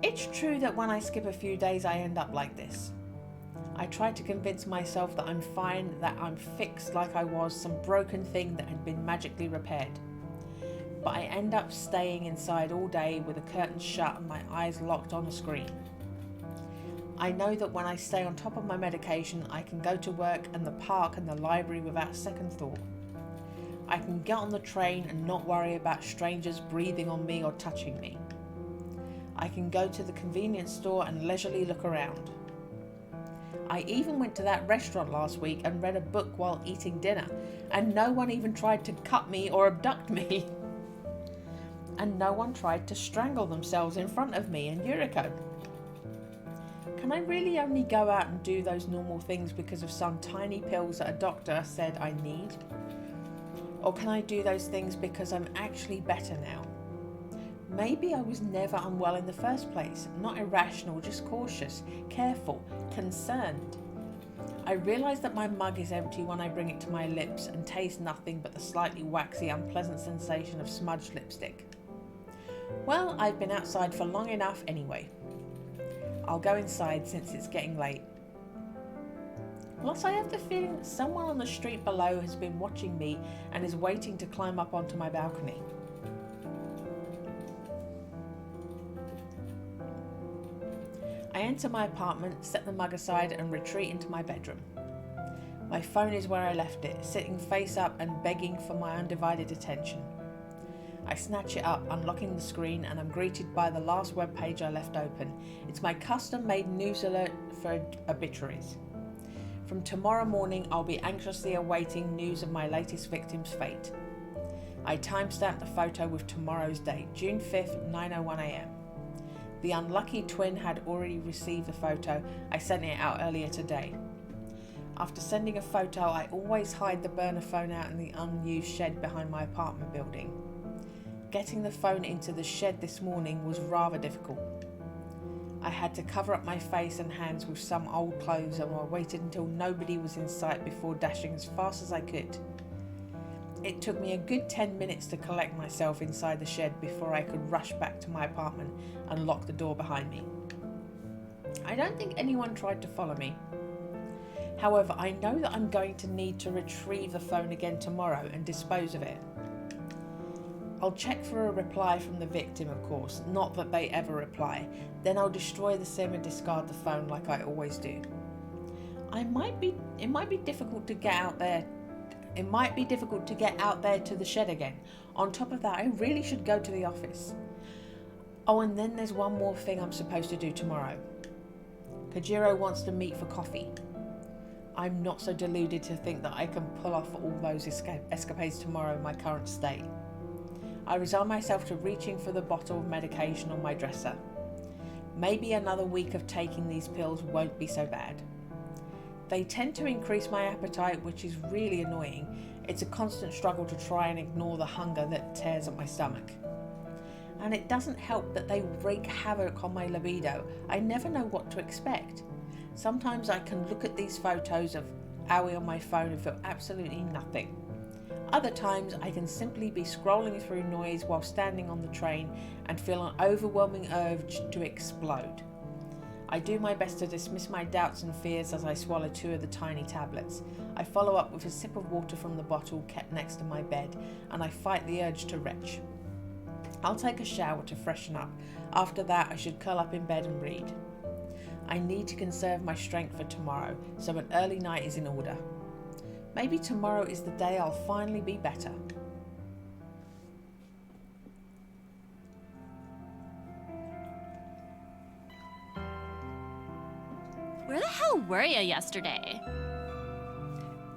It's true that when I skip a few days, I end up like this. I try to convince myself that I'm fine, that I'm fixed like I was some broken thing that had been magically repaired. But I end up staying inside all day with the curtains shut and my eyes locked on the screen. I know that when I stay on top of my medication, I can go to work and the park and the library without a second thought. I can get on the train and not worry about strangers breathing on me or touching me. I can go to the convenience store and leisurely look around. I even went to that restaurant last week and read a book while eating dinner, and no one even tried to cut me or abduct me. And no one tried to strangle themselves in front of me and Noriko. Can I really only go out and do those normal things because of some tiny pills that a doctor said I need? Or can I do those things because I'm actually better now? Maybe I was never unwell in the first place, not irrational, just cautious, careful, concerned. I realise that my mug is empty when I bring it to my lips and taste nothing but the slightly waxy, unpleasant sensation of smudged lipstick. Well, I've been outside for long enough anyway. I'll go inside since it's getting late. Plus, I have the feeling that someone on the street below has been watching me and is waiting to climb up onto my balcony. I enter my apartment, set the mug aside and retreat into my bedroom. My phone is where I left it, sitting face up and begging for my undivided attention. I snatch it up, unlocking the screen, and I'm greeted by the last web page I left open. It's my custom-made news alert for obituaries. From tomorrow morning, I'll be anxiously awaiting news of my latest victim's fate. I timestamped the photo with tomorrow's date, June 5th, 9:01 a.m. The unlucky twin had already received the photo. I sent it out earlier today. After sending a photo, I always hide the burner phone out in the unused shed behind my apartment building. Getting the phone into the shed this morning was rather difficult. I had to cover up my face and hands with some old clothes and I waited until nobody was in sight before dashing as fast as I could. It took me a good 10 minutes to collect myself inside the shed before I could rush back to my apartment and lock the door behind me. I don't think anyone tried to follow me. However, I know that I'm going to need to retrieve the phone again tomorrow and dispose of it. I'll check for a reply from the victim, of course, not that they ever reply. Then I'll destroy the SIM and discard the phone like I always do. It might be difficult to get out there. It might be difficult to get out there to the shed again. On top of that, I really should go to the office. Oh, and then there's one more thing I'm supposed to do tomorrow. Kojiro wants to meet for coffee. I'm not so deluded to think that I can pull off all those escapades tomorrow in my current state. I resign myself to reaching for the bottle of medication on my dresser. Maybe another week of taking these pills won't be so bad. They tend to increase my appetite, which is really annoying. It's a constant struggle to try and ignore the hunger that tears at my stomach. And it doesn't help that they wreak havoc on my libido. I never know what to expect. Sometimes I can look at these photos of Aoi on my phone and feel absolutely nothing. Other times I can simply be scrolling through noise while standing on the train and feel an overwhelming urge to explode. I do my best to dismiss my doubts and fears as I swallow 2 of the tiny tablets. I follow up with a sip of water from the bottle kept next to my bed, and I fight the urge to retch. I'll take a shower to freshen up. After that, I should curl up in bed and read. I need to conserve my strength for tomorrow, so an early night is in order. Maybe tomorrow is the day I'll finally be better. Where the hell were you yesterday?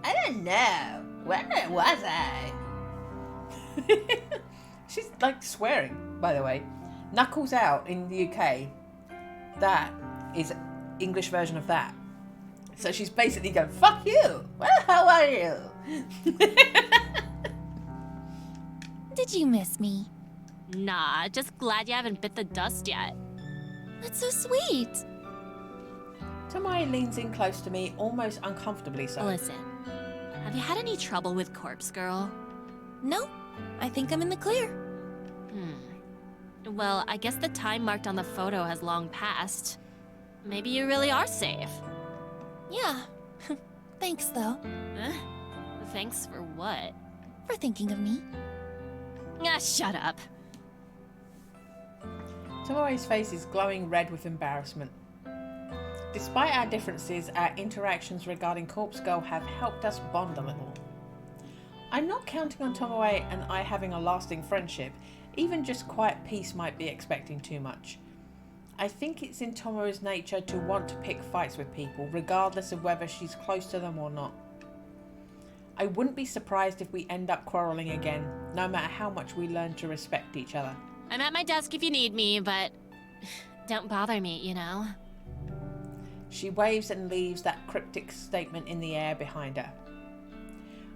I don't know. Where was I? She's like swearing, by the way. Knuckles out in the UK. That is English version of that. So she's basically going, fuck you. Well, how are you? Did you miss me? Nah, just glad you haven't bit the dust yet. That's so sweet. Tomoe leans in close to me, almost uncomfortably so. Listen, have you had any trouble with Corpse Girl? No, I think I'm in the clear. Well, I guess the time marked on the photo has long passed. Maybe you really are safe. Yeah. Thanks, though, Huh? Thanks for what? for thinking of me. Ah, shut up. Tomoe's face is glowing red with embarrassment. Despite our differences, our interactions regarding Corpse Girl have helped us bond a little. I'm not counting on Tomoe and I having a lasting friendship. Even just quiet peace might be expecting too much. I think it's in Tomoe's nature to want to pick fights with people, regardless of whether she's close to them or not. I wouldn't be surprised if we end up quarrelling again, no matter how much we learn to respect each other. I'm at my desk if you need me, but don't bother me, you know? She waves and leaves that cryptic statement in the air behind her.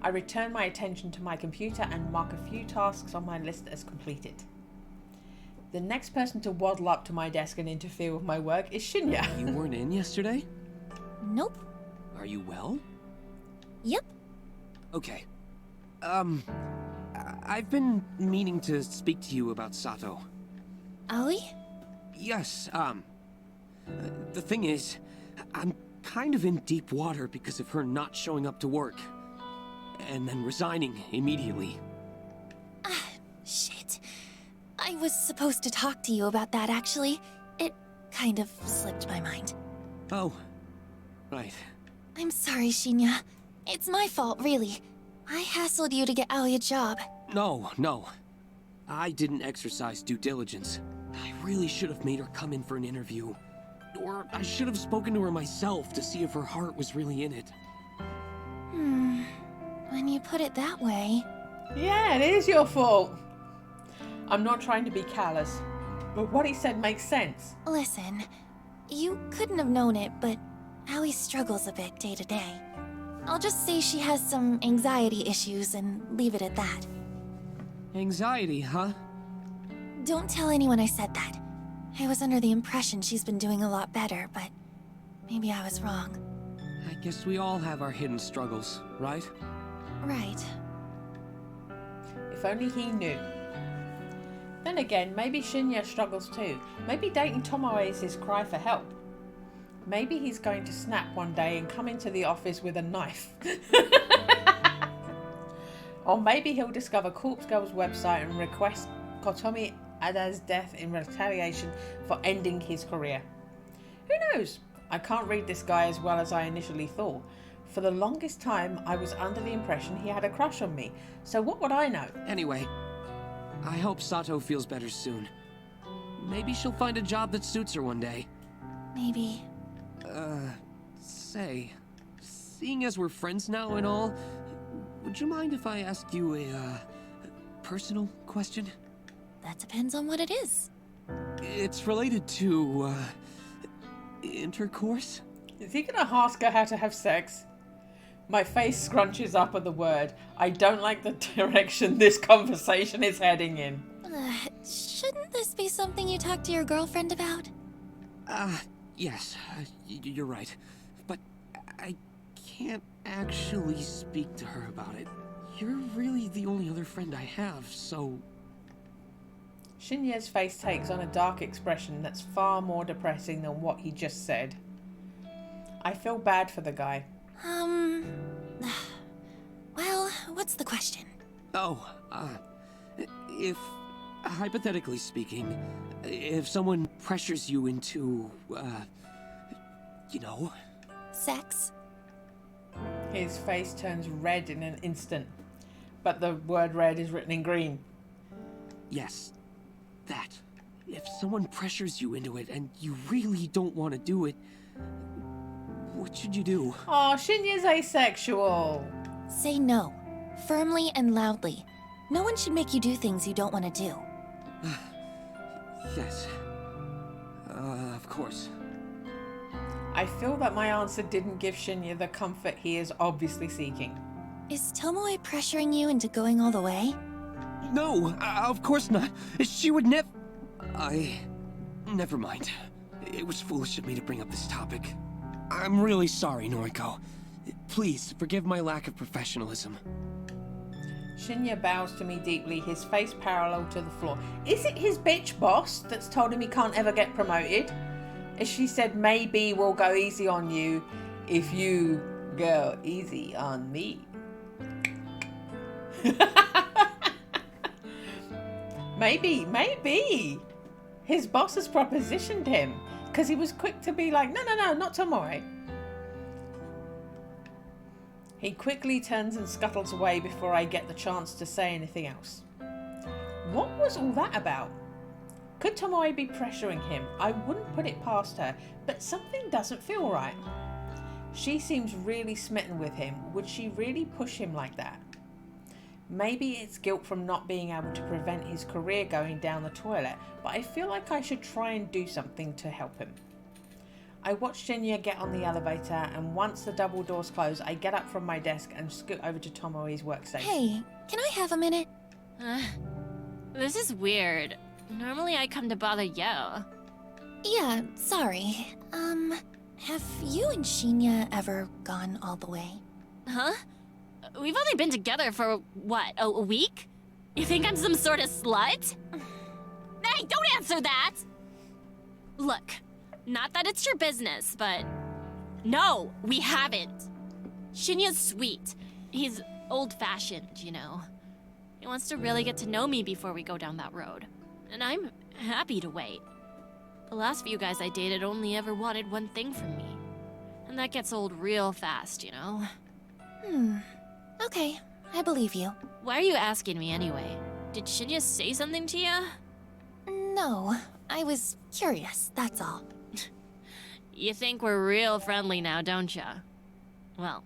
I return my attention to my computer and mark a few tasks on my list as completed. The next person to waddle up to my desk and interfere with my work is Shinya. You weren't in yesterday? Nope. Are you well? Yep. Okay. I've been meaning to speak to you about Sato. Aoi? Yes, the thing is, I'm kind of in deep water because of her not showing up to work. And then resigning immediately. Shit. I was supposed to talk to you about that, actually. It kind of slipped my mind. Oh, right. I'm sorry, Shinya. It's my fault, really. I hassled you to get Aoi a job. No. I didn't exercise due diligence. I really should have made her come in for an interview. Or I should have spoken to her myself to see if her heart was really in it. When you put it that way... Yeah, it is your fault. I'm not trying to be callous, but what he said makes sense. Listen, you couldn't have known it, but Aoi struggles a bit day to day. I'll just say she has some anxiety issues and leave it at that. Anxiety, huh? Don't tell anyone I said that. I was under the impression she's been doing a lot better, but maybe I was wrong. I guess we all have our hidden struggles, right? Right. If only he knew. Then again, maybe Shinya struggles too. Maybe dating Tomoe is his cry for help. Maybe he's going to snap one day and come into the office with a knife. Or maybe he'll discover Corpse Girl's website and request Kotomi Ada's death in retaliation for ending his career. Who knows? I can't read this guy as well as I initially thought. For the longest time, I was under the impression he had a crush on me. So what would I know? Anyway, I hope Sato feels better soon. Maybe she'll find a job that suits her one day. Maybe. Say, seeing as we're friends now and all, would you mind if I ask you a, personal question? That depends on what it is. It's related to, intercourse? Is he gonna ask her how to have sex? My face scrunches up at the word. I don't like the direction this conversation is heading in. Shouldn't this be something you talk to your girlfriend about? Yes, you're right. But I can't actually speak to her about it. You're really the only other friend I have, so... Shinya's face takes on a dark expression that's far more depressing than what he just said. I feel bad for the guy. Well, what's the question? If, hypothetically speaking, if someone pressures you into, you know... Sex? His face turns red in an instant, but the word red is written in green. Yes, that. If someone pressures you into it and you really don't want to do it, what should you do? Aw, Shinya's asexual. Say no. Firmly and loudly. No one should make you do things you don't want to do. Yes. Of course. I feel that my answer didn't give Shinya the comfort he is obviously seeking. Is Tomoe pressuring you into going all the way? No, of course not. She would never... Never mind. It was foolish of me to bring up this topic. I'm really sorry, Noriko. Please, forgive my lack of professionalism. Shinya bows to me deeply, his face parallel to the floor. Is it his bitch boss that's told him he can't ever get promoted? As she said, maybe we'll go easy on you if you go easy on me. Maybe. His boss has propositioned him because he was quick to be like, no, not Tomoe. He quickly turns and scuttles away before I get the chance to say anything else. What was all that about? Could Tomoe be pressuring him? I wouldn't put it past her, but something doesn't feel right. She seems really smitten with him. Would she really push him like that? Maybe it's guilt from not being able to prevent his career going down the toilet, but I feel like I should try and do something to help him. I watch Shinya get on the elevator, and once the double doors close, I get up from my desk and scoot over to Tomoe's workstation. Hey, can I have a minute? This is weird. Normally I come to bother you. Yeah, sorry. Have you and Shinya ever gone all the way? Huh? We've only been together for, what, a week? You think I'm some sort of slut? Hey, don't answer that! Look, not that it's your business, but... No, we haven't. Shinya's sweet. He's old-fashioned, you know. He wants to really get to know me before we go down that road. And I'm happy to wait. The last few guys I dated only ever wanted one thing from me. And that gets old real fast, you know? Okay, I believe you. Why are you asking me anyway? Did Shinya say something to you? No, I was curious, that's all. You think we're real friendly now, don't ya? Well,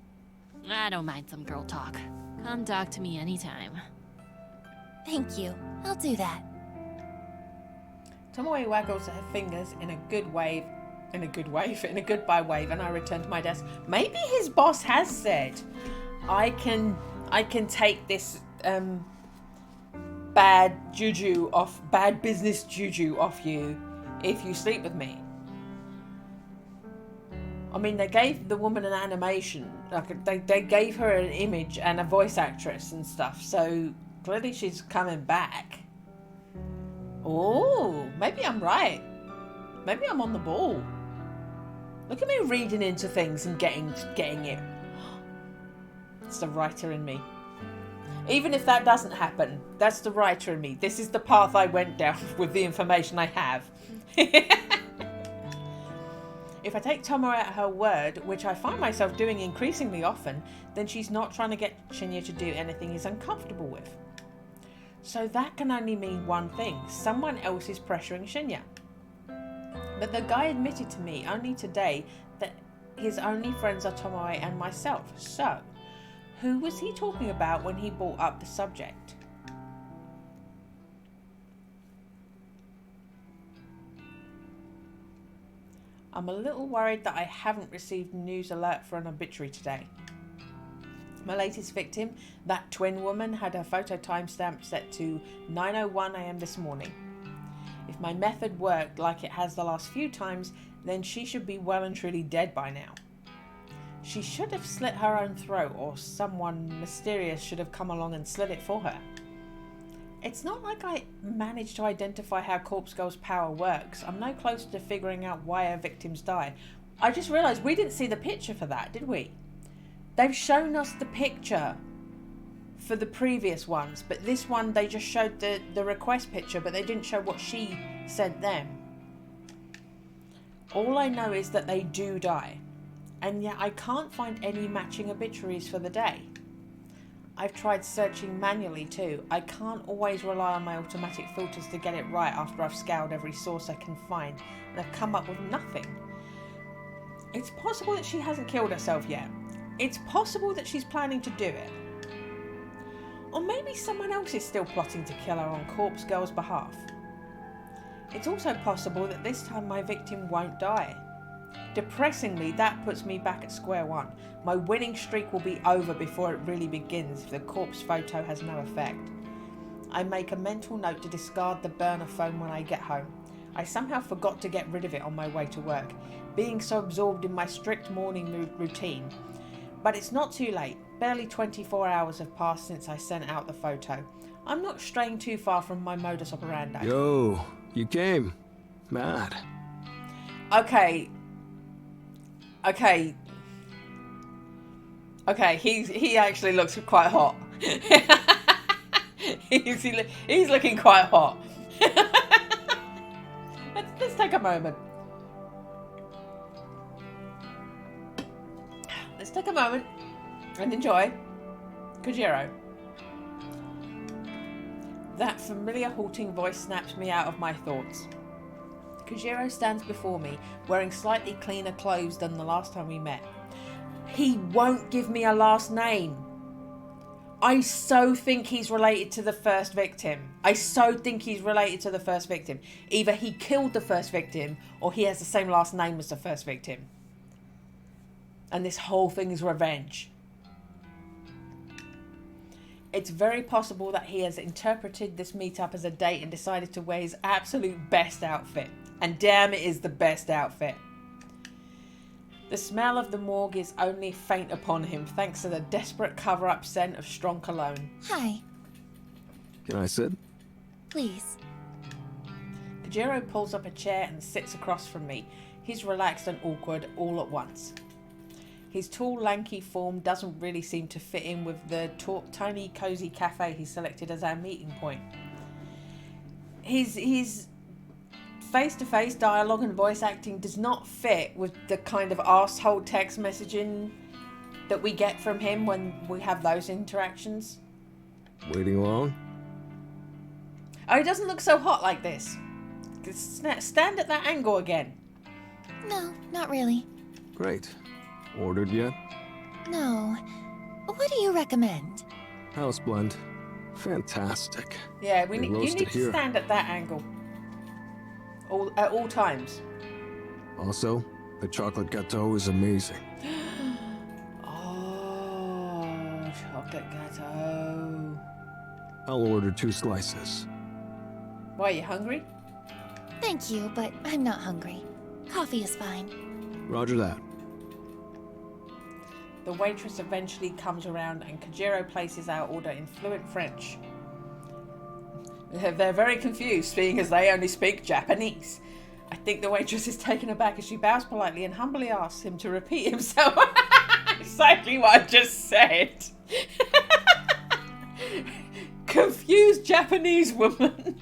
I don't mind some girl talk. Come talk to me anytime. Thank you, I'll do that. Tomoe waggles her fingers in a goodbye wave, and I return to my desk. Maybe his boss has said, I can take this bad business juju off you if you sleep with me. I mean, they gave the woman an animation, like they gave her an image and a voice actress and stuff, so clearly she's coming back. Oh, maybe I'm right. Maybe I'm on the ball. Look at me reading into things and getting it. It's the writer in me. Even if that doesn't happen, that's the writer in me. This is the path I went down with the information I have. If I take Tomoe at her word, which I find myself doing increasingly often, then she's not trying to get Shinya to do anything he's uncomfortable with. So that can only mean one thing. Someone else is pressuring Shinya. But the guy admitted to me only today that his only friends are Tomoe and myself. So, who was he talking about when he brought up the subject? I'm a little worried that I haven't received news alert for an obituary today. My latest victim, that twin woman, had her photo timestamp set to 9:01 AM this morning. If my method worked like it has the last few times, then she should be well and truly dead by now. She should have slit her own throat, or someone mysterious should have come along and slit it for her. It's not like I managed to identify how Corpse Girl's power works. I'm no closer to figuring out why her victims die. I just realised we didn't see the picture for that, did we? They've shown us the picture for the previous ones, but this one they just showed the request picture, but they didn't show what she sent them. All I know is that they do die, and yet I can't find any matching obituaries for the day. I've tried searching manually too. I can't always rely on my automatic filters to get it right after I've scoured every source I can find, and I've come up with nothing. It's possible that she hasn't killed herself yet. It's possible that she's planning to do it. Or maybe someone else is still plotting to kill her on Corpse Girl's behalf. It's also possible that this time my victim won't die. Depressingly, that puts me back at square one. My winning streak will be over before it really begins if the corpse photo has no effect. I make a mental note to discard the burner phone when I get home. I somehow forgot to get rid of it on my way to work, being so absorbed in my strict morning routine. But it's not too late. Barely 24 hours have passed since I sent out the photo. I'm not straying too far from my modus operandi. Yo, you came. Mad. Okay, he actually looks quite hot. he's looking quite hot. let's take a moment. Let's take a moment and enjoy Kojiro. That familiar halting voice snaps me out of my thoughts. Kojiro stands before me, wearing slightly cleaner clothes than the last time we met. He won't give me a last name. I so think he's related to the first victim. Either he killed the first victim, or he has the same last name as the first victim. And this whole thing is revenge. It's very possible that he has interpreted this meetup as a date and decided to wear his absolute best outfit. And damn, it is the best outfit. The smell of the morgue is only faint upon him thanks to the desperate cover-up scent of strong cologne. Hi. Can I sit? Please. Kojiro pulls up a chair and sits across from me. He's relaxed and awkward all at once. His tall, lanky form doesn't really seem to fit in with the tiny, cosy cafe he selected as our meeting point. His face-to-face dialogue and voice acting does not fit with the kind of arsehole text messaging that we get from him when we have those interactions. Waiting long? Oh, he doesn't look so hot like this. Stand at that angle again. No, not really. Great. Ordered yet? No. What do you recommend? House blend. Fantastic. Yeah, They you roast need it to here. stand at that angle. At all times. Also, the chocolate gâteau is amazing. Oh, chocolate gâteau. I'll order 2 slices. Why, are you hungry? Thank you, but I'm not hungry. Coffee is fine. Roger that. The waitress eventually comes around and Kojiro places our order in fluent French. They're very confused, seeing as they only speak Japanese. I think the waitress is taken aback as she bows politely and humbly asks him to repeat himself. Exactly what I just said. Confused Japanese woman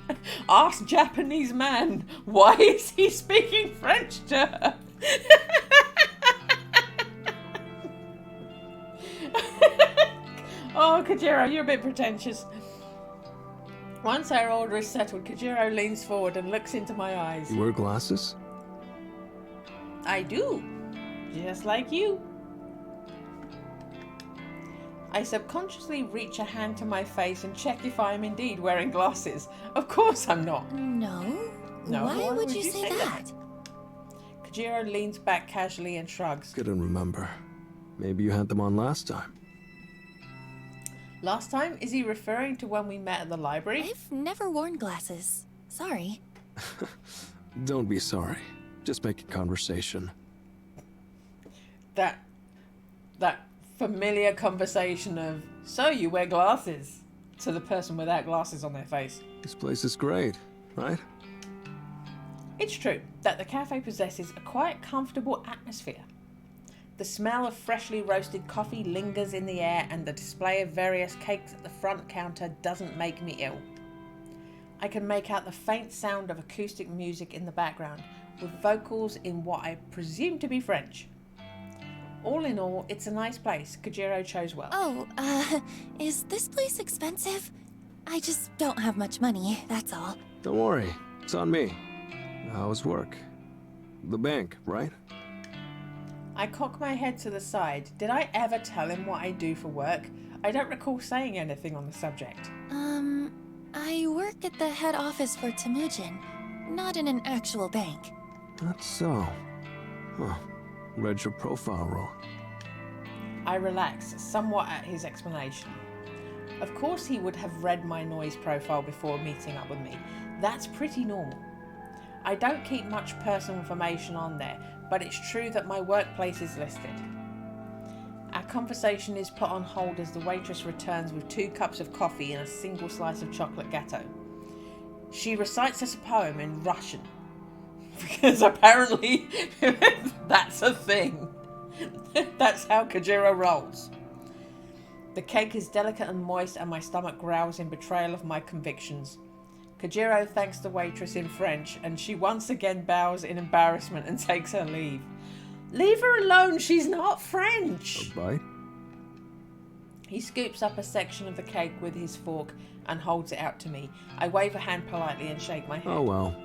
asks Japanese man, why is he speaking French to her? Oh, Kojiro, you're a bit pretentious. Once our order is settled, Kojiro leans forward and looks into my eyes. You wear glasses? I do. Just like you. I subconsciously reach a hand to my face and check if I am indeed wearing glasses. Of course I'm not. No? No, Why would you say that? Kojiro leans back casually and shrugs. Couldn't remember. Maybe you had them on last time. Last time? Is he referring to when we met at the library? I've never worn glasses. Sorry. Don't be sorry. Just making conversation. That familiar conversation of, so you wear glasses, to the person without glasses on their face. This place is great, right? It's true that the cafe possesses a quite comfortable atmosphere. The smell of freshly roasted coffee lingers in the air, and the display of various cakes at the front counter doesn't make me ill. I can make out the faint sound of acoustic music in the background, with vocals in what I presume to be French. All in all, it's a nice place. Kojiro chose well. Oh, is this place expensive? I just don't have much money, that's all. Don't worry. It's on me. How's work? The bank, right? I cock my head to the side. Did I ever tell him what I do for work? I don't recall saying anything on the subject. I work at the head office for Temujin, not in an actual bank. That's so. Huh. Read your profile wrong. I relaxed somewhat at his explanation. Of course he would have read my noise profile before meeting up with me. That's pretty normal. I don't keep much personal information on there, but it's true that my workplace is listed. Our conversation is put on hold as the waitress returns with 2 cups of coffee and a single slice of chocolate gâteau. She recites us a poem in Russian, because apparently that's a thing. That's how Kojiro rolls. The cake is delicate and moist, and my stomach growls in betrayal of my convictions. Kojiro thanks the waitress in French, and she once again bows in embarrassment and takes her leave. Leave her alone, she's not French! A bite? He scoops up a section of the cake with his fork and holds it out to me. I wave a hand politely and shake my head. Oh well.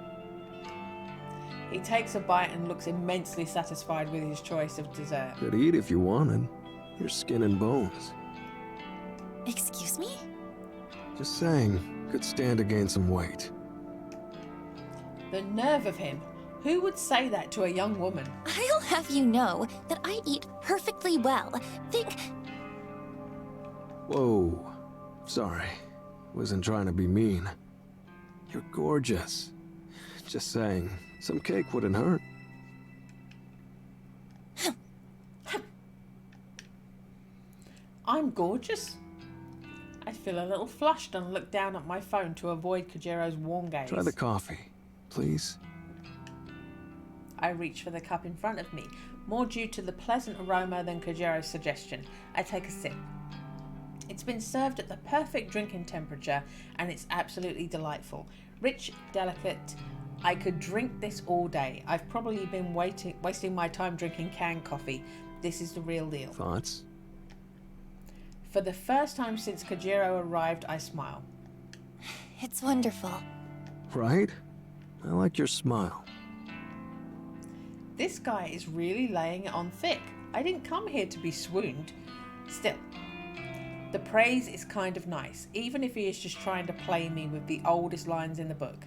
He takes a bite and looks immensely satisfied with his choice of dessert. Could eat if you wanted. You're skin and bones. Excuse me? Just saying, could stand to gain some weight. The nerve of him. Who would say that to a young woman? I'll have you know that I eat perfectly well. Think... Whoa. Sorry. Wasn't trying to be mean. You're gorgeous. Just saying, some cake wouldn't hurt. I'm gorgeous? I feel a little flushed and look down at my phone to avoid Kojiro's warm gaze. Try the coffee, please. I reach for the cup in front of me, more due to the pleasant aroma than Kojiro's suggestion. I take a sip. It's been served at the perfect drinking temperature, and it's absolutely delightful. Rich, delicate. I could drink this all day. I've probably been wasting my time drinking canned coffee. This is the real deal. Thoughts? For the first time since Kojiro arrived, I smile. It's wonderful. Right? I like your smile. This guy is really laying it on thick. I didn't come here to be swooned. Still, the praise is kind of nice, even if he is just trying to play me with the oldest lines in the book.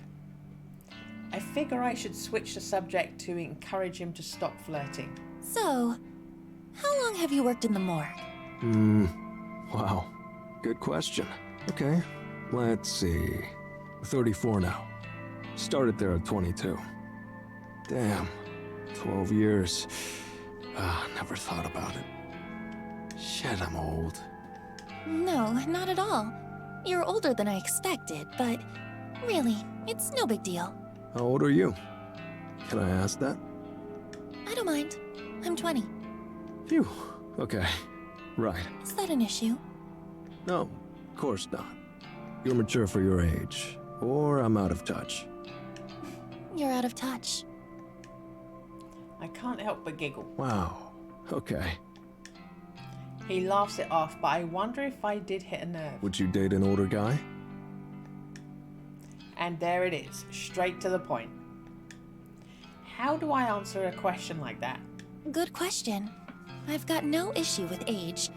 I figure I should switch the subject to encourage him to stop flirting. So, how long have you worked in the morgue? Wow. Good question. Okay, let's see. 34 now. Started there at 22. Damn. 12 years. Never thought about it. Shit, I'm old. No, not at all. You're older than I expected, but really, it's no big deal. How old are you? Can I ask that? I don't mind. I'm 20. Phew. Okay. Right. Is that an issue? No, of course not. You're mature for your age. Or I'm out of touch. You're out of touch. I can't help but giggle. Wow. Okay. He laughs it off, but I wonder if I did hit a nerve. Would you date an older guy? And there it is, straight to the point. How do I answer a question like that? Good question. I've got no issue with age,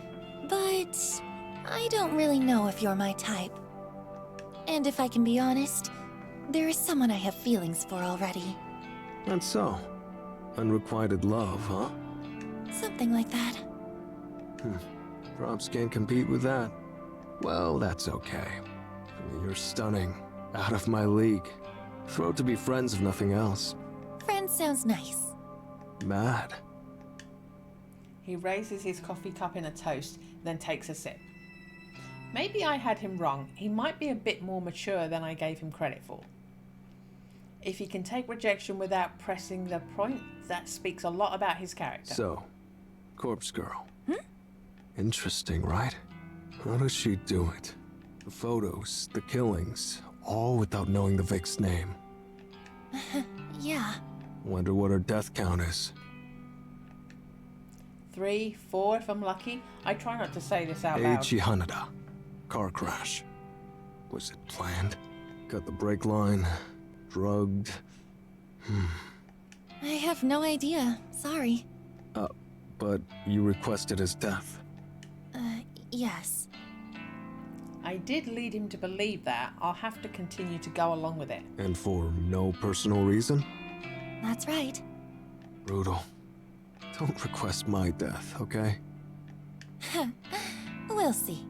but I don't really know if you're my type. And if I can be honest, there is someone I have feelings for already. That's so. Unrequited love, huh? Something like that. Props can't compete with that. Well, that's okay. You're stunning. Out of my league. Thrilled to be friends if nothing else. Friend sounds nice. Mad. He raises his coffee cup in a toast, then takes a sip. Maybe I had him wrong. He might be a bit more mature than I gave him credit for. If he can take rejection without pressing the point, that speaks a lot about his character. So, Corpse Girl. Interesting, right? How does she do it? The photos, the killings, all without knowing the Vic's name. Yeah. Wonder what her death count is. 3, 4 if I'm lucky. I try not to say this out loud. Eiichi Hanada. Car crash. Was it planned? Cut the brake line. Drugged. I have no idea. Sorry. But you requested his death. Yes. I did lead him to believe that. I'll have to continue to go along with it. And for no personal reason? That's right. Brutal. Don't request my death, okay? We'll see.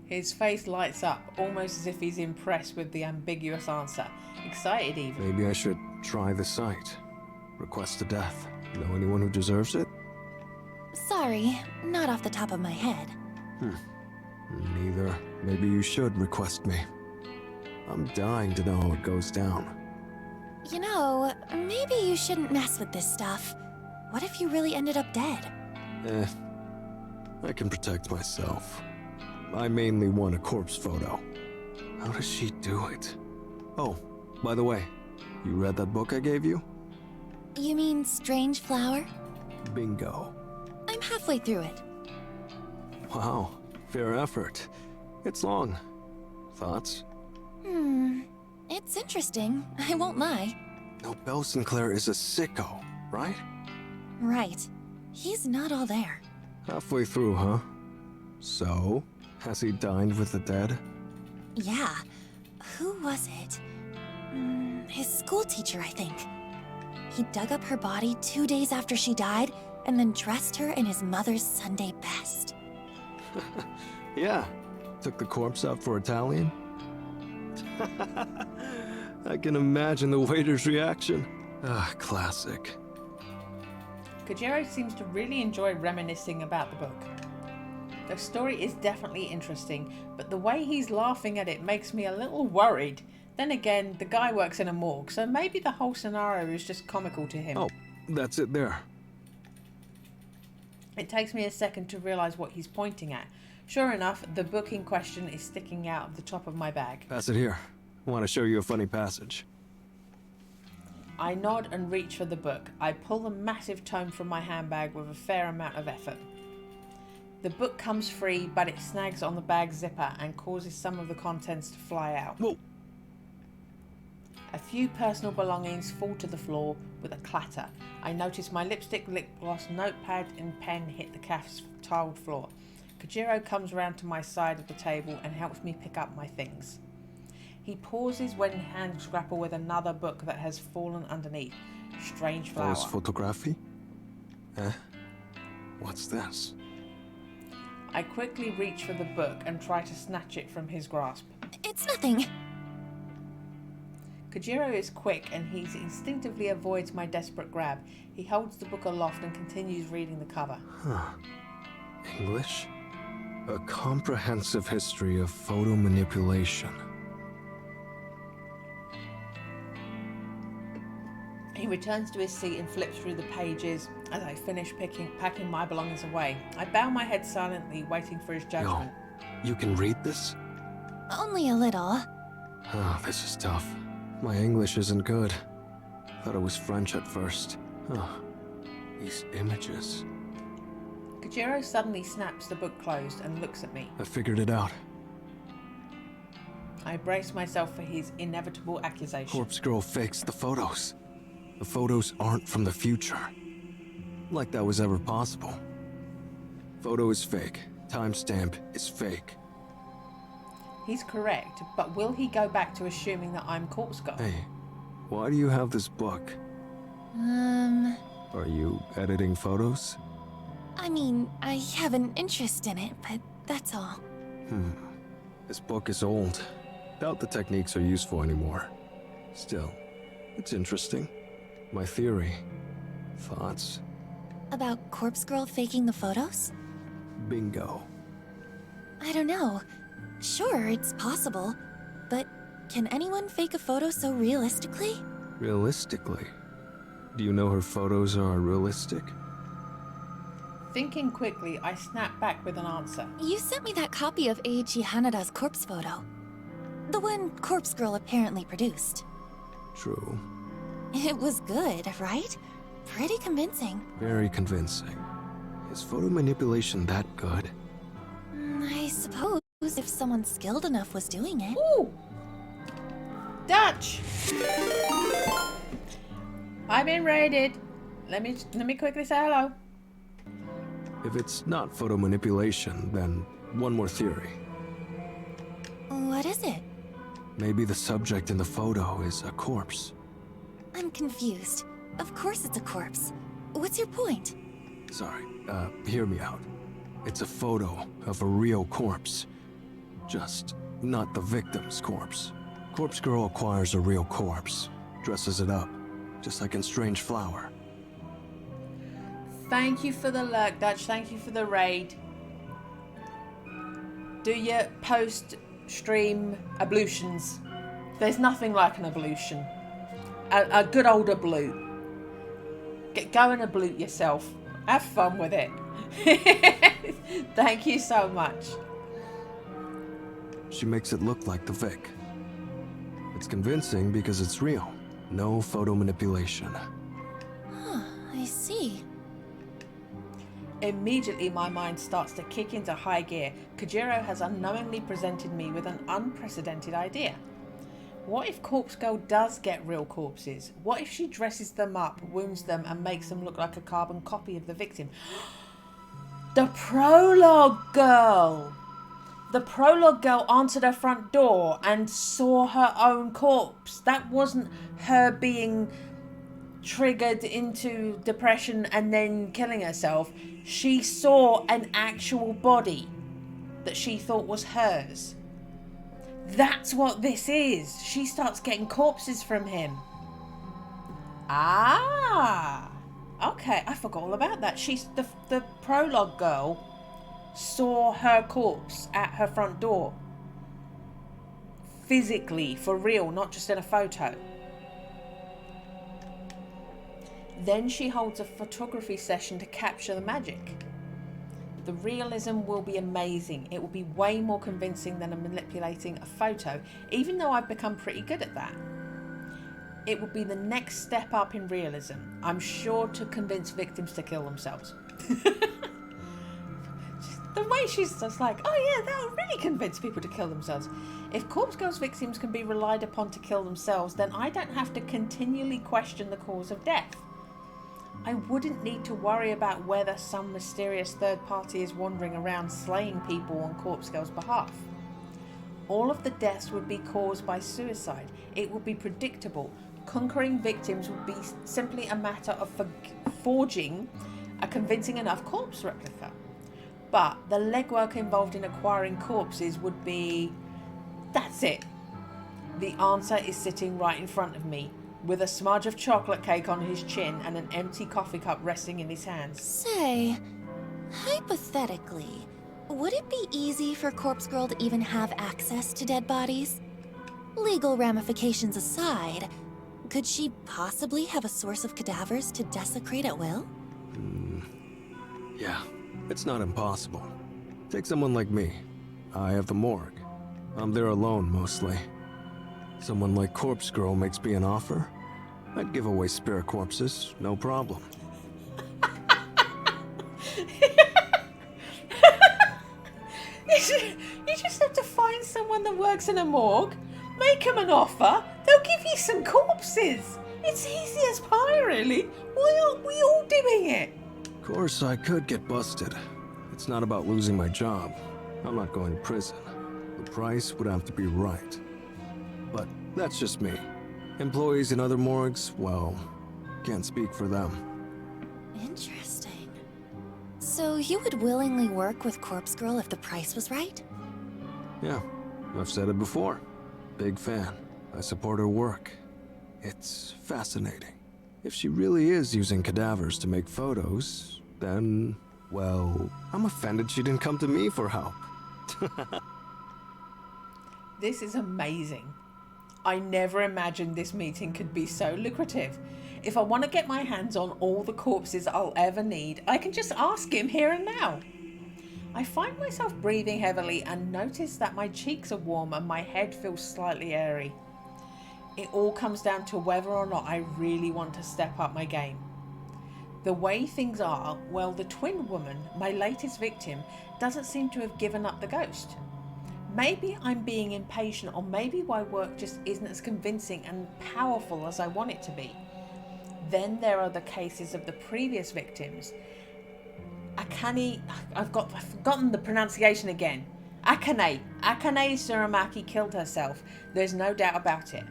His face lights up, almost as if he's impressed with the ambiguous answer. Excited even. Maybe I should try the site. Request a death. Know anyone who deserves it? Sorry, not off the top of my head. Neither. Maybe you should request me. I'm dying to know how it goes down. You know, maybe you shouldn't mess with this stuff. What if you really ended up dead? I can protect myself. I mainly want a corpse photo. How does she do it? Oh, by the way, you read that book I gave you? You mean Strange Flower? Bingo. I'm halfway through it. Wow, fair effort. It's long. Thoughts? It's interesting, I won't lie. No, Belle Sinclair is a sicko, right? Right. He's not all there. Halfway through, huh? So, has he dined with the dead? Yeah. Who was it? His school teacher, I think. He dug up her body 2 days after she died, and then dressed her in his mother's Sunday best. Yeah. Took the corpse out for Italian? I can imagine the waiter's reaction. Ah, classic. Kojiro seems to really enjoy reminiscing about the book. The story is definitely interesting, but the way he's laughing at it makes me a little worried. Then again, the guy works in a morgue, so maybe the whole scenario is just comical to him. Oh, that's it there. It takes me a second to realise what he's pointing at. Sure enough, the book in question is sticking out of the top of my bag. Pass it here. I want to show you a funny passage. I nod and reach for the book. I pull the massive tome from my handbag with a fair amount of effort. The book comes free, but it snags on the bag zipper and causes some of the contents to fly out. Whoa! A few personal belongings fall to the floor with a clatter. I notice my lipstick, lip gloss, notepad and pen hit the cafe's tiled floor. Kojiro comes round to my side of the table and helps me pick up my things. He pauses when hands grapple with another book that has fallen underneath. Strange Flower. Those photography? What's this? I quickly reach for the book and try to snatch it from his grasp. It's nothing. Kojiro is quick and he instinctively avoids my desperate grab. He holds the book aloft and continues reading the cover. English? A comprehensive history of photo manipulation. He returns to his seat and flips through the pages as I finish packing my belongings away. I bow my head silently, waiting for his judgment. You can read this? Only a little. Oh, this is tough. My English isn't good. Thought it was French at first. Oh, these images. Kojiro suddenly snaps the book closed and looks at me. I figured it out. I brace myself for his inevitable accusation. Corpse Girl fakes the photos. The photos aren't from the future. Like that was ever possible. Photo is fake. Timestamp is fake. He's correct, but will he go back to assuming that I'm Corpse Girl? Hey, why do you have this book? Are you editing photos? I mean, I have an interest in it, but that's all. This book is old. Doubt the techniques are useful anymore. Still, it's interesting. My theory. Thoughts? About Corpse Girl faking the photos? Bingo. I don't know. Sure, it's possible. But can anyone fake a photo so realistically? Realistically? Do you know her photos are realistic? Thinking quickly, I snap back with an answer. You sent me that copy of Eiichi Hanada's corpse photo. The one Corpse Girl apparently produced. True. It was good, right? Pretty convincing. Very convincing. Is photo manipulation that good? I suppose if someone skilled enough was doing it. Ooh! Dutch! I've been raided. Let me quickly say hello. If it's not photo manipulation, then one more theory. What is it? Maybe the subject in the photo is a corpse. I'm confused. Of course it's a corpse. What's your point? Sorry, hear me out. It's a photo of a real corpse. Just not the victim's corpse. Corpse Girl acquires a real corpse, dresses it up, just like in Strange Flower. Thank you for the lurk, Dutch. Thank you for the raid. Do your post-stream ablutions. There's nothing like an ablution. A good old ablute. Go and ablute yourself. Have fun with it. Thank you so much. She makes it look like the Vic. It's convincing because it's real. No photo manipulation. Huh, I see. Immediately my mind starts to kick into high gear. Kojiro has unknowingly presented me with an unprecedented idea. What if Corpse Girl does get real corpses? What if she dresses them up, wounds them, and makes them look like a carbon copy of the victim? The Prologue Girl! The Prologue Girl answered her front door and saw her own corpse. That wasn't her being triggered into depression and then killing herself. She saw an actual body that she thought was hers. That's what this is. She starts getting corpses from him. Ah, okay. I forgot all about that. She's the Prologue Girl saw her corpse at her front door. Physically, for real, not just in a photo. Then she holds a photography session to capture the magic. The realism will be amazing. It will be way more convincing than manipulating a photo, even though I've become pretty good at that. It will be the next step up in realism. I'm sure to convince victims to kill themselves. The way she's just like, oh yeah, that'll really convince people to kill themselves. If Corpse Girl's victims can be relied upon to kill themselves, then I don't have to continually question the cause of death. I wouldn't need to worry about whether some mysterious third party is wandering around slaying people on Corpse Girl's behalf. All of the deaths would be caused by suicide. It would be predictable. Conquering victims would be simply a matter of forging a convincing enough corpse replica. But the legwork involved in acquiring corpses would be... That's it. The answer is sitting right in front of me, with a smudge of chocolate cake on his chin and an empty coffee cup resting in his hands. Say, hypothetically, would it be easy for Corpse Girl to even have access to dead bodies? Legal ramifications aside, could she possibly have a source of cadavers to desecrate at will? Yeah, it's not impossible. Take someone like me. I have the morgue. I'm there alone, mostly. Someone like Corpse Girl makes me an offer, I'd give away spare corpses, no problem. You just have to find someone that works in a morgue, make them an offer, they'll give you some corpses. It's easy as pie, really. Why aren't we all doing it? Of course, I could get busted. It's not about losing my job. I'm not going to prison. The price would have to be right. But that's just me. Employees in other morgues, well, can't speak for them. Interesting. So you would willingly work with Corpse Girl if the price was right? Yeah, I've said it before. Big fan. I support her work. It's fascinating. If she really is using cadavers to make photos, then, well, I'm offended she didn't come to me for help. This is amazing. I never imagined this meeting could be so lucrative. If I want to get my hands on all the corpses I'll ever need, I can just ask him here and now. I find myself breathing heavily and notice that my cheeks are warm and my head feels slightly airy. It all comes down to whether or not I really want to step up my game. The way things are, well, the twin woman, my latest victim, doesn't seem to have given up the ghost. Maybe I'm being impatient, or maybe my work just isn't as convincing and powerful as I want it to be. Then there are the cases of the previous victims. I've forgotten the pronunciation again. Akane Tsurumaki killed herself. There's no doubt about it.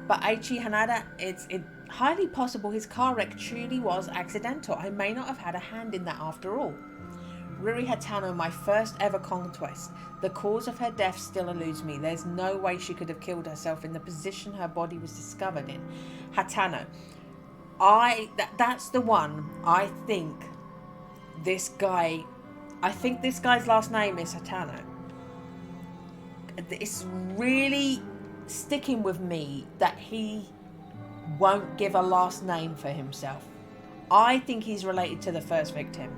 But Aichi Hanada, it's highly possible his car wreck truly was accidental. I may not have had a hand in that after all. Ruri Hatano, my first ever conquest. The cause of her death still eludes me. There's no way she could have killed herself in the position her body was discovered in. Hatano. That's the one. I think this guy's last name is Hatano. It's really sticking with me that he won't give a last name for himself. I think he's related to the first victim.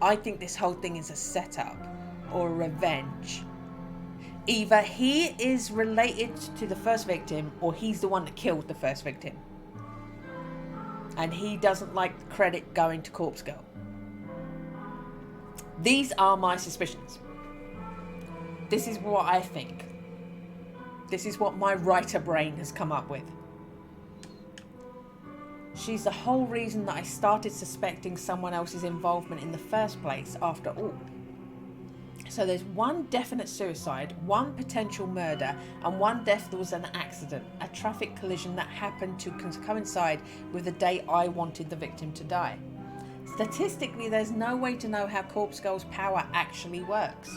I think this whole thing is a setup or a revenge. Either he is related to the first victim or he's the one that killed the first victim. And he doesn't like the credit going to Corpse Girl. These are my suspicions. This is what I think. This is what my writer brain has come up with. She's the whole reason that I started suspecting someone else's involvement in the first place, after all. So there's one definite suicide, one potential murder, and one death that was an accident, a traffic collision that happened to coincide with the day I wanted the victim to die. Statistically, there's no way to know how Corpse Girl's power actually works.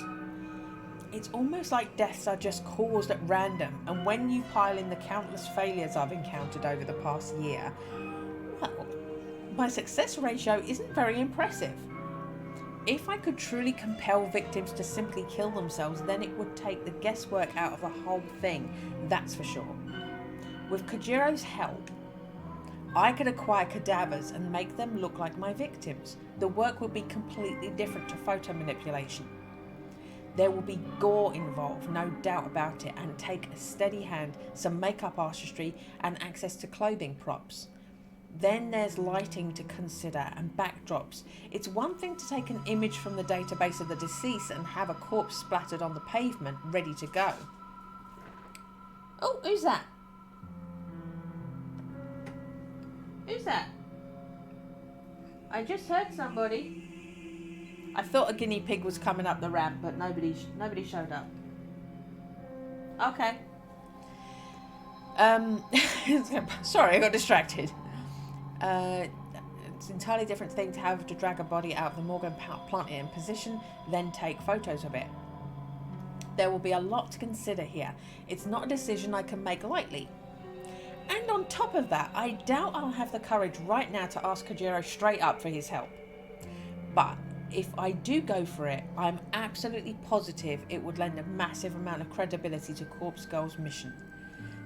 It's almost like deaths are just caused at random, and when you pile in the countless failures I've encountered over the past year, well, my success ratio isn't very impressive. If I could truly compel victims to simply kill themselves, then it would take the guesswork out of the whole thing, that's for sure. With Kojiro's help, I could acquire cadavers and make them look like my victims. The work would be completely different to photo manipulation. There will be gore involved, no doubt about it, and take a steady hand, some makeup artistry, and access to clothing props. Then there's lighting to consider and backdrops. It's one thing to take an image from the database of the deceased and have a corpse splattered on the pavement, ready to go. Oh, who's that? Who's that? I just heard somebody. I thought a guinea pig was coming up the ramp, but nobody showed up. Okay. Sorry, I got distracted. It's an entirely different thing to have to drag a body out of the morgue and plant it in position, then take photos of it. There will be a lot to consider here. It's not a decision I can make lightly. And on top of that, I doubt I'll have the courage right now to ask Kojiro straight up for his help. But if I do go for it, I'm absolutely positive it would lend a massive amount of credibility to Corpse Girl's mission.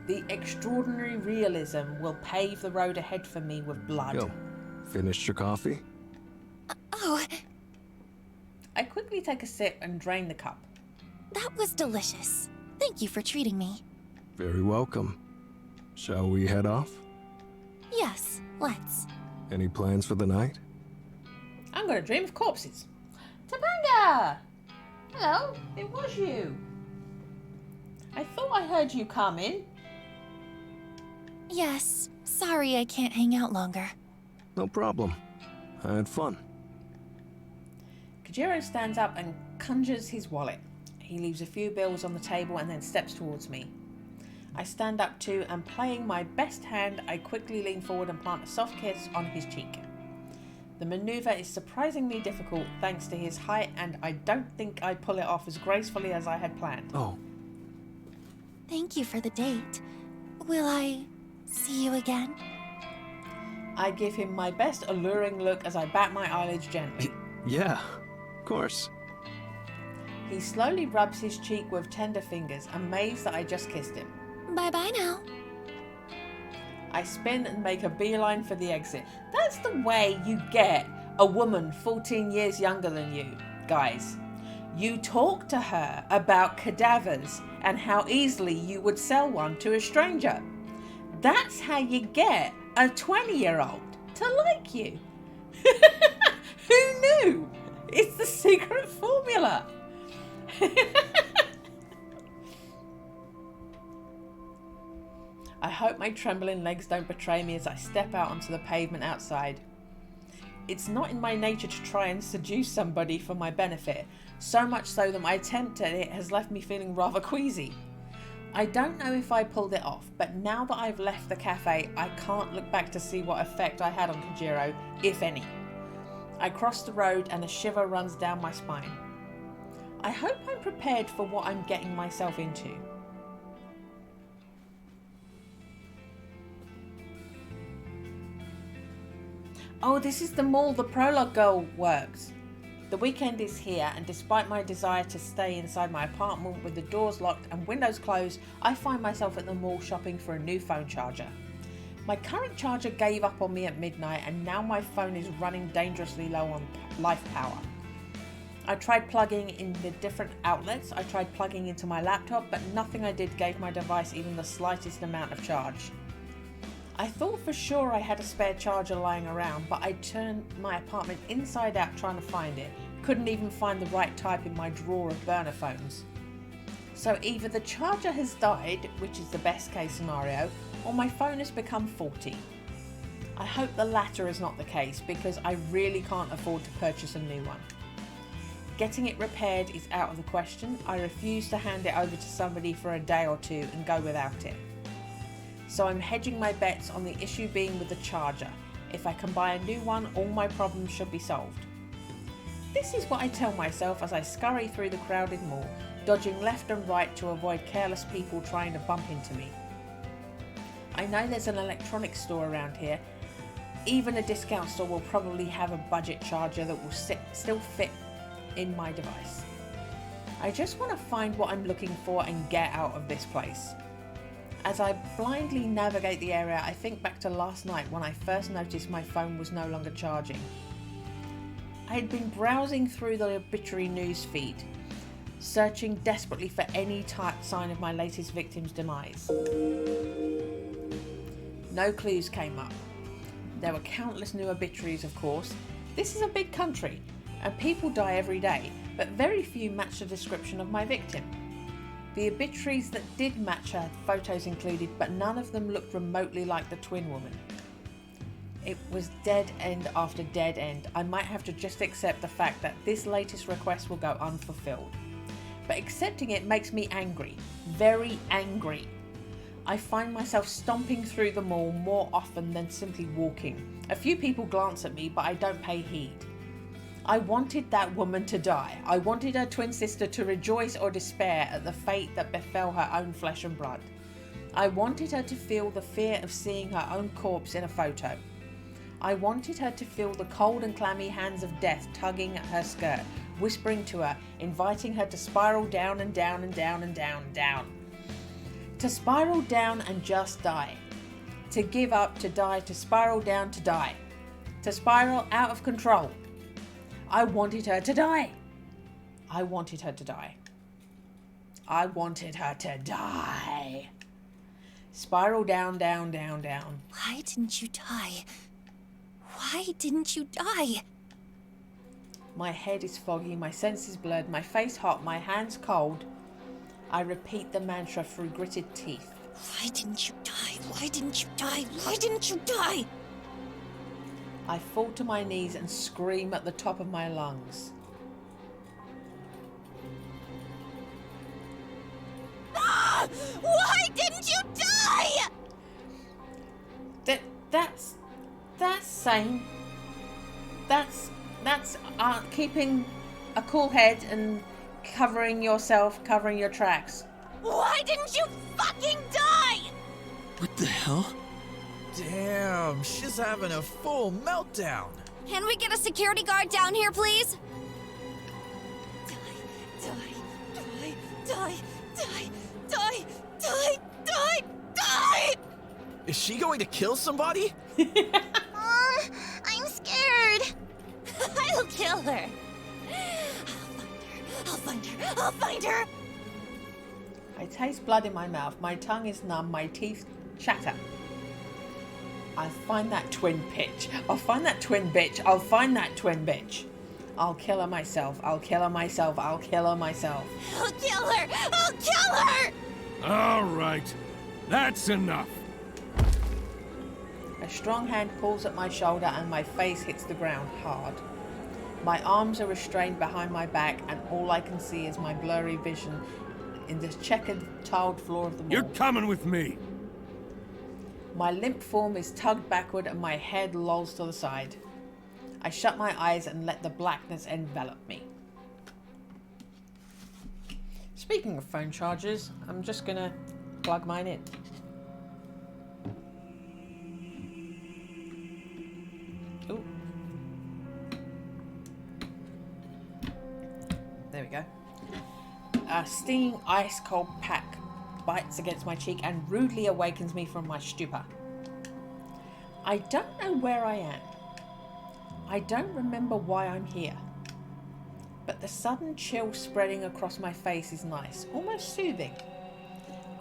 The extraordinary realism will pave the road ahead for me with blood. Yo, finished your coffee? Oh, I quickly take a sip and drain the cup. that was delicious. Thank you for treating me. Very welcome. Shall we head off? Yes, let's. Any plans for the night? I'm going to dream of corpses. Topanga! Hello, it was you. I thought I heard you coming. Yes, sorry I can't hang out longer. No problem. I had fun. Kojiro stands up and conjures his wallet. He leaves a few bills on the table and then steps towards me. I stand up too, and playing my best hand, I quickly lean forward and plant a soft kiss on his cheek. The maneuver is surprisingly difficult thanks to his height, and I don't think I pull it off as gracefully as I had planned. Oh, Thank you for the date. Will I see you again? I give him my best alluring look as I bat my eyelids gently. yeah, of course. He slowly rubs his cheek with tender fingers, amazed that I just kissed him. Bye-bye now. I spin and make a beeline for the exit. That's the way you get a woman 14 years younger than you, guys. You talk to her about cadavers and how easily you would sell one to a stranger. That's how you get a 20-year-old to like you. Who knew? It's the secret formula. I hope my trembling legs don't betray me as I step out onto the pavement outside. It's not in my nature to try and seduce somebody for my benefit, so much so that my attempt at it has left me feeling rather queasy. I don't know if I pulled it off, but now that I've left the cafe, I can't look back to see what effect I had on Kojiro, if any. I cross the road and a shiver runs down my spine. I hope I'm prepared for what I'm getting myself into. Oh, this is the mall the prologue girl works. The weekend is here, and despite my desire to stay inside my apartment with the doors locked and windows closed, I find myself at the mall shopping for a new phone charger. My current charger gave up on me at midnight, and now my phone is running dangerously low on life power. I tried plugging in the different outlets, I tried plugging into my laptop, but nothing I did gave my device even the slightest amount of charge. I thought for sure I had a spare charger lying around, but I turned my apartment inside out trying to find it. Couldn't even find the right type in my drawer of burner phones. So either the charger has died, which is the best case scenario, or my phone has become faulty. I hope the latter is not the case, because I really can't afford to purchase a new one. Getting it repaired is out of the question. I refuse to hand it over to somebody for a day or two and go without it. So I'm hedging my bets on the issue being with the charger. If I can buy a new one, all my problems should be solved. This is what I tell myself as I scurry through the crowded mall, dodging left and right to avoid careless people trying to bump into me. I know there's an electronics store around here. Even a discount store will probably have a budget charger that will still fit in my device. I just want to find what I'm looking for and get out of this place. As I blindly navigate the area, I think back to last night when I first noticed my phone was no longer charging. I had been browsing through the obituary news feed, searching desperately for any sign of my latest victim's demise. No clues came up. There were countless new obituaries, of course. This is a big country, and people die every day, but very few match the description of my victim. The obituaries that did match her photos included, but none of them looked remotely like the twin woman. It was dead end after dead end. I might have to just accept the fact that this latest request will go unfulfilled. But accepting it makes me angry. Very angry. I find myself stomping through the mall more often than simply walking. A few people glance at me, but I don't pay heed. I wanted that woman to die. I wanted her twin sister to rejoice or despair at the fate that befell her own flesh and blood. I wanted her to feel the fear of seeing her own corpse in a photo. I wanted her to feel the cold and clammy hands of death tugging at her skirt, whispering to her, inviting her to spiral down and down and down and down and down. To spiral down and just die. To give up, to die, to spiral down, to die. To spiral out of control. I wanted her to die. I wanted her to die. I wanted her to die. Spiral down, down, down, down. Why didn't you die? Why didn't you die? My head is foggy, my senses blurred, my face hot, my hands cold. I repeat the mantra through gritted teeth. Why didn't you die? Why didn't you die? Why didn't you die? I fall to my knees and scream at the top of my lungs. Ah! Why didn't you die? That's sane. That's keeping a cool head and covering yourself, covering your tracks. Why didn't you fucking die? What the hell? Damn, she's having a full meltdown. Can we get a security guard down here, please? Die! Is she going to kill somebody? I'm scared. I'll kill her. I'll find her. I taste blood in my mouth, my tongue is numb, my teeth chatter. I'll find that twin bitch. I'll find that twin bitch. I'll find that twin bitch. I'll kill her myself. I'll kill her myself. I'll kill her myself. I'll kill her. I'll kill her. All right. That's enough. A strong hand pulls at my shoulder and my face hits the ground hard. My arms are restrained behind my back and all I can see is my blurry vision in the checkered tiled floor of the mall. You're coming with me! My limp form is tugged backward and my head lolls to the side. I shut my eyes and let the blackness envelop me. Speaking of phone chargers, I'm just gonna plug mine in. Ooh. There we go. A stinging ice-cold pack bites against my cheek and rudely awakens me from my stupor. I don't know where I am. I don't remember why I'm here. But the sudden chill spreading across my face is nice, almost soothing.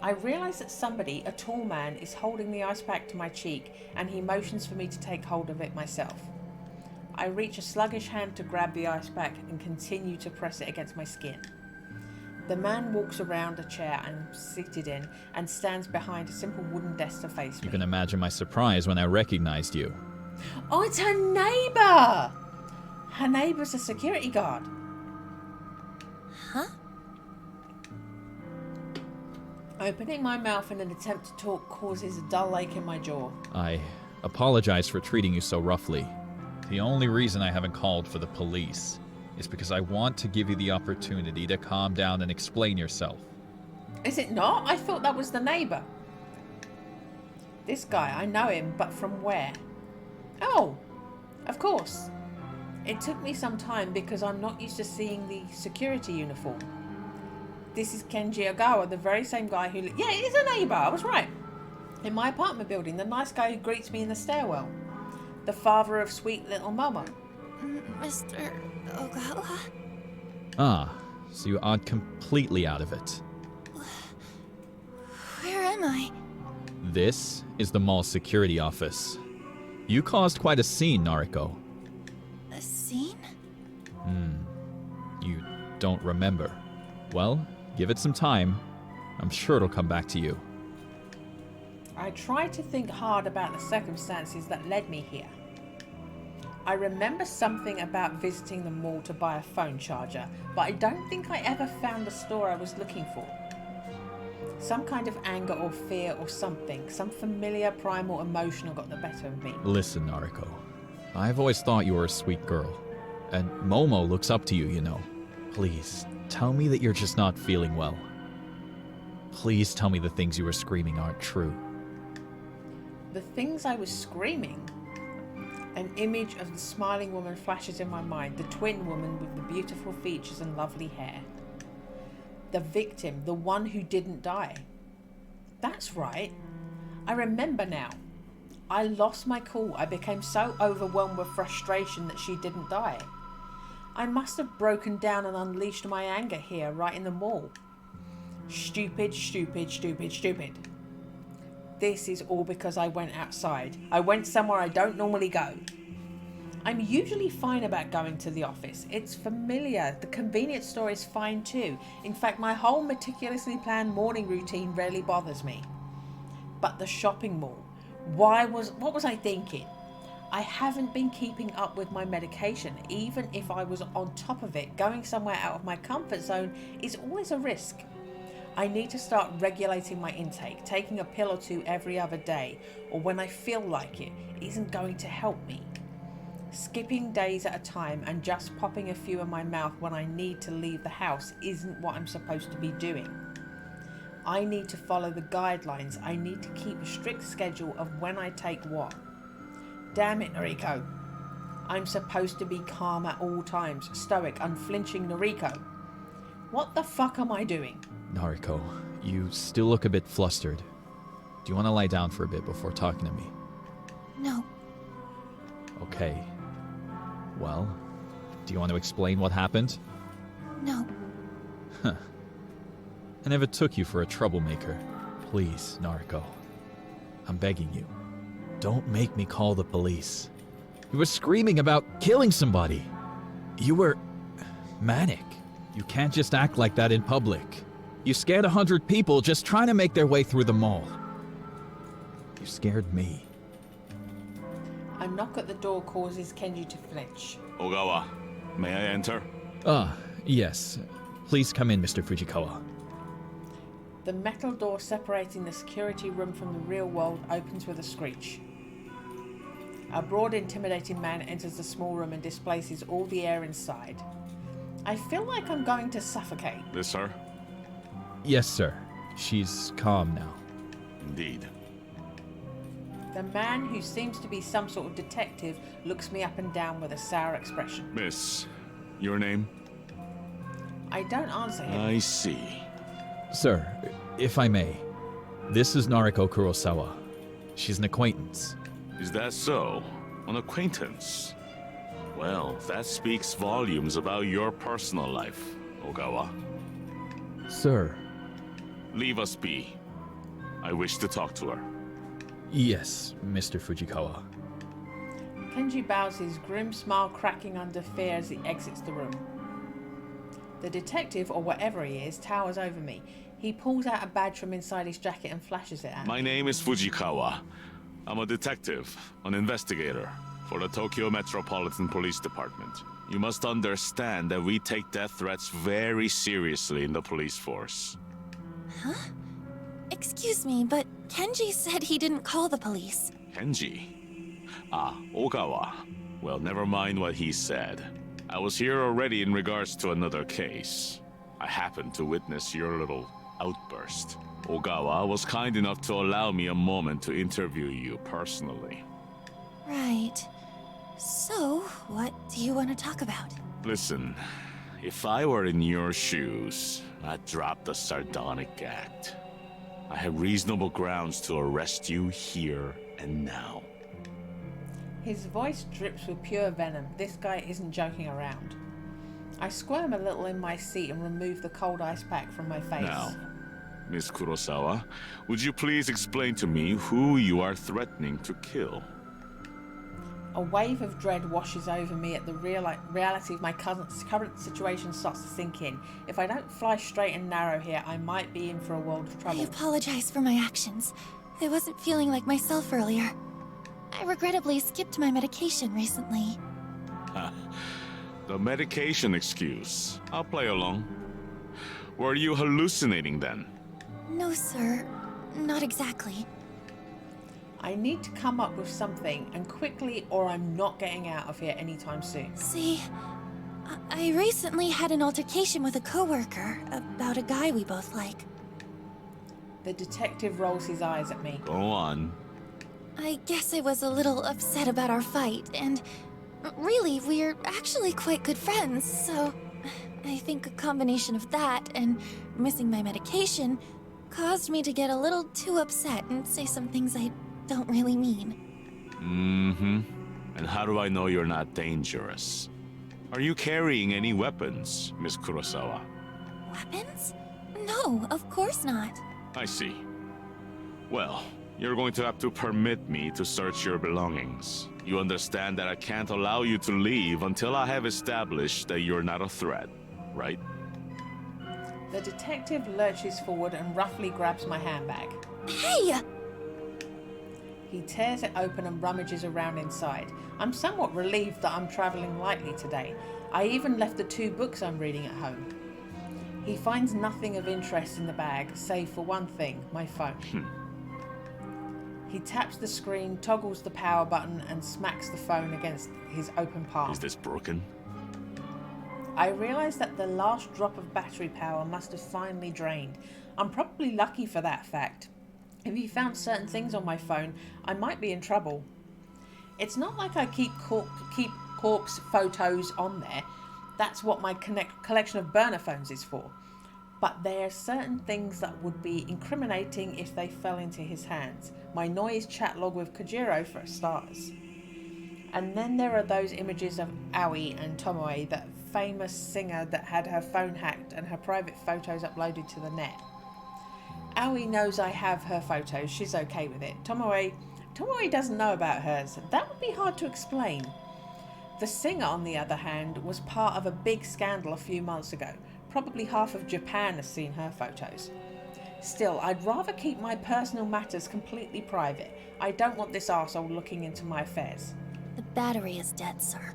I realise that somebody, a tall man, is holding the ice pack to my cheek and he motions for me to take hold of it myself. I reach a sluggish hand to grab the ice pack and continue to press it against my skin. The man walks around a chair I'm seated in and stands behind a simple wooden desk to face me. You can imagine my surprise when I recognized you. Oh, it's her neighbour! Her neighbour's a security guard. Huh? Opening my mouth in an attempt to talk causes a dull ache in my jaw. I apologize for treating you so roughly. The only reason I haven't called for the police is because I want to give you the opportunity to calm down and explain yourself. Is it not? I thought that was the neighbour. This guy, I know him, but from where? Oh, of course. It took me some time because I'm not used to seeing the security uniform. This is Kenji Ogawa, the very same guy who... Yeah, it is a neighbour, I was right. In my apartment building, the nice guy who greets me in the stairwell. The father of sweet little Momo. Mr. Ogawa? Ah, so you are completely out of it. Where am I? This is the mall security office. You caused quite a scene, Noriko. A scene? You don't remember. Well, give it some time. I'm sure it'll come back to you. I tried to think hard about the circumstances that led me here. I remember something about visiting the mall to buy a phone charger, but I don't think I ever found the store I was looking for. Some kind of anger or fear or something, some familiar primal emotion got the better of me. Listen, Noriko. I've always thought you were a sweet girl. And Momo looks up to you, you know. Please, tell me that you're just not feeling well. Please tell me the things you were screaming aren't true. The things I was screaming? An image of the smiling woman flashes in my mind, the twin woman with the beautiful features and lovely hair. The victim, the one who didn't die. That's right. I remember now. I lost my cool. I became so overwhelmed with frustration that she didn't die. I must have broken down and unleashed my anger here, right in the mall. Stupid, stupid, stupid, stupid. This is all because I went outside. I went somewhere I don't normally go. I'm usually fine about going to the office. It's familiar. The convenience store is fine too. In fact, my whole meticulously planned morning routine rarely bothers me. But the shopping mall, what was I thinking? I haven't been keeping up with my medication. Even if I was on top of it, going somewhere out of my comfort zone is always a risk. I need to start regulating my intake. Taking a pill or two every other day, or when I feel like it, isn't going to help me. Skipping days at a time and just popping a few in my mouth when I need to leave the house isn't what I'm supposed to be doing. I need to follow the guidelines. I need to keep a strict schedule of when I take what. Damn it, Noriko. I'm supposed to be calm at all times, stoic, unflinching Noriko. What the fuck am I doing? Noriko, you still look a bit flustered. Do you want to lie down for a bit before talking to me? No. Okay. Well, do you want to explain what happened? No. Huh. I never took you for a troublemaker. Please, Noriko. I'm begging you. Don't make me call the police. You were screaming about killing somebody. You were manic. You can't just act like that in public. You scared 100 people just trying to make their way through the mall. You scared me. knock at the door causes Kenji to flinch. Ogawa, may I enter? Yes. Please come in, Mr. Fujikawa. The metal door separating the security room from the real world opens with a screech. A broad, intimidating man enters the small room and displaces all the air inside. I feel like I'm going to suffocate. This her? Yes, sir. She's calm now. Indeed. The man, who seems to be some sort of detective, looks me up and down with a sour expression. Miss, your name? I don't answer him. I see. Sir, if I may, this is Noriko Kurosawa. She's an acquaintance. Is that so? An acquaintance? Well, that speaks volumes about your personal life, Ogawa. Sir. Leave us be. I wish to talk to her. Yes, Mr. Fujikawa. Kenji bows, his grim smile cracking under fear as he exits the room. The detective, or whatever he is, towers over me. He pulls out a badge from inside his jacket and flashes it at me. My name is Fujikawa. I'm a detective, an investigator, for the Tokyo Metropolitan Police Department. You must understand that we take death threats very seriously in the police force. Huh? Excuse me, but Kenji said he didn't call the police. Kenji? Ah, Ogawa. Well, never mind what he said. I was here already in regards to another case. I happened to witness your little outburst. Ogawa was kind enough to allow me a moment to interview you personally. Right. So, what do you want to talk about? Listen, if I were in your shoes, I'd drop the sardonic act. I have reasonable grounds to arrest you here and now. His voice drips with pure venom. This guy isn't joking around. I squirm a little in my seat and remove the cold ice pack from my face. Now, Miss Kurosawa, would you please explain to me who you are threatening to kill? A wave of dread washes over me at the reality of my current situation starts to sink in. If I don't fly straight and narrow here, I might be in for a world of trouble. I apologize for my actions. I wasn't feeling like myself earlier. I regrettably skipped my medication recently. The medication excuse. I'll play along. Were you hallucinating then? No, sir. Not exactly. I need to come up with something, and quickly, or I'm not getting out of here anytime soon. See, I recently had an altercation with a coworker about a guy we both like. The detective rolls his eyes at me. Go on. I guess I was a little upset about our fight, and really, we're actually quite good friends, so I think a combination of that and missing my medication caused me to get a little too upset and say some things I don't really mean. Mm-hmm. And how do I know you're not dangerous? Are you carrying any weapons, Miss Kurosawa? Weapons? No, of course not. I see. Well, you're going to have to permit me to search your belongings. You understand that I can't allow you to leave until I have established that you're not a threat, right? The detective lurches forward and roughly grabs my handbag. Hey! He tears it open and rummages around inside. I'm somewhat relieved that I'm travelling lightly today. I even left the 2 books I'm reading at home. He finds nothing of interest in the bag, save for one thing, my phone. He taps the screen, toggles the power button, and smacks the phone against his open palm. Is this broken? I realise that the last drop of battery power must have finally drained. I'm probably lucky for that fact. If he found certain things on my phone, I might be in trouble. It's not like I keep corpse photos on there. That's what my collection of burner phones is for. But there are certain things that would be incriminating if they fell into his hands. My noise chat log with Kojiro, for starters. And then there are those images of Aoi and Tomoe, that famous singer that had her phone hacked and her private photos uploaded to the net. Aoi knows I have her photos, she's okay with it. Tomoe doesn't know about hers. That would be hard to explain. The singer, on the other hand, was part of a big scandal a few months ago. Probably half of Japan has seen her photos. Still, I'd rather keep my personal matters completely private. I don't want this arsehole looking into my affairs. Battery is dead, sir.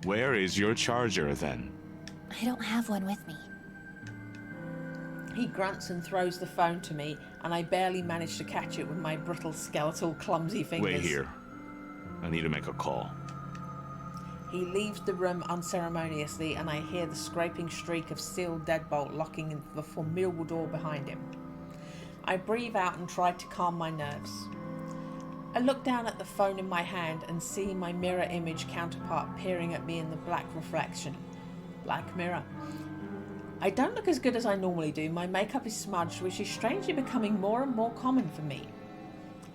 Where is your charger then? I don't have one with me. He grunts and throws the phone to me, and I barely manage to catch it with my brittle, skeletal, clumsy fingers. Wait here. I need to make a call. He leaves the room unceremoniously, and I hear the scraping streak of sealed deadbolt locking the formidable door behind him. I breathe out and try to calm my nerves. I look down at the phone in my hand and see my mirror image counterpart peering at me in the black reflection. Black mirror. I don't look as good as I normally do. My makeup is smudged, which is strangely becoming more and more common for me.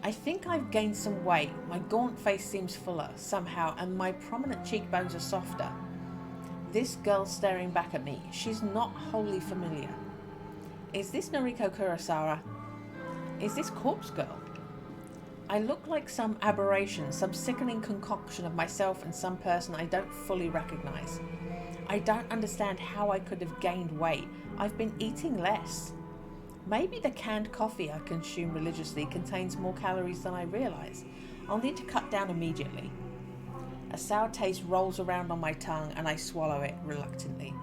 I think I've gained some weight. My gaunt face seems fuller, somehow, and my prominent cheekbones are softer. This girl staring back at me, she's not wholly familiar. Is this Noriko Kurosawa? Is this Corpse Girl? I look like some aberration, some sickening concoction of myself and some person I don't fully recognize. I don't understand how I could have gained weight. I've been eating less. Maybe the canned coffee I consume religiously contains more calories than I realize. I'll need to cut down immediately. A sour taste rolls around on my tongue and I swallow it reluctantly.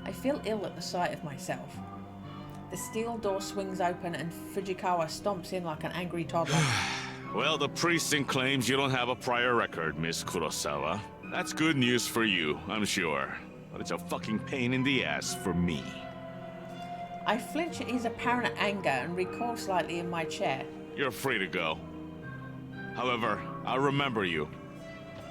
I feel ill at the sight of myself. The steel door swings open and Fujikawa stomps in like an angry toddler. Well, the precinct claims you don't have a prior record, Miss Kurosawa. That's good news for you, I'm sure. But it's a fucking pain in the ass for me. I flinch at his apparent anger and recoil slightly in my chair. You're free to go. However, I'll remember you.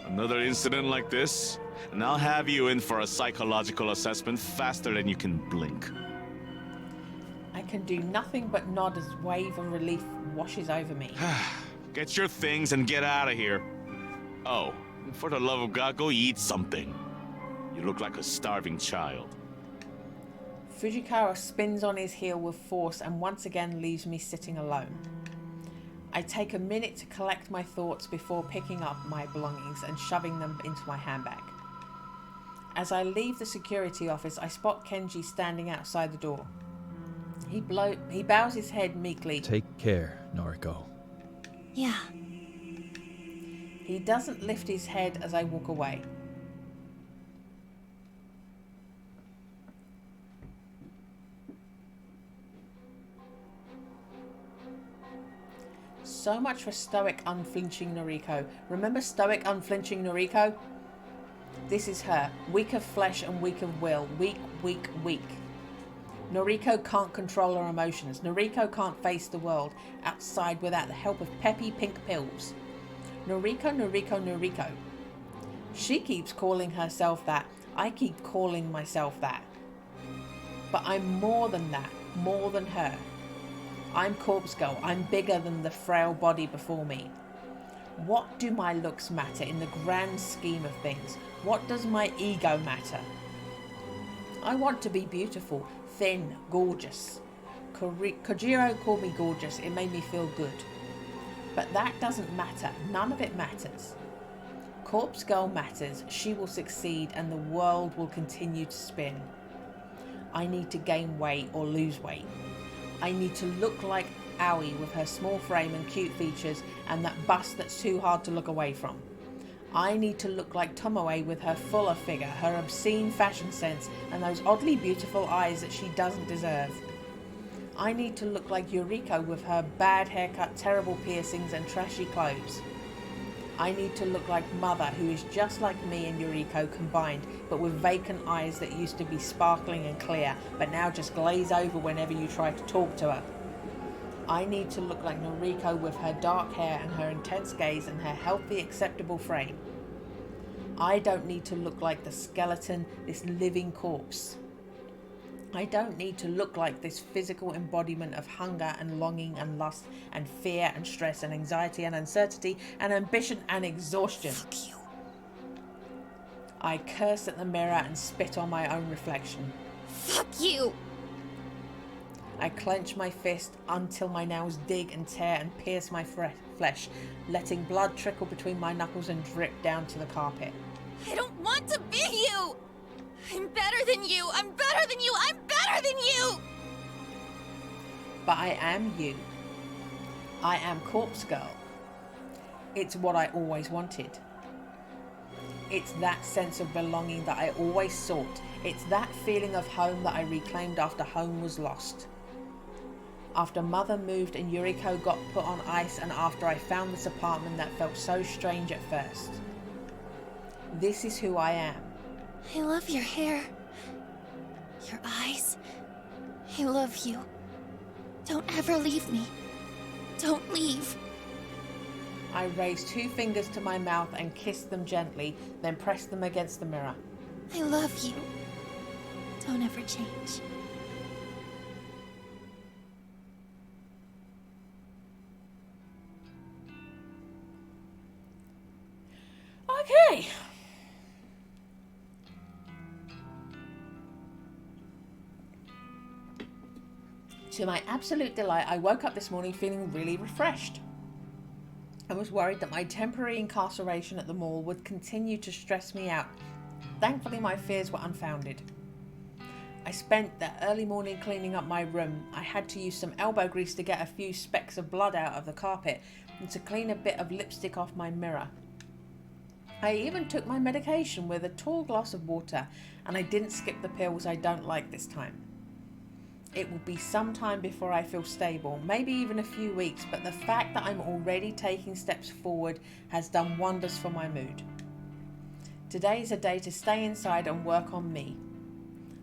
Another incident like this, and I'll have you in for a psychological assessment faster than you can blink. I can do nothing but nod as a wave of relief washes over me. Get your things and get out of here. Oh, for the love of God, go eat something. You look like a starving child. Fujikawa spins on his heel with force and once again leaves me sitting alone. I take a minute to collect my thoughts before picking up my belongings and shoving them into my handbag. As I leave the security office, I spot Kenji standing outside the door. He bows his head meekly. Take care, Noriko. Yeah. He doesn't lift his head as I walk away. So much for stoic, unflinching Noriko. Remember stoic, unflinching Noriko? This is her. Weak of flesh and weak of will. Weak, weak, weak. Noriko can't control her emotions. Noriko can't face the world outside without the help of peppy pink pills. Noriko, Noriko, Noriko. She keeps calling herself that. I keep calling myself that. But I'm more than that. More than her. I'm Corpse Girl. I'm bigger than the frail body before me. What do my looks matter in the grand scheme of things? What does my ego matter? I want to be beautiful, thin, gorgeous. Kojiro called me gorgeous. It made me feel good. But that doesn't matter. None of it matters. Corpse Girl matters. She will succeed and the world will continue to spin. I need to gain weight or lose weight. I need to look like Aoi with her small frame and cute features and that bust that's too hard to look away from. I need to look like Tomoe with her fuller figure, her obscene fashion sense, and those oddly beautiful eyes that she doesn't deserve. I need to look like Yuriko with her bad haircut, terrible piercings, and trashy clothes. I need to look like Mother, who is just like me and Yuriko combined, but with vacant eyes that used to be sparkling and clear, but now just glaze over whenever you try to talk to her. I need to look like Noriko with her dark hair and her intense gaze and her healthy, acceptable frame. I don't need to look like the skeleton, this living corpse. I don't need to look like this physical embodiment of hunger and longing and lust and fear and stress and anxiety and uncertainty and ambition and exhaustion. Fuck you. I curse at the mirror and spit on my own reflection. Fuck you! I clench my fist until my nails dig and tear and pierce my flesh, letting blood trickle between my knuckles and drip down to the carpet. I don't want to be you! I'm better than you! I'm better than you! I'm better than you! But I am you. I am Corpse Girl. It's what I always wanted. It's that sense of belonging that I always sought. It's that feeling of home that I reclaimed after home was lost. After Mother moved and Noriko got put on ice, and after I found this apartment that felt so strange at first. This is who I am. I love your hair. Your eyes. I love you. Don't ever leave me. Don't leave. I raised 2 fingers to my mouth and kissed them gently, then pressed them against the mirror. I love you. Don't ever change. Okay. To my absolute delight, I woke up this morning feeling really refreshed. I was worried that my temporary incarceration at the mall would continue to stress me out. Thankfully, my fears were unfounded. I spent the early morning cleaning up my room. I had to use some elbow grease to get a few specks of blood out of the carpet and to clean a bit of lipstick off my mirror. I even took my medication with a tall glass of water, and I didn't skip the pills I don't like this time. It will be some time before I feel stable, maybe even a few weeks, but the fact that I'm already taking steps forward has done wonders for my mood. Today is a day to stay inside and work on me.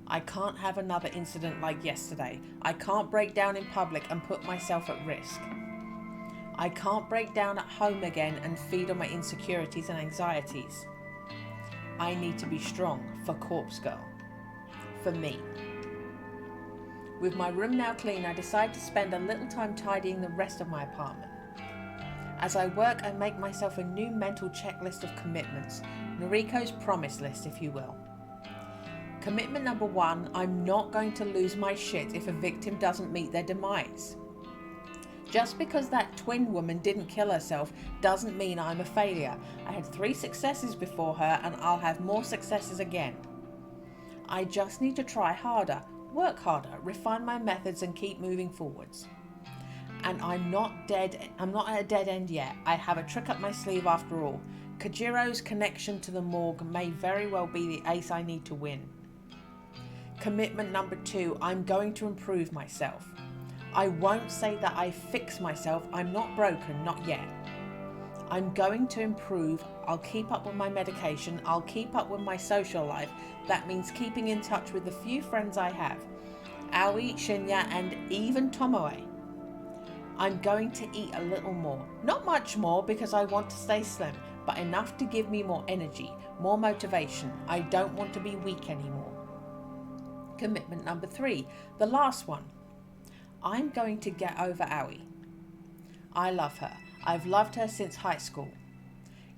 I can't have another incident like yesterday. I can't break down in public and put myself at risk. I can't break down at home again and feed on my insecurities and anxieties. I need to be strong for Corpse Girl. For me. With my room now clean, I decide to spend a little time tidying the rest of my apartment. As I work, I make myself a new mental checklist of commitments, Noriko's promise list, if you will. Commitment number 1, I'm not going to lose my shit if a victim doesn't meet their demise. Just because that twin woman didn't kill herself doesn't mean I'm a failure. I had 3 successes before her, and I'll have more successes again. I just need to try harder, work harder, refine my methods, and keep moving forwards. And I'm not at a dead end yet. I have a trick up my sleeve after all. Kojiro's connection to the morgue may very well be the ace I need to win. Commitment number 2, I'm going to improve myself. I won't say that I fix myself. I'm not broken, not yet. I'm going to improve. I'll keep up with my medication. I'll keep up with my social life. That means keeping in touch with the few friends I have. Aoi, Shinya, and even Tomoe. I'm going to eat a little more. Not much more because I want to stay slim, but enough to give me more energy, more motivation. I don't want to be weak anymore. Commitment number 3, the last one. I'm going to get over Aoi. I love her. I've loved her since high school.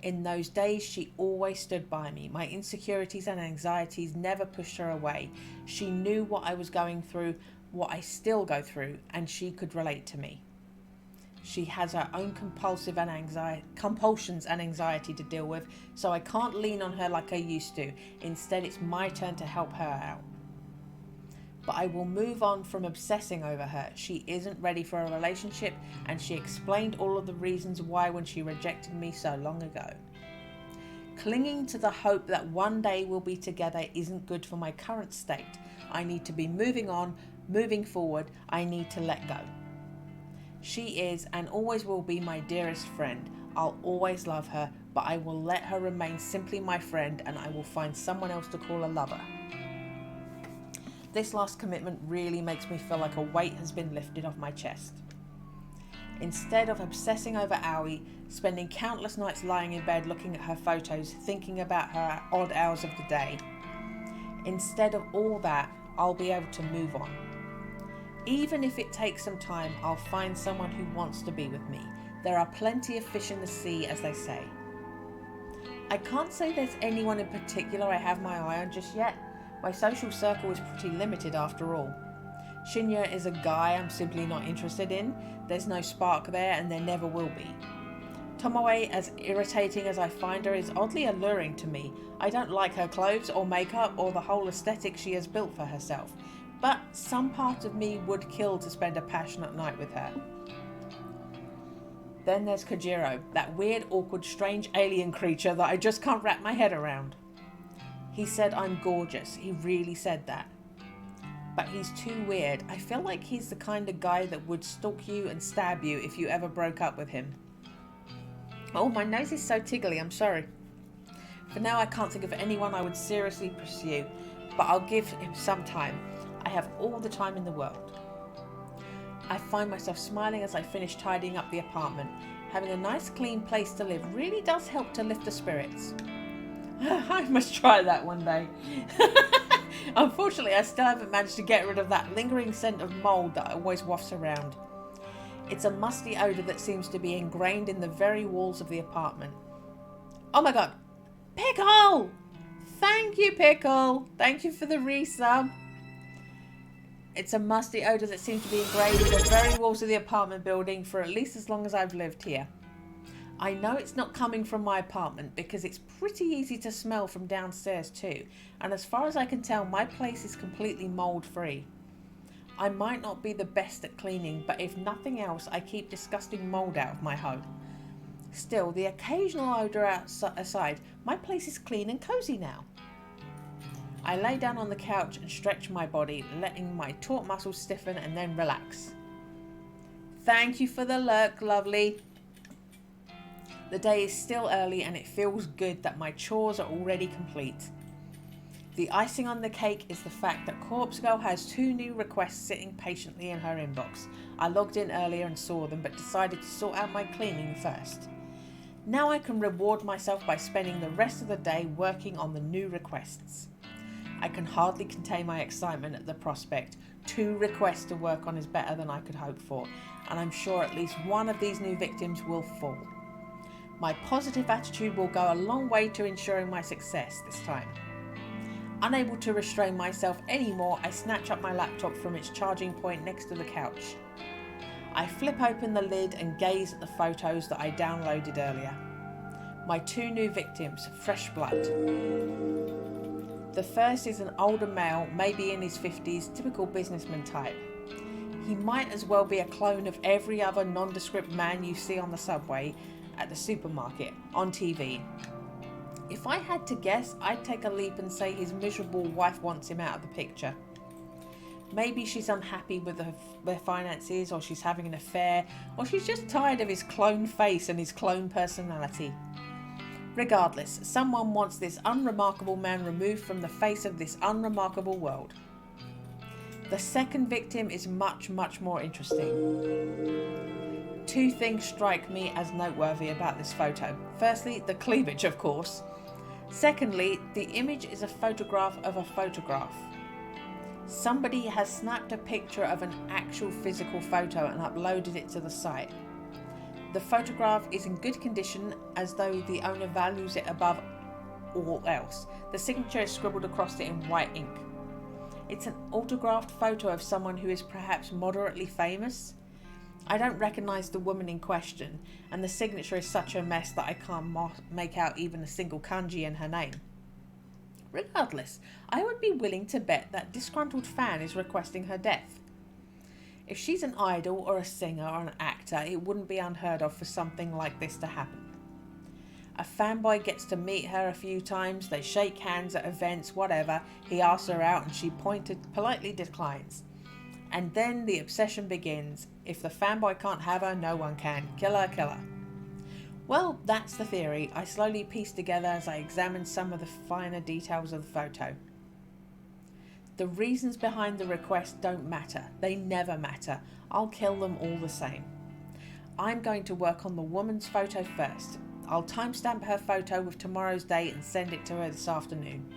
In those days, she always stood by me. My insecurities and anxieties never pushed her away. She knew what I was going through, what I still go through, and she could relate to me. She has her own compulsions and anxiety to deal with, so I can't lean on her like I used to. Instead, it's my turn to help her out. But I will move on from obsessing over her. She isn't ready for a relationship, and she explained all of the reasons why when she rejected me so long ago. Clinging to the hope that one day we'll be together isn't good for my current state. I need to be moving on, moving forward. I need to let go. She is and always will be my dearest friend. I'll always love her, but I will let her remain simply my friend, and I will find someone else to call a lover. This last commitment really makes me feel like a weight has been lifted off my chest. Instead of obsessing over Aoi, spending countless nights lying in bed looking at her photos, thinking about her odd hours of the day, instead of all that, I'll be able to move on. Even if it takes some time, I'll find someone who wants to be with me. There are plenty of fish in the sea, as they say. I can't say there's anyone in particular I have my eye on just yet. My social circle is pretty limited after all. Shinya is a guy I'm simply not interested in. There's no spark there, and there never will be. Tomoe, as irritating as I find her, is oddly alluring to me. I don't like her clothes or makeup or the whole aesthetic she has built for herself. But some part of me would kill to spend a passionate night with her. Then there's Kojiro, that weird, awkward, strange alien creature that I just can't wrap my head around. He said I'm gorgeous. He really said that. But he's too weird. I feel like he's the kind of guy that would stalk you and stab you if you ever broke up with him. Oh, my nose is so tickly, I'm sorry. For now, I can't think of anyone I would seriously pursue, but I'll give him some time. I have all the time in the world. I find myself smiling as I finish tidying up the apartment. Having a nice, clean place to live really does help to lift the spirits. I must try that one day. Unfortunately, I still haven't managed to get rid of that lingering scent of mould that always wafts around. It's a musty odour that seems to be ingrained in the very walls of the apartment. Oh my god! Pickle! Thank you, Pickle! Thank you for the resub. It's a musty odour that seems to be ingrained in the very walls of the apartment building for at least as long as I've lived here. I know it's not coming from my apartment because it's pretty easy to smell from downstairs too, and as far as I can tell, my place is completely mould free. I might not be the best at cleaning, but if nothing else, I keep disgusting mould out of my home. Still, the occasional odour aside, my place is clean and cosy now. I lay down on the couch and stretch my body, letting my taut muscles stiffen and then relax. Thank you for the lurk, lovely. The day is still early and it feels good that my chores are already complete. The icing on the cake is the fact that Corpse Girl has 2 new requests sitting patiently in her inbox. I logged in earlier and saw them, but decided to sort out my cleaning first. Now I can reward myself by spending the rest of the day working on the new requests. I can hardly contain my excitement at the prospect. 2 requests to work on is better than I could hope for, and I'm sure at least one of these new victims will fall. My positive attitude will go a long way to ensuring my success this time. Unable to restrain myself anymore, I snatch up my laptop from its charging point next to the couch. I flip open the lid and gaze at the photos that I downloaded earlier. My 2 new victims, fresh blood. The first is an older male, maybe in his 50s, typical businessman type. He might as well be a clone of every other nondescript man you see on the subway, at the supermarket, on TV. If I had to guess, I'd take a leap and say his miserable wife wants him out of the picture. Maybe she's unhappy with their finances, or she's having an affair, or she's just tired of his clone face and his clone personality. Regardless, someone wants this unremarkable man removed from the face of this unremarkable world. The second victim is much, much more interesting. 2 things strike me as noteworthy about this photo. Firstly, the cleavage, of course. Secondly, the image is a photograph of a photograph. Somebody has snapped a picture of an actual physical photo and uploaded it to the site. The photograph is in good condition, as though the owner values it above all else. The signature is scribbled across it in white ink. It's an autographed photo of someone who is perhaps moderately famous. I don't recognise the woman in question, and the signature is such a mess that I can't make out even a single kanji in her name. Regardless, I would be willing to bet that disgruntled fan is requesting her death. If she's an idol or a singer or an actor, it wouldn't be unheard of for something like this to happen. A fanboy gets to meet her a few times, they shake hands at events, whatever, he asks her out and she politely declines. And then the obsession begins. If the fanboy can't have her, no one can. Kill her, kill her. Well, that's the theory. I slowly piece together as I examine some of the finer details of the photo. The reasons behind the request don't matter. They never matter. I'll kill them all the same. I'm going to work on the woman's photo first. I'll timestamp her photo with tomorrow's date and send it to her this afternoon.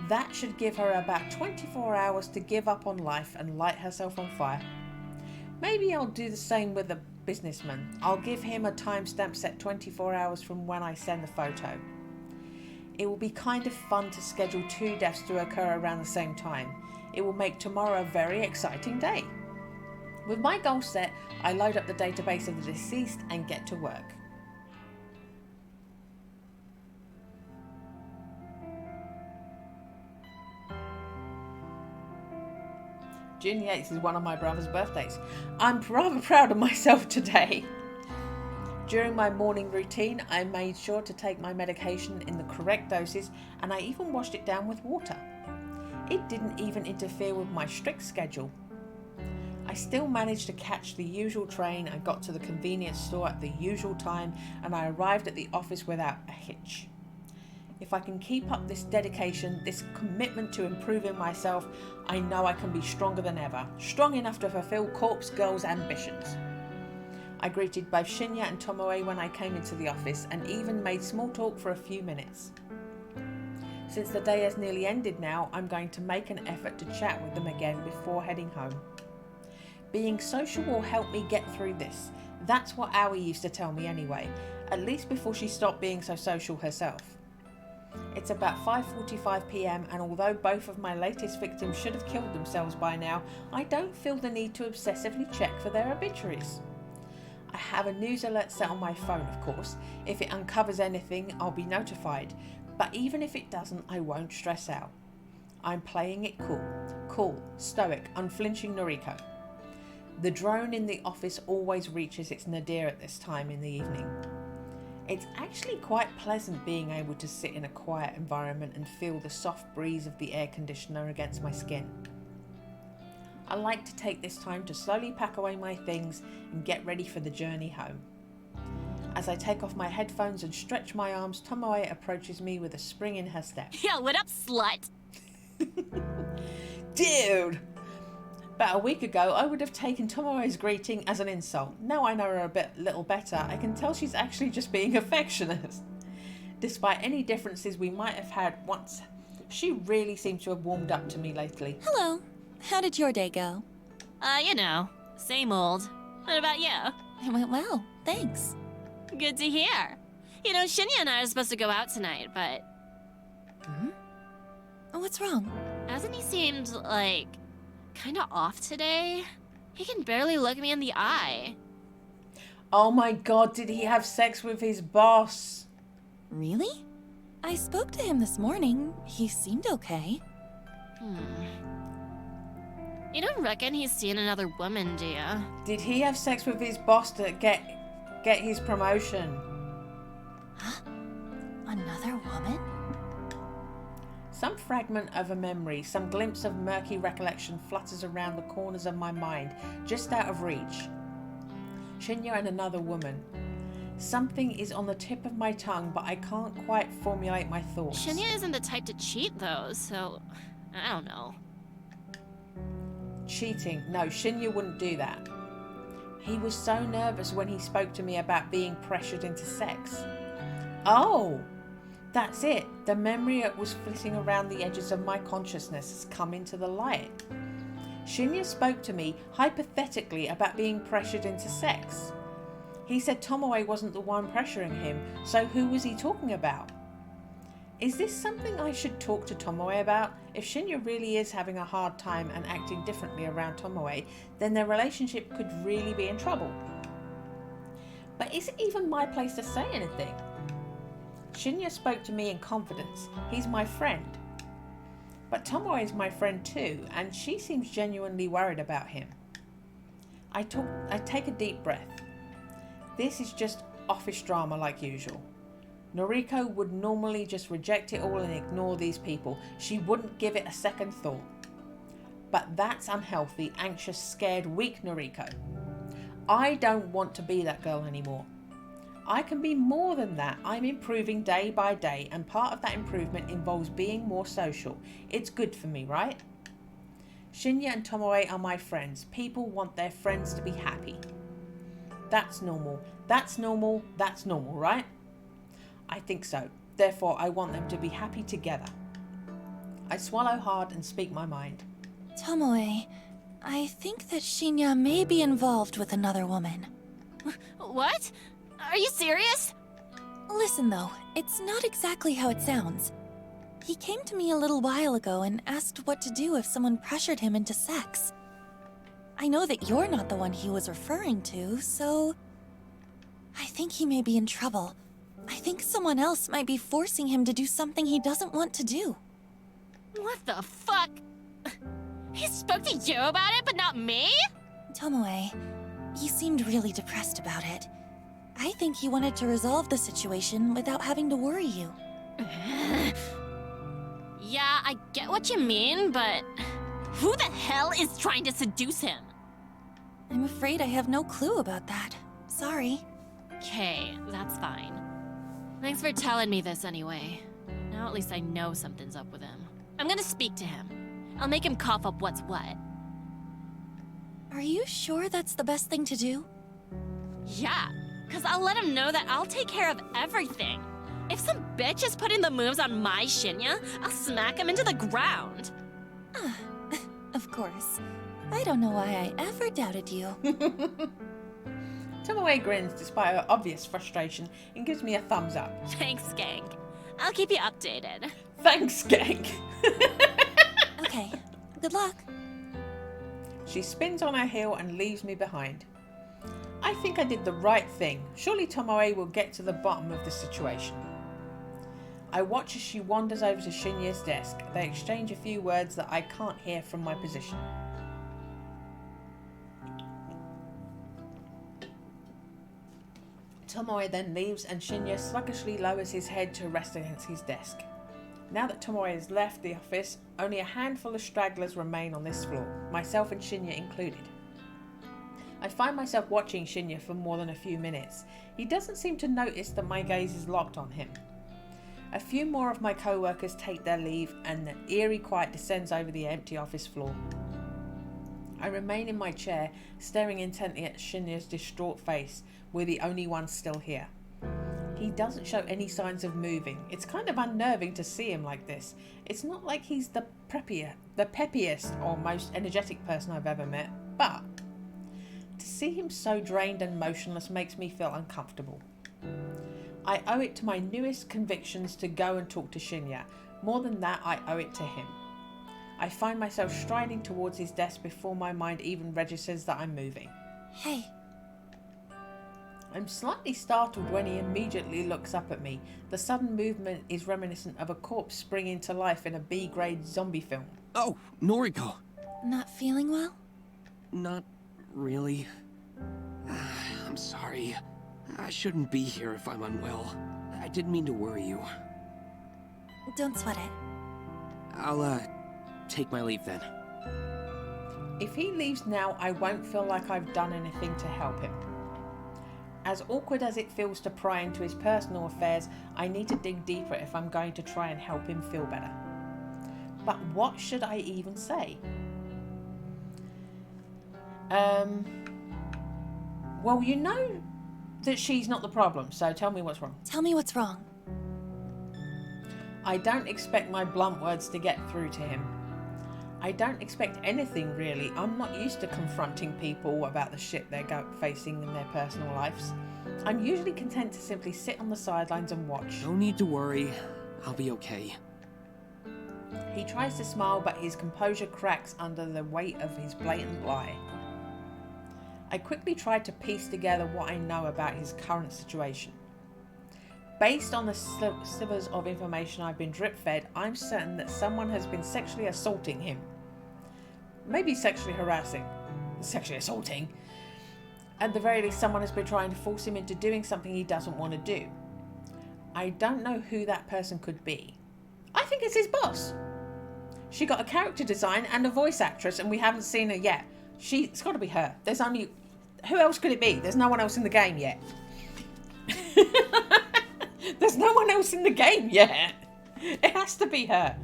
That should give her about 24 hours to give up on life and light herself on fire. Maybe I'll do the same with the businessman. I'll give him a timestamp set 24 hours from when I send the photo. It will be kind of fun to schedule 2 deaths to occur around the same time. It will make tomorrow a very exciting day. With my goal set, I load up the database of the deceased and get to work. June 8th is one of my brother's birthdays. I'm rather proud of myself today. During my morning routine, I made sure to take my medication in the correct doses, and I even washed it down with water. It didn't even interfere with my strict schedule. I still managed to catch the usual train and got to the convenience store at the usual time, and I arrived at the office without a hitch. If I can keep up this dedication, this commitment to improving myself, I know I can be stronger than ever, strong enough to fulfill Corpse Girl's ambitions. I greeted both Shinya and Tomoe when I came into the office, and even made small talk for a few minutes. Since the day has nearly ended now, I'm going to make an effort to chat with them again before heading home. Being social will help me get through this. That's what Aoi used to tell me anyway, at least before she stopped being so social herself. It's about 5:45 PM, and although both of my latest victims should have killed themselves by now, I don't feel the need to obsessively check for their obituaries. I have a news alert set on my phone, of course. If it uncovers anything, I'll be notified. But even if it doesn't, I won't stress out. I'm playing it cool. Cool, stoic, unflinching Noriko. The drone in the office always reaches its nadir at this time in the evening. It's actually quite pleasant being able to sit in a quiet environment and feel the soft breeze of the air conditioner against my skin. I like to take this time to slowly pack away my things and get ready for the journey home. As I take off my headphones and stretch my arms, Tomoe approaches me with a spring in her step. Yo, what up, slut? Dude! About a week ago, I would have taken Tomoe's greeting as an insult. Now I know her a little better, I can tell she's actually just being affectionate. Despite any differences we might have had once, she really seems to have warmed up to me lately. Hello. How did your day go? You know, same old. What about you? It went well, thanks. Good to hear. You know, Shinya and I are supposed to go out tonight, but... What's wrong? Hasn't he seemed, like, kinda off today? He can barely look me in the eye. Oh my god, did he have sex with his boss? Really? I spoke to him this morning. He seemed okay. You don't reckon he's seen another woman, do ya? Did he have sex with his boss to get his promotion? Huh? Another woman? Some fragment of a memory, some glimpse of murky recollection flutters around the corners of my mind, just out of reach. Shinya and another woman. Something is on the tip of my tongue, but I can't quite formulate my thoughts. Shinya isn't the type to cheat, though, so... I don't know. Cheating? No, Shinya wouldn't do that. He was so nervous when he spoke to me about being pressured into sex. Oh! That's it. The memory that was flitting around the edges of my consciousness has come into the light. Shinya spoke to me hypothetically about being pressured into sex. He said Tomoe wasn't the one pressuring him, so who was he talking about? Is this something I should talk to Tomoe about? If Shinya really is having a hard time and acting differently around Tomoe, then their relationship could really be in trouble. But is it even my place to say anything? Shinya spoke to me in confidence. He's my friend. But Tomoe is my friend too, and she seems genuinely worried about him. I take a deep breath. This is just office drama like usual. Noriko would normally just reject it all and ignore these people. She wouldn't give it a second thought. But that's unhealthy, anxious, scared, weak Noriko. I don't want to be that girl anymore. I can be more than that. I'm improving day by day, and part of that improvement involves being more social. It's good for me, right? Shinya and Tomoe are my friends. People want their friends to be happy. That's normal. That's normal. That's normal, right? I think so. Therefore, I want them to be happy together. I swallow hard and speak my mind. Tomoe, I think that Shinya may be involved with another woman. What? Are you serious? Listen though, it's not exactly how it sounds. He came to me a little while ago and asked what to do if someone pressured him into sex. I know that you're not the one he was referring to, so... I think he may be in trouble. I think someone else might be forcing him to do something he doesn't want to do. What the fuck? He spoke to you about it, but not me? Tomoe, he seemed really depressed about it. I think he wanted to resolve the situation without having to worry you. Yeah, I get what you mean, but who the hell is trying to seduce him? I'm afraid I have no clue about that. Sorry. Okay, that's fine. Thanks for telling me this anyway. Now at least I know something's up with him. I'm gonna speak to him. I'll make him cough up what's what. Are you sure that's the best thing to do? Yeah, cause I'll let him know that I'll take care of everything. If some bitch is putting the moves on my Shinya, I'll smack him into the ground. Of course. I don't know why I ever doubted you. Tomoe grins despite her obvious frustration and gives me a thumbs up. Thanks, Skank. I'll keep you updated. Thanks, Skank. Okay, good luck. She spins on her heel and leaves me behind. I think I did the right thing. Surely Tomoe will get to the bottom of the situation. I watch as she wanders over to Shinya's desk. They exchange a few words that I can't hear from my position. Tomoe then leaves and Shinya sluggishly lowers his head to rest against his desk. Now that Tomoe has left the office, only a handful of stragglers remain on this floor, myself and Shinya included. I find myself watching Shinya for more than a few minutes. He doesn't seem to notice that my gaze is locked on him. A few more of my co-workers take their leave and the eerie quiet descends over the empty office floor. I remain in my chair, staring intently at Shinya's distraught face. We're the only ones still here. He doesn't show any signs of moving. It's kind of unnerving to see him like this. It's not like he's the peppiest or most energetic person I've ever met, but to see him so drained and motionless makes me feel uncomfortable. I owe it to my newest convictions to go and talk to Shinya. More than that, I owe it to him. I find myself striding towards his desk before my mind even registers that I'm moving. Hey. I'm slightly startled when he immediately looks up at me. The sudden movement is reminiscent of a corpse springing to life in a B-grade zombie film. Oh, Noriko. Not feeling well? Not really. I'm sorry. I shouldn't be here if I'm unwell. I didn't mean to worry you. Don't sweat it. I'll, take my leave then. If he leaves now, I won't feel like I've done anything to help him. As awkward as it feels to pry into his personal affairs, I need to dig deeper if I'm going to try and help him feel better. But what should I even say? Well, you know that she's not the problem, so tell me what's wrong. Tell me what's wrong. I don't expect my blunt words to get through to him. I don't expect anything really. I'm not used to confronting people about the shit they're facing in their personal lives. I'm usually content to simply sit on the sidelines and watch. No need to worry. I'll be okay. He tries to smile, but his composure cracks under the weight of his blatant lie. I quickly tried to piece together what I know about his current situation. Based on the slivers of information I've been drip-fed, I'm certain that someone has been sexually assaulting him. Maybe sexually harassing. Sexually assaulting. At the very least, someone has been trying to force him into doing something he doesn't want to do. I don't know who that person could be. I think it's his boss. She got a character design and a voice actress, and we haven't seen her yet. It's got to be her. There's only... Who else could it be? There's no one else in the game yet. There's no one else in the game yet. It has to be her.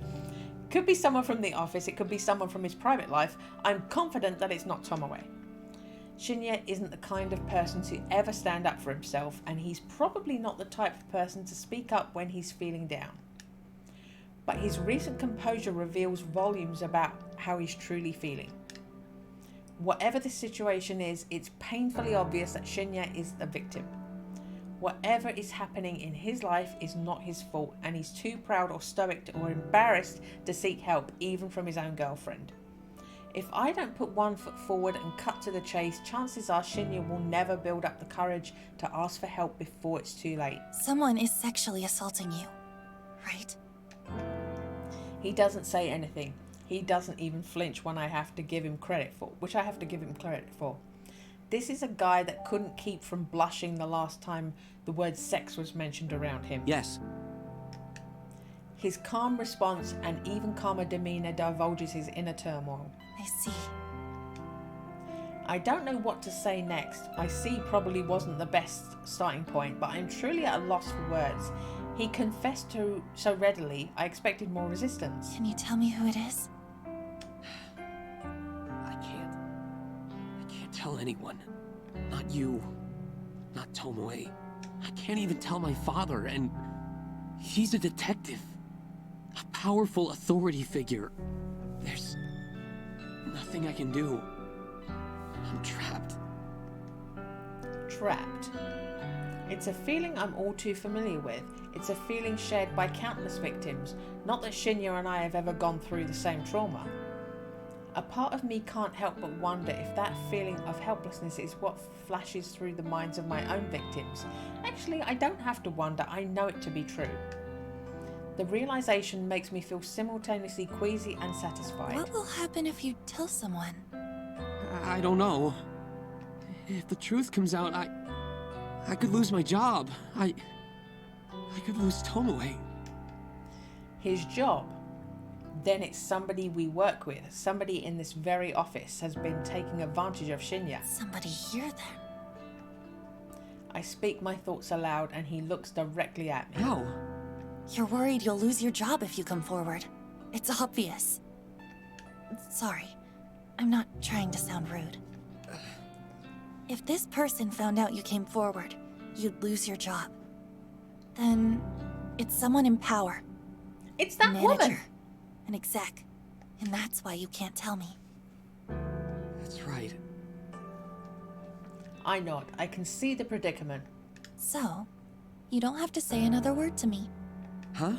Could be someone from the office. It could be someone from his private life. I'm confident that it's not Tomoe. Shinya isn't the kind of person to ever stand up for himself, and he's probably not the type of person to speak up when he's feeling down. But his recent composure reveals volumes about how he's truly feeling. Whatever the situation is, it's painfully obvious that Shinya is the victim. Whatever is happening in his life is not his fault, and he's too proud or stoic or embarrassed to seek help, even from his own girlfriend. If I don't put one foot forward and cut to the chase, chances are Shinya will never build up the courage to ask for help before it's too late. Someone is sexually assaulting you, right? He doesn't say anything. He doesn't even flinch when I have to give him credit for, which I have to give him credit for. This is a guy that couldn't keep from blushing the last time the word sex was mentioned around him. Yes. His calm response and even calmer demeanor divulges his inner turmoil. I see. I don't know what to say next. I see probably wasn't the best starting point, but I'm truly at a loss for words. He confessed to so readily, I expected more resistance. Can you tell me who it is? I can't tell anyone. Not you. Not Tomoe. I can't even tell my father, and he's a detective. A powerful authority figure. There's nothing I can do. I'm trapped. Trapped. It's a feeling I'm all too familiar with. It's a feeling shared by countless victims. Not that Shinya and I have ever gone through the same trauma. A part of me can't help but wonder if that feeling of helplessness is what flashes through the minds of my own victims. Actually, I don't have to wonder, I know it to be true. The realization makes me feel simultaneously queasy and satisfied. What will happen if you tell someone? I don't know. If the truth comes out, I could lose my job. I could lose Tomoe. His job? Then it's somebody we work with. Somebody in this very office has been taking advantage of Shinya. Somebody here then. I speak my thoughts aloud and he looks directly at me. How? You're worried you'll lose your job if you come forward. It's obvious. Sorry. I'm not trying to sound rude. If this person found out you came forward, you'd lose your job. Then it's someone in power. It's that manager, woman! an exec. And that's why you can't tell me. That's right. I nod. I can see the predicament. So, you don't have to say another word to me. Huh?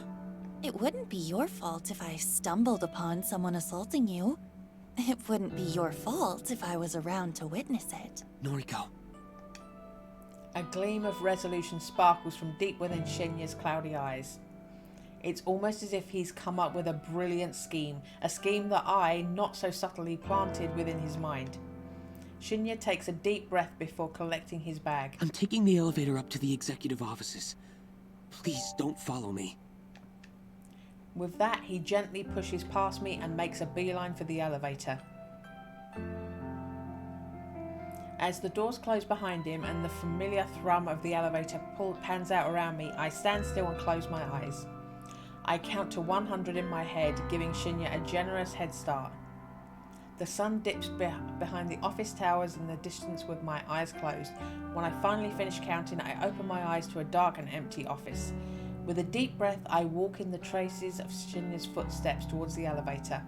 It wouldn't be your fault if I stumbled upon someone assaulting you. It wouldn't be your fault if I was around to witness it. Noriko. A gleam of resolution sparkles from deep within Shinya's cloudy eyes. It's almost as if he's come up with a brilliant scheme, a scheme that I, not so subtly, planted within his mind. Shinya takes a deep breath before collecting his bag. I'm taking the elevator up to the executive offices. Please don't follow me. With that, he gently pushes past me and makes a beeline for the elevator. As the doors close behind him and the familiar thrum of the elevator pans out around me, I stand still and close my eyes. I count to 100 in my head, giving Shinya a generous head start. The sun dips behind the office towers in the distance with my eyes closed. When I finally finish counting, I open my eyes to a dark and empty office. With a deep breath, I walk in the traces of Shinya's footsteps towards the elevator.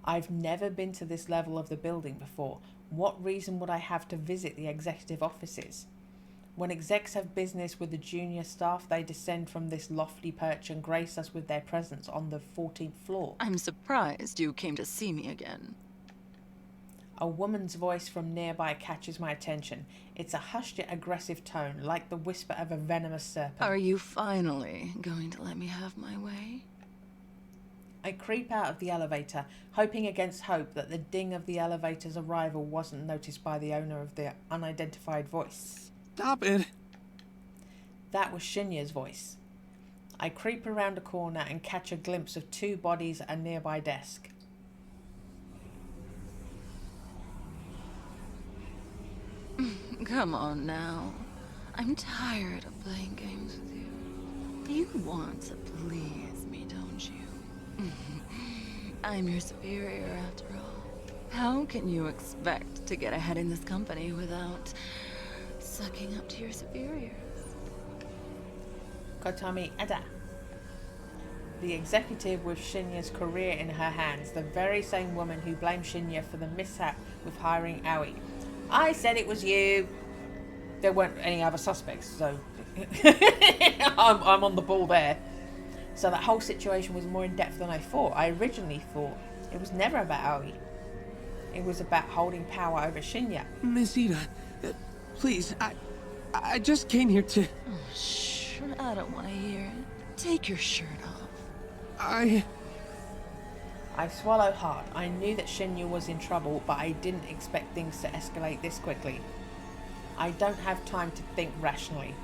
I've never been to this level of the building before. What reason would I have to visit the executive offices? When execs have business with the junior staff, they descend from this lofty perch and grace us with their presence on the 14th floor. I'm surprised you came to see me again. A woman's voice from nearby catches my attention. It's a hushed yet aggressive tone, like the whisper of a venomous serpent. Are you finally going to let me have my way? I creep out of the elevator, hoping against hope that the ding of the elevator's arrival wasn't noticed by the owner of the unidentified voice. Stop it! That was Shinya's voice. I creep around a corner and catch a glimpse of two bodies at a nearby desk. Come on now. I'm tired of playing games with you. You want to please me, don't you? I'm your superior, after all. How can you expect to get ahead in this company without sucking up to your superiors? Kotami Ada. The executive with Shinya's career in her hands, the very same woman who blamed Shinya for the mishap with hiring Aoi. I said it was you. There weren't any other suspects, so I'm on the ball there. So that whole situation was more in depth than I thought. I originally thought it was never about Aoi. It was about holding power over Shinya. Miss Ida, please, I just came here to... Oh, shh, I don't want to hear it. Take your shirt off. I swallow hard. I knew that Shinya was in trouble, but I didn't expect things to escalate this quickly. I don't have time to think rationally.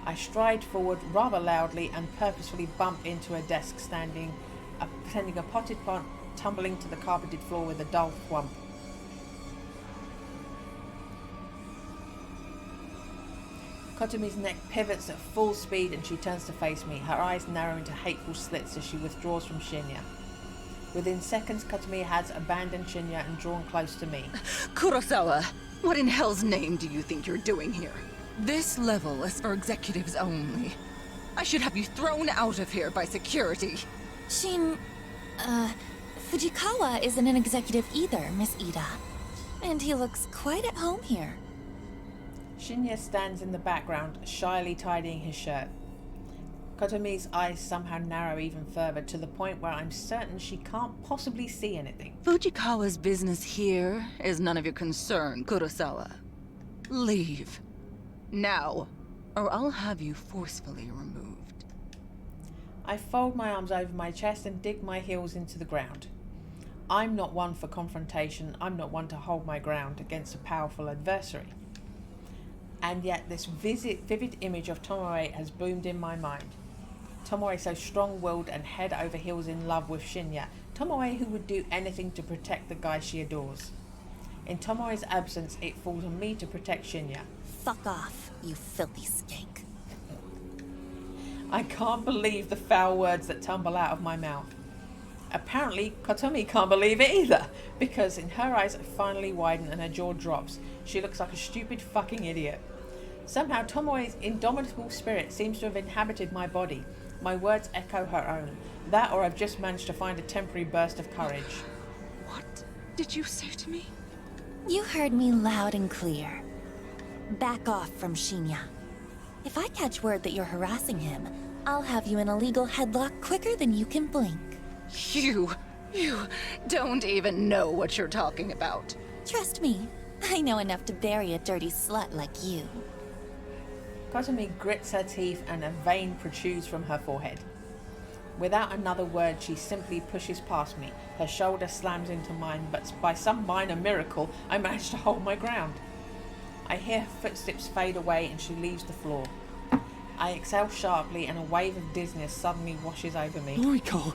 I stride forward rather loudly and purposefully bump into a desk sending a potted plant tumbling to the carpeted floor with a dull thwomp. Kotomi's neck pivots at full speed and she turns to face me, her eyes narrow into hateful slits as she withdraws from Shinya. Within seconds, Kotomi has abandoned Shinya and drawn close to me. Kurosawa, what in hell's name do you think you're doing here? This level is for executives only. I should have you thrown out of here by security. Fujikawa isn't an executive either, Miss Ida. And he looks quite at home here. Shinya stands in the background, shyly tidying his shirt. Kotomi's eyes somehow narrow even further, to the point where I'm certain she can't possibly see anything. Fujikawa's business here is none of your concern, Kurosawa. Leave. Now, or I'll have you forcefully removed. I fold my arms over my chest and dig my heels into the ground. I'm not one for confrontation. I'm not one to hold my ground against a powerful adversary. And yet this vivid image of Tomoe has boomed in my mind. Tomoe so strong-willed and head over heels in love with Shinya. Tomoe who would do anything to protect the guy she adores. In Tomoe's absence, it falls on me to protect Shinya. Fuck off, you filthy skank. I can't believe the foul words that tumble out of my mouth. Apparently, Kotomi can't believe it either, because in her eyes finally widen and her jaw drops. She looks like a stupid fucking idiot. Somehow Tomoe's indomitable spirit seems to have inhabited my body. My words echo her own. That, or I've just managed to find a temporary burst of courage. What did you say to me? You heard me loud and clear. Back off from Shinya. If I catch word that you're harassing him, I'll have you in a legal headlock quicker than you can blink. You don't even know what you're talking about. Trust me, I know enough to bury a dirty slut like you. Kotomi grits her teeth and a vein protrudes from her forehead. Without another word, she simply pushes past me. Her shoulder slams into mine, but by some minor miracle, I manage to hold my ground. I hear her footsteps fade away and she leaves the floor. I exhale sharply and a wave of dizziness suddenly washes over me. Noriko,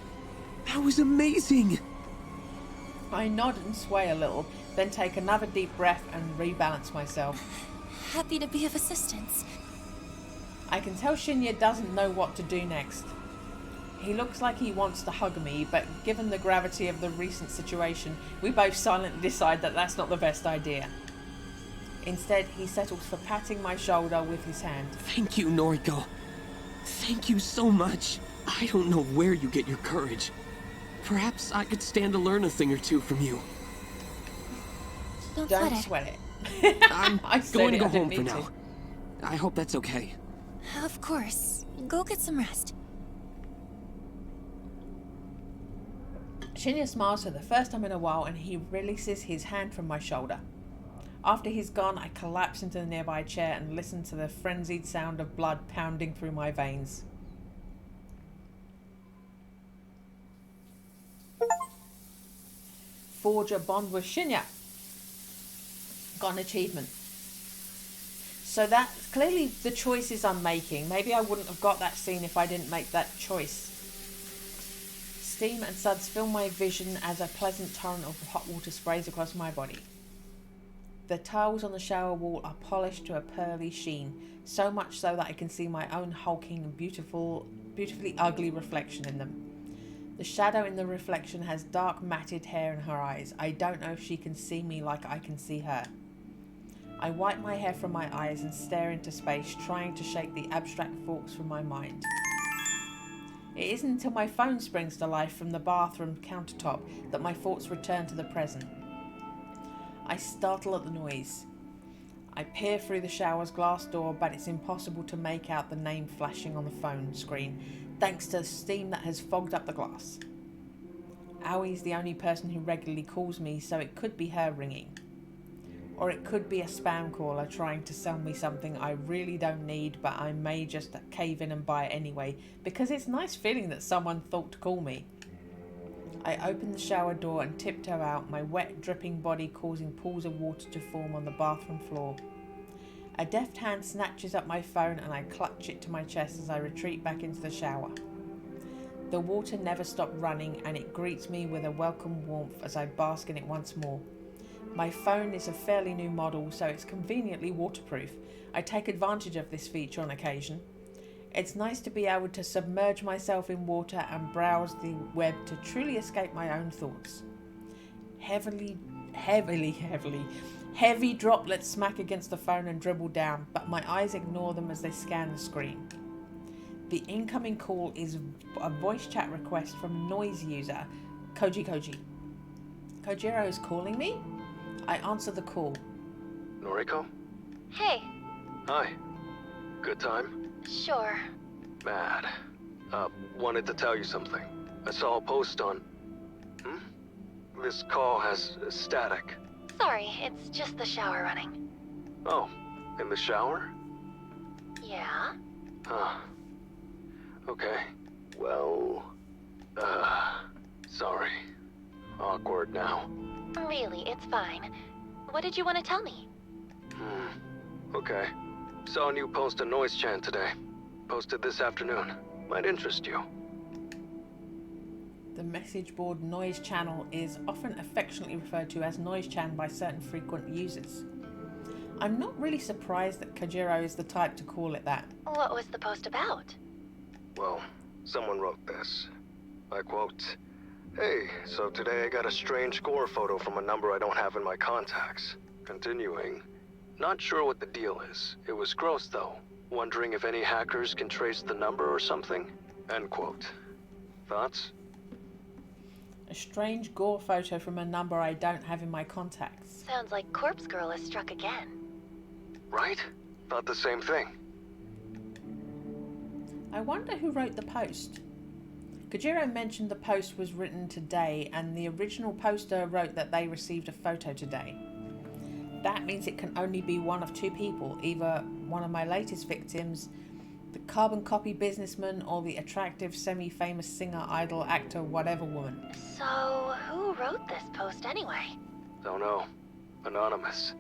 that was amazing! I nod and sway a little, then take another deep breath and rebalance myself. Happy to be of assistance. I can tell Shinya doesn't know what to do next. He looks like he wants to hug me, but given the gravity of the recent situation, we both silently decide that that's not the best idea. Instead, he settles for patting my shoulder with his hand. Thank you, Noriko. Thank you so much. I don't know where you get your courage. Perhaps I could stand to learn a thing or two from you. Don't sweat it. I'm going to go home for now. I hope that's okay. Of course. Go get some rest. Shinya smiles for the first time in a while and he releases his hand from my shoulder. After he's gone, I collapse into the nearby chair and listen to the frenzied sound of blood pounding through my veins. Forge a bond with Shinya. Got an achievement. So that's clearly the choices I'm making. Maybe I wouldn't have got that scene if I didn't make that choice. Steam and suds fill my vision as a pleasant torrent of hot water sprays across my body. The tiles on the shower wall are polished to a pearly sheen, so much so that I can see my own hulking and beautifully ugly reflection in them. The shadow in the reflection has dark matted hair in her eyes. I don't know if she can see me like I can see her. I wipe my hair from my eyes and stare into space, trying to shake the abstract thoughts from my mind. It isn't until my phone springs to life from the bathroom countertop that my thoughts return to the present. I startle at the noise. I peer through the shower's glass door, but it's impossible to make out the name flashing on the phone screen, thanks to the steam that has fogged up the glass. Aoi's the only person who regularly calls me, so it could be her ringing. Or it could be a spam caller trying to sell me something I really don't need, but I may just cave in and buy it anyway, because it's a nice feeling that someone thought to call me. I open the shower door and tiptoe out, my wet, dripping body causing pools of water to form on the bathroom floor. A deft hand snatches up my phone and I clutch it to my chest as I retreat back into the shower. The water never stopped running and it greets me with a welcome warmth as I bask in it once more. My phone is a fairly new model, so it's conveniently waterproof. I take advantage of this feature on occasion. It's nice to be able to submerge myself in water and browse the web to truly escape my own thoughts. Heavy droplets smack against the phone and dribble down, but my eyes ignore them as they scan the screen. The incoming call is a voice chat request from a noise user, Koji. Kojiro is calling me? I answer the call. Noriko? Hey. Hi. Good time? Sure. Mad. Wanted to tell you something. I saw a post on... This call has static. Sorry, it's just the shower running. Oh, in the shower? Yeah? Huh. Okay. Well... sorry. Awkward now. Really, it's fine. What did you want to tell me? Okay. Saw a new post on Noise Chan today. Posted this afternoon. Might interest you. The message board Noise Channel is often affectionately referred to as Noise Chan by certain frequent users. I'm not really surprised that Kojiro is the type to call it that. What was the post about? Well, someone wrote this. I quote, "Hey, so today I got a strange gore photo from a number I don't have in my contacts." Continuing, "Not sure what the deal is. It was gross though. Wondering if any hackers can trace the number or something?" End quote. Thoughts? A strange gore photo from a number I don't have in my contacts. Sounds like Corpse Girl is struck again. Right? Thought the same thing. I wonder who wrote the post. Kojiro mentioned the post was written today, and the original poster wrote that they received a photo today. That means it can only be one of two people, either one of my latest victims, the carbon copy businessman, or the attractive, semi-famous singer, idol, actor, whatever woman. So, who wrote this post anyway? Don't know. Anonymous.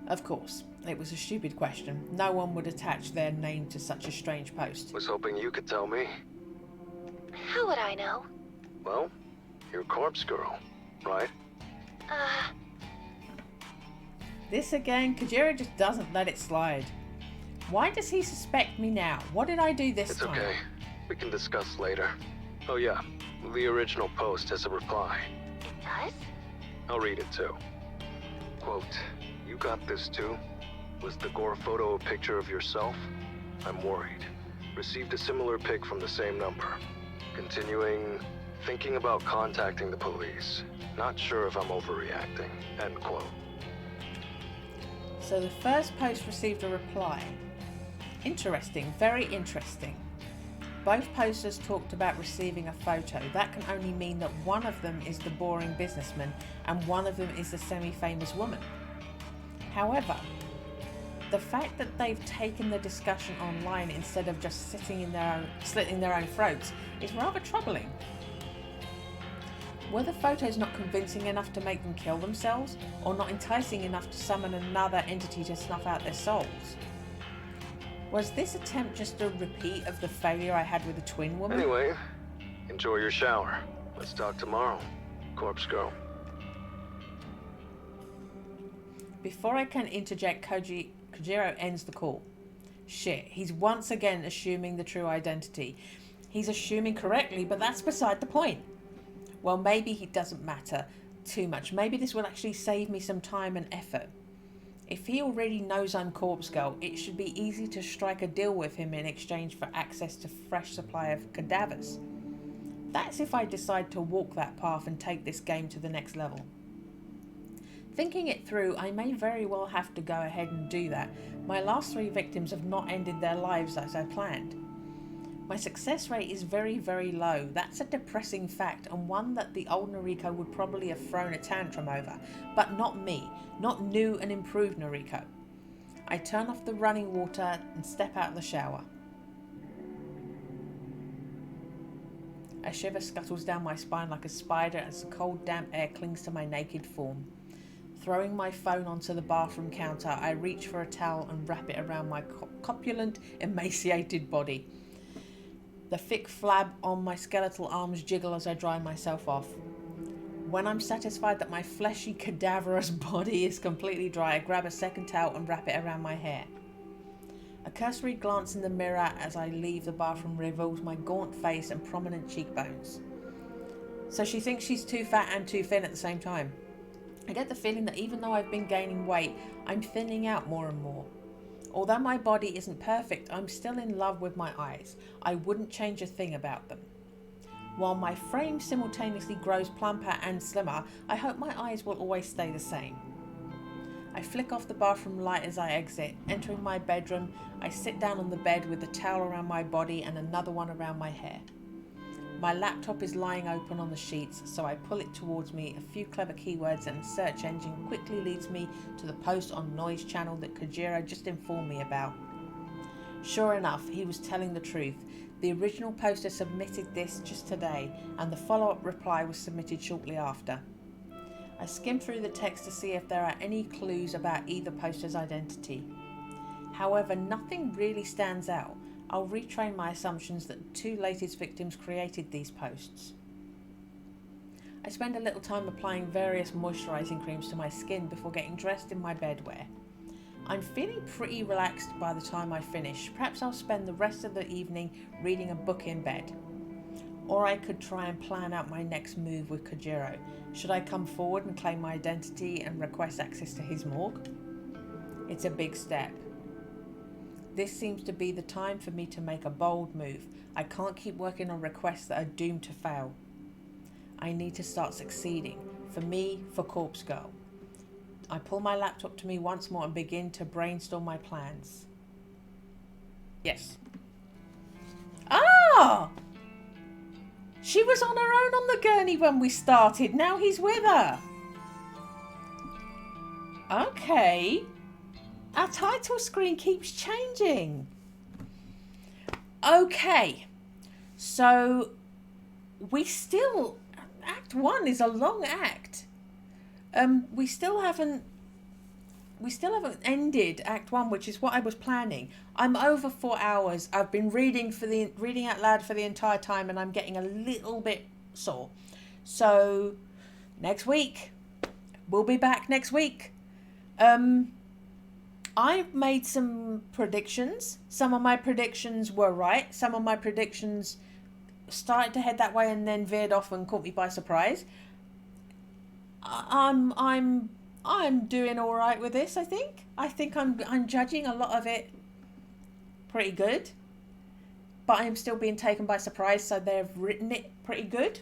Of course, it was a stupid question. No one would attach their name to such a strange post. Was hoping you could tell me. How would I know? Well, you're Corpse Girl, right? This again, Kojiro just doesn't let it slide. Why does he suspect me now? What did I do this time? It's okay. We can discuss later. Oh yeah, the original post has a reply. It does? I'll read it too. Quote, "You got this too? Was the gore photo a picture of yourself? I'm worried. Received a similar pic from the same number. Continuing, thinking about contacting the police. Not sure if I'm overreacting." End quote. So the first post received a reply. Interesting, very interesting. Both posters talked about receiving a photo. That can only mean that one of them is the boring businessman and one of them is the semi-famous woman. However, the fact that they've taken the discussion online instead of just slitting their own throats is rather troubling. Were the photos not convincing enough to make them kill themselves, or not enticing enough to summon another entity to snuff out their souls? Was this attempt just a repeat of the failure I had with the twin woman? Anyway, enjoy your shower. Let's talk tomorrow, Corpse Girl. Before I can interject, Kojiro ends the call. Shit, he's once again assuming the true identity. He's assuming correctly, but that's beside the point. Well, maybe it doesn't matter too much. Maybe this will actually save me some time and effort. If he already knows I'm Corpse Girl, it should be easy to strike a deal with him in exchange for access to fresh supply of cadavers. That's if I decide to walk that path and take this game to the next level. Thinking it through, I may very well have to go ahead and do that. My last 3 victims have not ended their lives as I planned. My success rate is very, very low. That's a depressing fact, and one that the old Noriko would probably have thrown a tantrum over. But not me. Not new and improved Noriko. I turn off the running water and step out of the shower. A shiver scuttles down my spine like a spider as the cold, damp air clings to my naked form. Throwing my phone onto the bathroom counter, I reach for a towel and wrap it around my corpulent, emaciated body. The thick flab on my skeletal arms jiggle as I dry myself off. When I'm satisfied that my fleshy, cadaverous body is completely dry, I grab a second towel and wrap it around my hair. A cursory glance in the mirror as I leave the bathroom reveals my gaunt face and prominent cheekbones. So she thinks she's too fat and too thin at the same time. I get the feeling that even though I've been gaining weight, I'm thinning out more and more. Although my body isn't perfect, I'm still in love with my eyes. I wouldn't change a thing about them. While my frame simultaneously grows plumper and slimmer, I hope my eyes will always stay the same. I flick off the bathroom light as I exit. Entering my bedroom, I sit down on the bed with a towel around my body and another one around my hair. My laptop is lying open on the sheets, so I pull it towards me. A few clever keywords and a search engine quickly leads me to the post on Noise channel that Kojiro just informed me about. Sure enough, he was telling the truth. The original poster submitted this just today, and the follow-up reply was submitted shortly after. I skim through the text to see if there are any clues about either poster's identity. However, nothing really stands out. I'll retrain my assumptions that the two latest victims created these posts. I spend a little time applying various moisturising creams to my skin before getting dressed in my bedwear. I'm feeling pretty relaxed by the time I finish. Perhaps I'll spend the rest of the evening reading a book in bed. Or I could try and plan out my next move with Kojiro. Should I come forward and claim my identity and request access to his morgue? It's a big step. This seems to be the time for me to make a bold move. I can't keep working on requests that are doomed to fail. I need to start succeeding. For me, for Corpse Girl. I pull my laptop to me once more and begin to brainstorm my plans. Yes. Ah! She was on her own on the gurney when we started. Now he's with her. Okay. Our title screen keeps changing. Okay. So we still... Act 1 is a long act. We still haven't ended Act 1, which is what I was planning. I'm over 4 hours. I've been reading out loud for the entire time, and I'm getting a little bit sore. So next week, we'll be back next week. I've made some predictions. Some of my predictions were right. Some of my predictions started to head that way and then veered off and caught me by surprise. I'm doing all right with this. I think I'm judging a lot of it pretty good, but I'm still being taken by surprise. So they've written it pretty good.